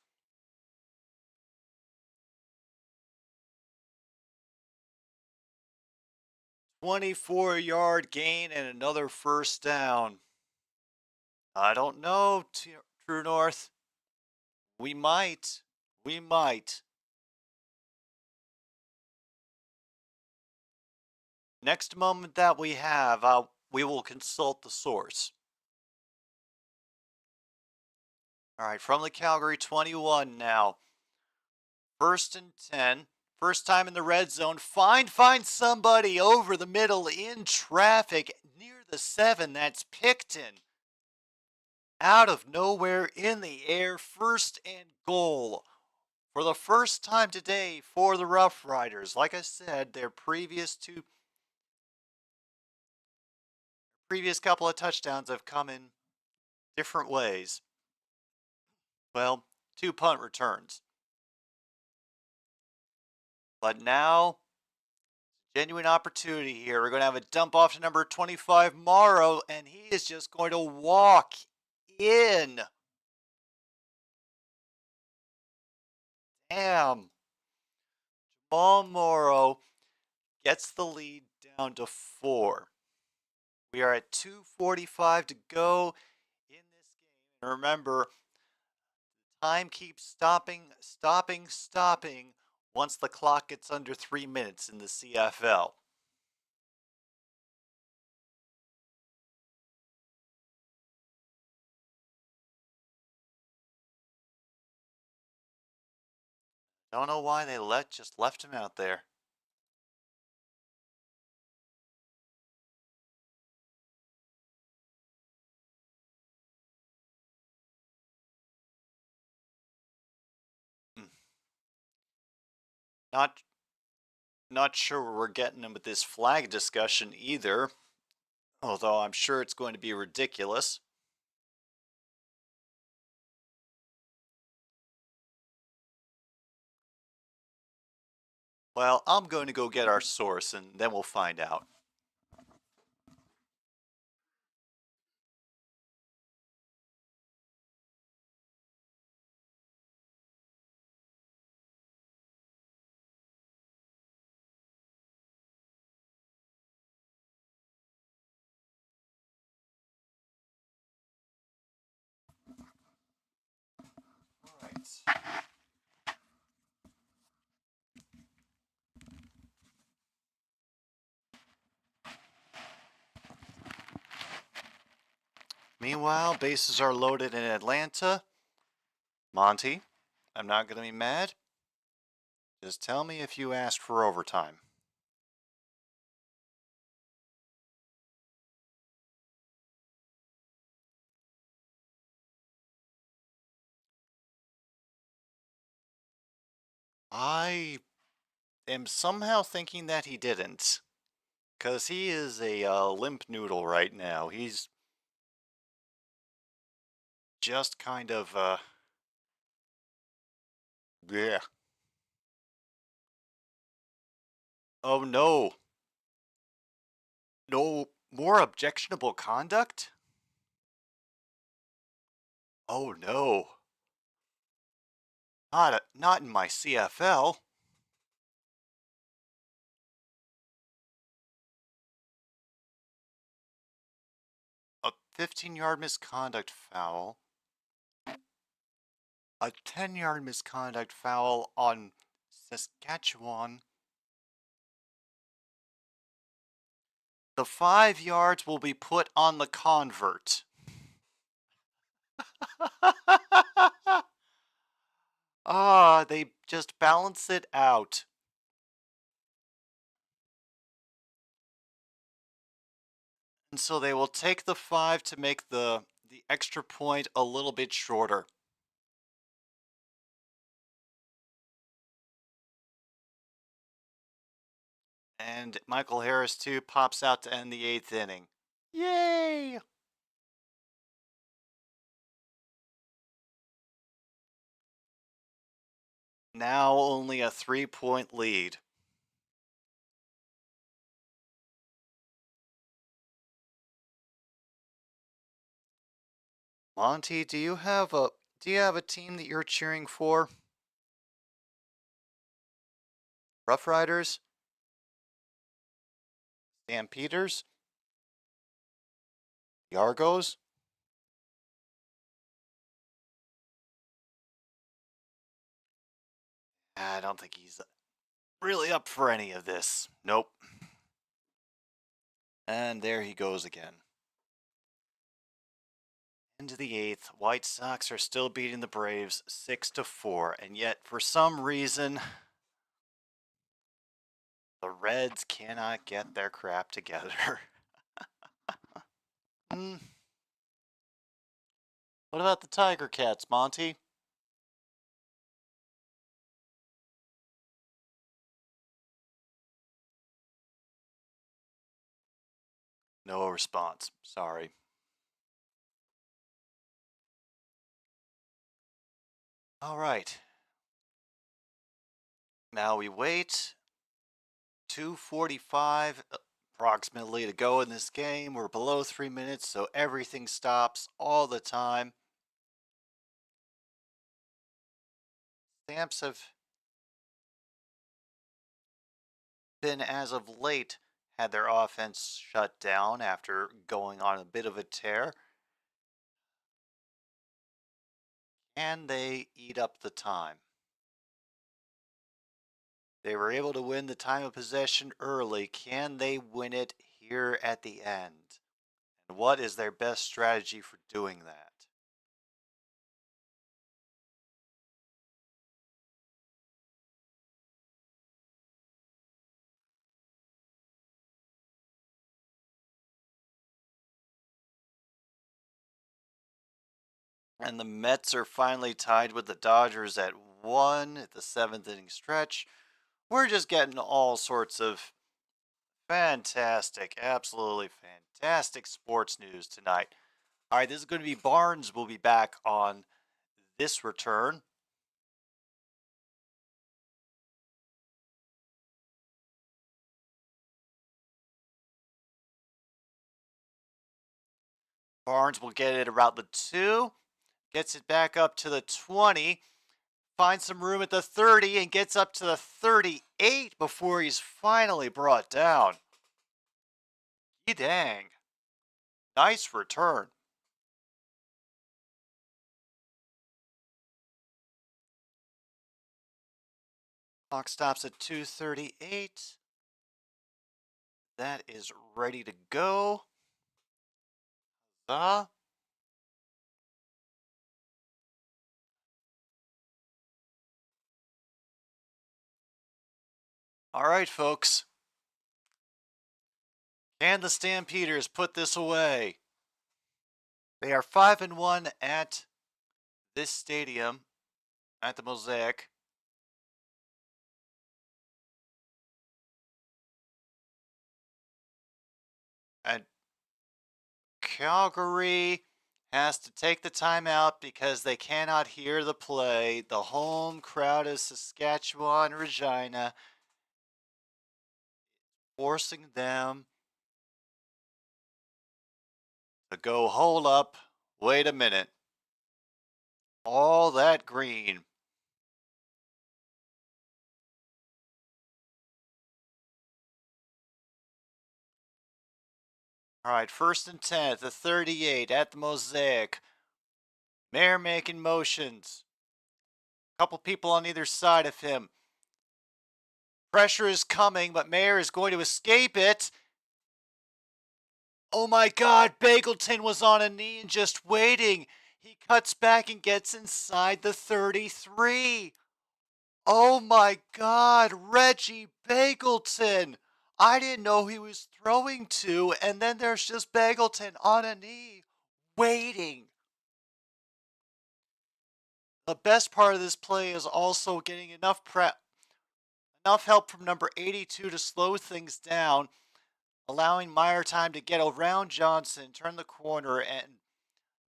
"24-yard gain and another 1st down. I don't know, True North. We might. We might. Next moment that we have, we will consult the source. All right, from the Calgary 21 now. 1st and 10. First time in the red zone. Find somebody over the middle in traffic near the 7. That's Pitx. Out of nowhere in the air. 1st and goal. For the first time today for the Roughriders. Like I said, their previous couple of touchdowns have come in different ways. Well, 2 punt returns. But now, genuine opportunity here. We're going to have a dump off to number 25, Morrow, and he is just going to walk in. Damn. Jamal Morrow gets the lead down to 4. We are at 2:45 to go in this game. And remember, time keeps stopping once the clock gets under 3 minutes in the CFL. Don't know why they just left him out there. Not sure where we're getting him with this flag discussion either, although I'm sure it's going to be ridiculous. Well, I'm going to go get our source and then we'll find out. All right. Meanwhile, bases are loaded in Atlanta. Monty, I'm not going to be mad. Just tell me if you asked for overtime. I am somehow thinking that he didn't. Because he is a limp noodle right now. He's just kind of, yeah. Oh no. No more objectionable conduct? Oh no. Not in my CFL. A 15-yard misconduct foul. A 10-yard misconduct foul on Saskatchewan. The 5 yards will be put on the convert. They just balance it out. And so they will take the 5 to make the extra point a little bit shorter. And Michael Harris, too, pops out to end the 8th inning. Yay! Now only a 3-point lead. Monty, do you have a team that you're cheering for? Roughriders? Stampeders? Yargos? I don't think he's really up for any of this. Nope. And there he goes again. Into the 8th, White Sox are still beating the Braves 6-4, and yet for some reason, the Reds cannot get their crap together. What about the Tiger Cats, Monty? No response. Sorry. All right. Now we wait. 2:45 approximately to go in this game. We're below 3 minutes, so everything stops all the time. Stamps have been, as of late, had their offense shut down after going on a bit of a tear. Can they eat up the time? They were able to win the time of possession early. Can they win it here at the end? And what is their best strategy for doing that? And the Mets are finally tied with the Dodgers at 1 at the 7th inning stretch. We're just getting all sorts of fantastic, absolutely fantastic sports news tonight. All right, this is going to be Barnes will be back on this return. Barnes will get it around the 2, gets it back up to the 20, finds some room at the 30, and gets up to the 38 before he's finally brought down. Dang. Nice return. Clock stops at 2:38. That is ready to go. All right, folks. Can the Stampeders put this away? They are 5-1 at this stadium, at the Mosaic. And Calgary has to take the timeout because they cannot hear the play. The home crowd is Saskatchewan, Regina, forcing them to go, hold up, wait a minute. All that green. All right, 1st and 10 at the 38 at the Mosaic. Mayer making motions. Couple people on either side of him. Pressure is coming, but Mayer is going to escape it. Oh my God, Bagleton was on a knee and just waiting. He cuts back and gets inside the 33. Oh my God, Reggie Bagleton. I didn't know he was throwing to, and then there's just Bagleton on a knee, waiting. The best part of this play is also getting enough help from number 82 to slow things down, allowing Meyer time to get around Johnson, turn the corner, and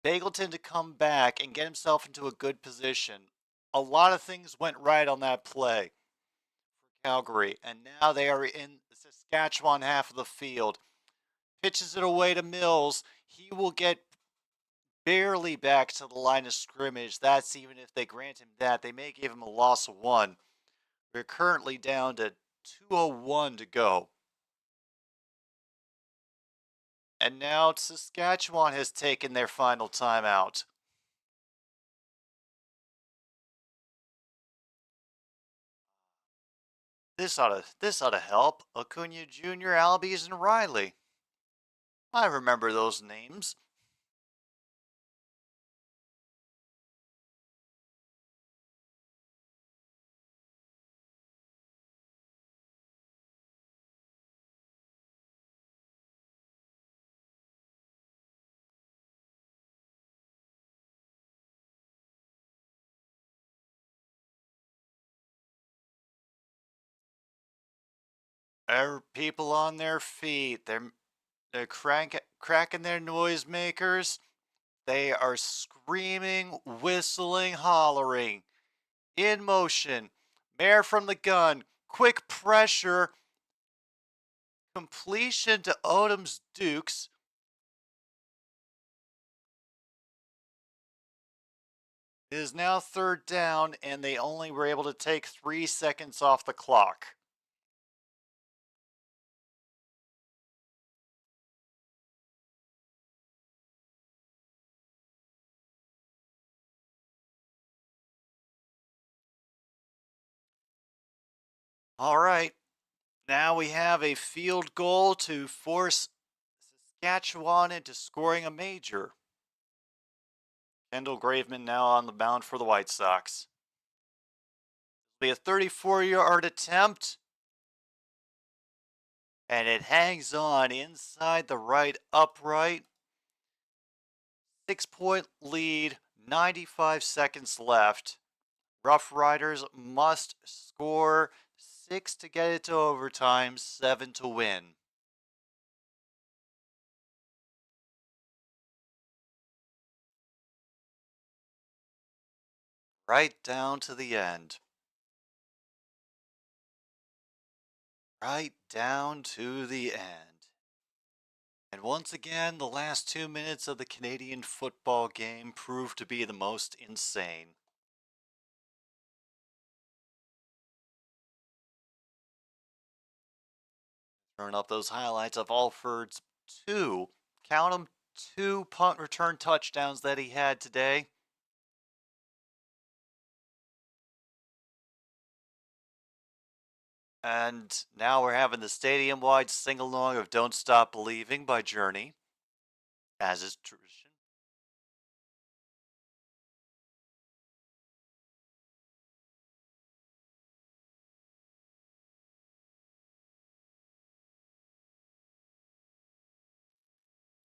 Bagleton to come back and get himself into a good position. A lot of things went right on that play for Calgary, and now they are in the Saskatchewan half of the field. Pitches it away to Mills. He will get barely back to the line of scrimmage. That's even if they grant him that. They may give him a loss of 1. We're currently down to 2:01 to go. And now Saskatchewan has taken their final timeout. This ought to help. Acuna Jr., Albies, and Riley. I remember those names. People on their feet. They're cracking their noisemakers. They are screaming, whistling, hollering. in motion. Mayer from the gun. Quick pressure. Completion to Odom's Dukes. It is now 3rd down, and they only were able to take 3 seconds off the clock. All right. Now we have a field goal to force Saskatchewan into scoring a major. Kendall Graveman now on the mound for the White Sox. It'll be a 34-yard attempt. And it hangs on inside the right upright. 6-point lead, 95 seconds left. Roughriders must score 6 to get it to overtime, 7 to win. Right down to the end. Right down to the end. And once again, the last 2 minutes of the Canadian football game proved to be the most insane. Turn up those highlights of Alford's 2, count them, 2 punt return touchdowns that he had today. And now we're having the stadium-wide sing-along of Don't Stop Believing by Journey, as is tradition.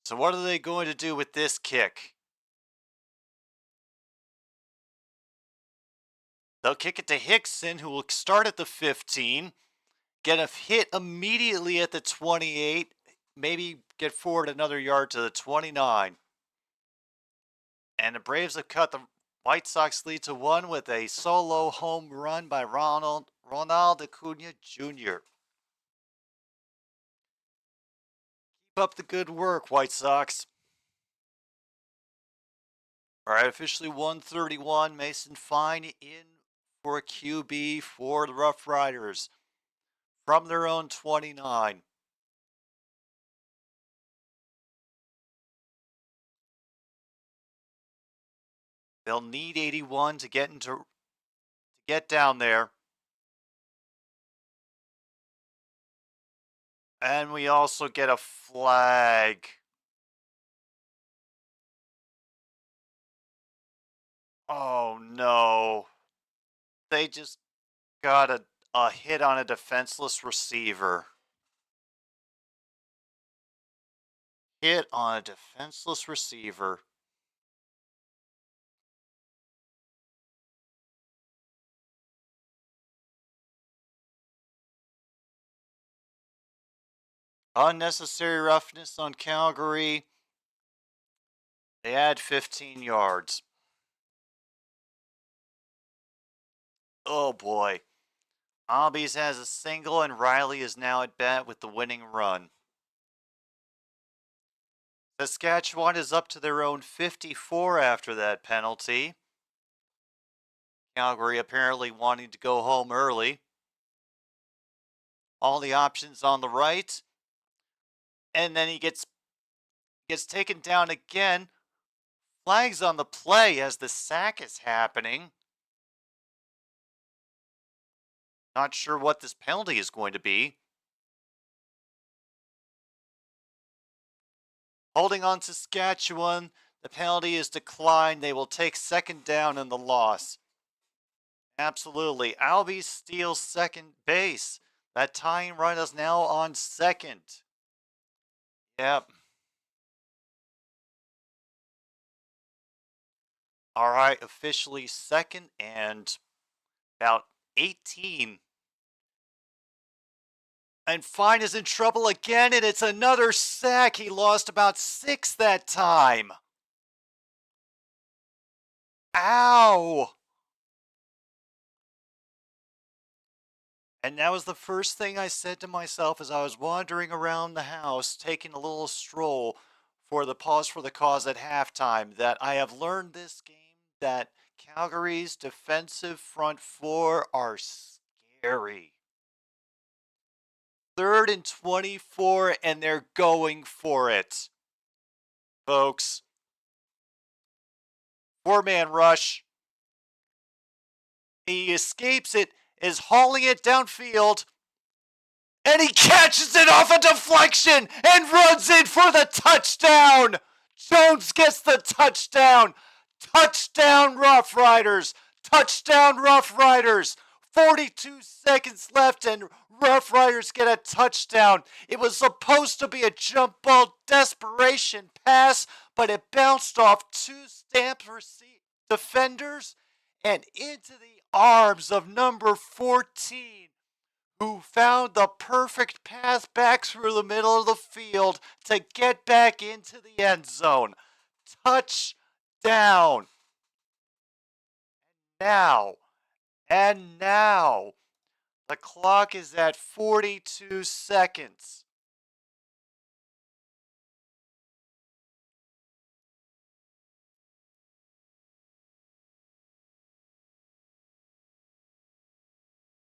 So what are they going to do with this kick? They'll kick it to Hickson, who will start at the 15, get a hit immediately at the 28, maybe get forward another yard to the 29. And the Braves have cut the White Sox lead to 1 with a solo home run by Ronald Acuna Jr. Keep up the good work, White Sox. All right, officially 131. Mason Fine in for a QB for the Roughriders from their own 29. They'll need 81 to get down there. And we also get a flag. Oh no. They just got a hit on a defenseless receiver. Hit on a defenseless receiver. Unnecessary roughness on Calgary. They add 15 yards. Oh boy. Albies has a single and Riley is now at bat with the winning run. Saskatchewan is up to their own 54 after that penalty. Calgary apparently wanting to go home early. All the options on the right. And then he gets taken down again. Flags on the play as the sack is happening. Not sure what this penalty is going to be. Holding on Saskatchewan, the penalty is declined. They will take 2nd down in the loss. Absolutely. Albies steals 2nd base. That tying run is now on 2nd. Yep. All right, officially 2nd and about 18. And Fine is in trouble again, and it's another sack. He lost about 6 that time. Ow! And that was the first thing I said to myself as I was wandering around the house, taking a little stroll for the pause for the cause at halftime, that I have learned this game that Calgary's defensive front four are scary. 3rd and 24, and they're going for it. Folks. 4-man rush. He escapes it, is hauling it downfield, and he catches it off a deflection and runs in for the touchdown. Jones gets the touchdown. Touchdown, Roughriders. Touchdown, Roughriders. 42 seconds left and Roughriders get a touchdown. It was supposed to be a jump ball desperation pass, but it bounced off 2 Stampeders defenders and into the arms of number 14, who found the perfect pass back through the middle of the field to get back into the end zone. Touchdown. Now, the clock is at 42 seconds.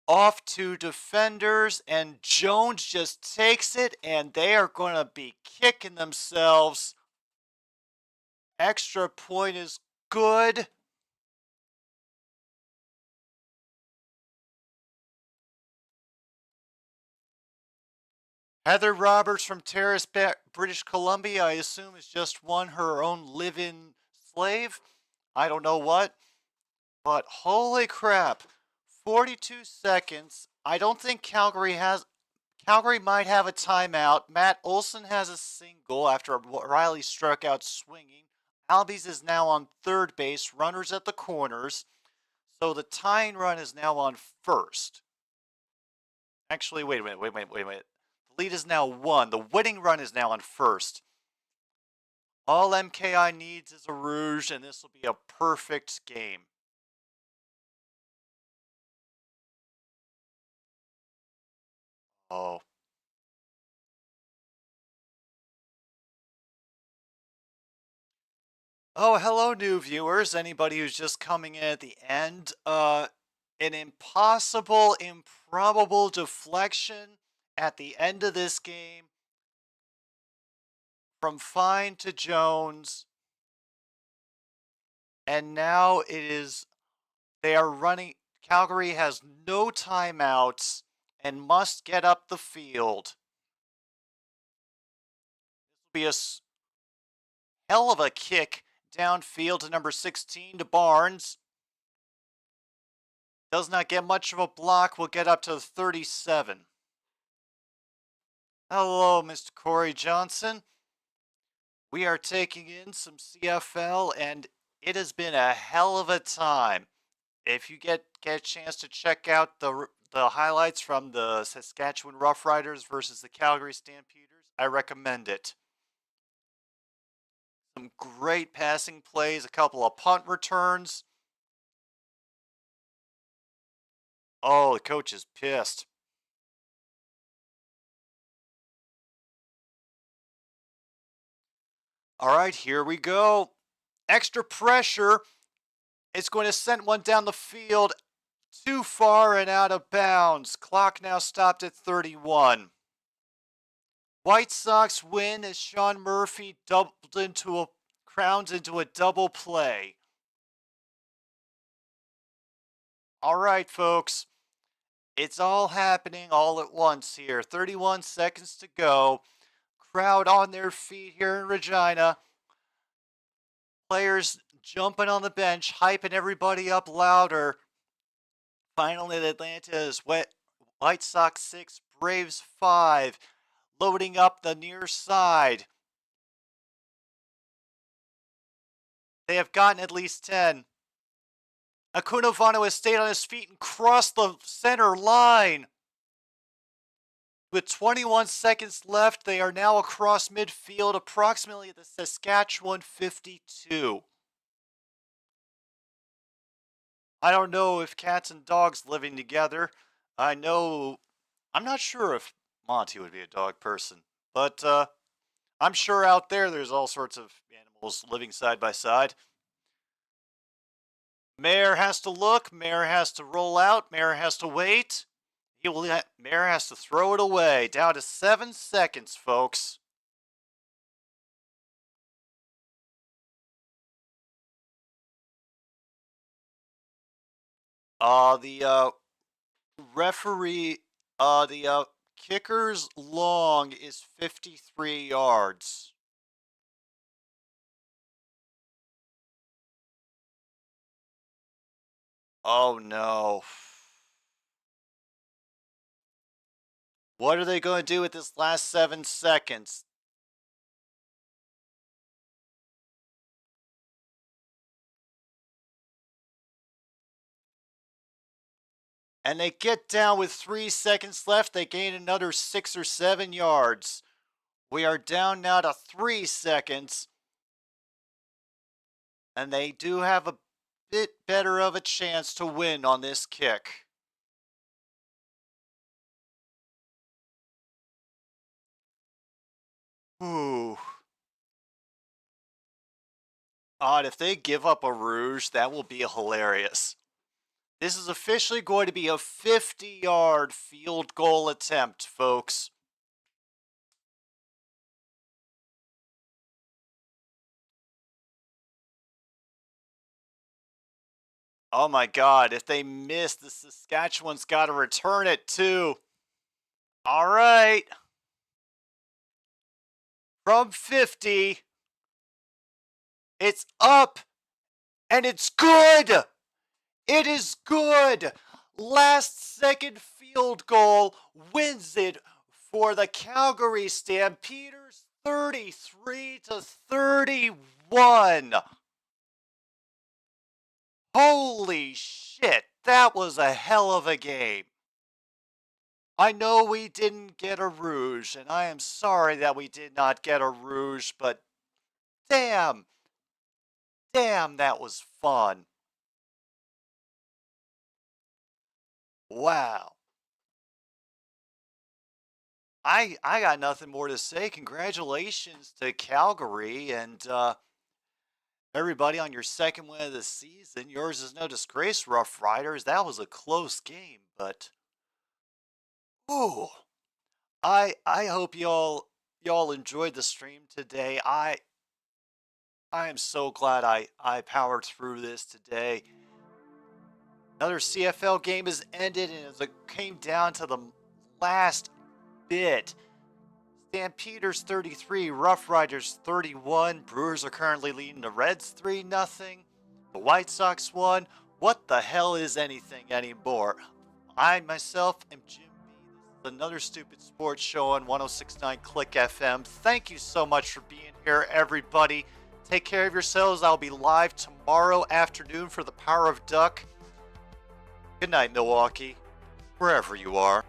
Off to defenders, and Jones just takes it, and they are going to be kicking themselves. Extra point is good. Heather Roberts from Terrace, British Columbia, I assume has just won her own live-in slave. I don't know what, but holy crap. 42 seconds. I don't think Calgary might have a timeout. Matt Olson has a single after Riley struck out swinging. Albies is now on third base, runners at the corners. So the tying run is now on first. Actually, wait a minute. The lead is now 1. The winning run is now on first. All MKI needs is a rouge, and this will be a perfect game. Oh. Oh, hello, new viewers. Anybody who's just coming in at the end. An impossible, improbable deflection at the end of this game from Fine to Jones. And now they are running. Calgary has no timeouts and must get up the field. This will be a hell of a kick downfield to number 16 to Barnes. Does not get much of a block. Will get up to 37. Hello, Mr. Corey Johnson. We are taking in some CFL, and it has been a hell of a time. If you get a chance to check out the highlights from the Saskatchewan Roughriders versus the Calgary Stampeders, I recommend it. Some great passing plays, a couple of punt returns. Oh, the coach is pissed. All right, here we go. Extra pressure. It's going to send one down the field too far and out of bounds. Clock now stopped at 31. White Sox win as Sean Murphy crowns into a double play. All right, folks. It's all happening all at once here. 31 seconds to go. Crowd on their feet here in Regina. Players jumping on the bench, hyping everybody up louder. Finally, Atlanta is White Sox 6, Braves 5. Loading up the near side. They have gotten at least 10. Acunovano has stayed on his feet and crossed the center line. With 21 seconds left, they are now across midfield, approximately at the Saskatchewan 52. I don't know if cats and dogs living together. I know, I'm not sure if Monty would be a dog person, but I'm sure out there's all sorts of animals living side by side. Mayor has to look, Mayor has to roll out, Mayor has to wait. Mayor has to throw it away. Down to 7 seconds, folks. The referee, the kicker's long is 53 yards. Oh no. What are they going to do with this last 7 seconds? And they get down with 3 seconds left. They gain another 6 or 7 yards. We are down now to 3 seconds. And they do have a bit better of a chance to win on this kick. Ooh. Odd, if they give up a rouge, that will be hilarious. This is officially going to be a 50-yard field goal attempt, folks. Oh my God, if they miss, the Saskatchewan's got to return it too. All right. From 50, it's up, and it's good. It is good. Last second field goal wins it for the Calgary Stampeders, 33-31. Holy shit, that was a hell of a game. I know we didn't get a rouge, and I am sorry that we did not get a rouge, but damn, that was fun. Wow. I got nothing more to say. Congratulations to Calgary and everybody on your second win of the season. Yours is no disgrace, Roughriders. That was a close game, but ooh, I hope y'all enjoyed the stream today. I am so glad I powered through this today. Another CFL game has ended, and as it came down to the last bit, Stampeders 33, Roughriders 31. Brewers are currently leading the Reds 3-0. The White Sox won. What the hell is anything anymore? I myself am Jim B. This is another Stupid Sports Show on 106.9 Click FM. Thank you so much for being here, everybody. Take care of yourselves. I'll be live tomorrow afternoon for the Power of Duck. Good night, Milwaukee, wherever you are.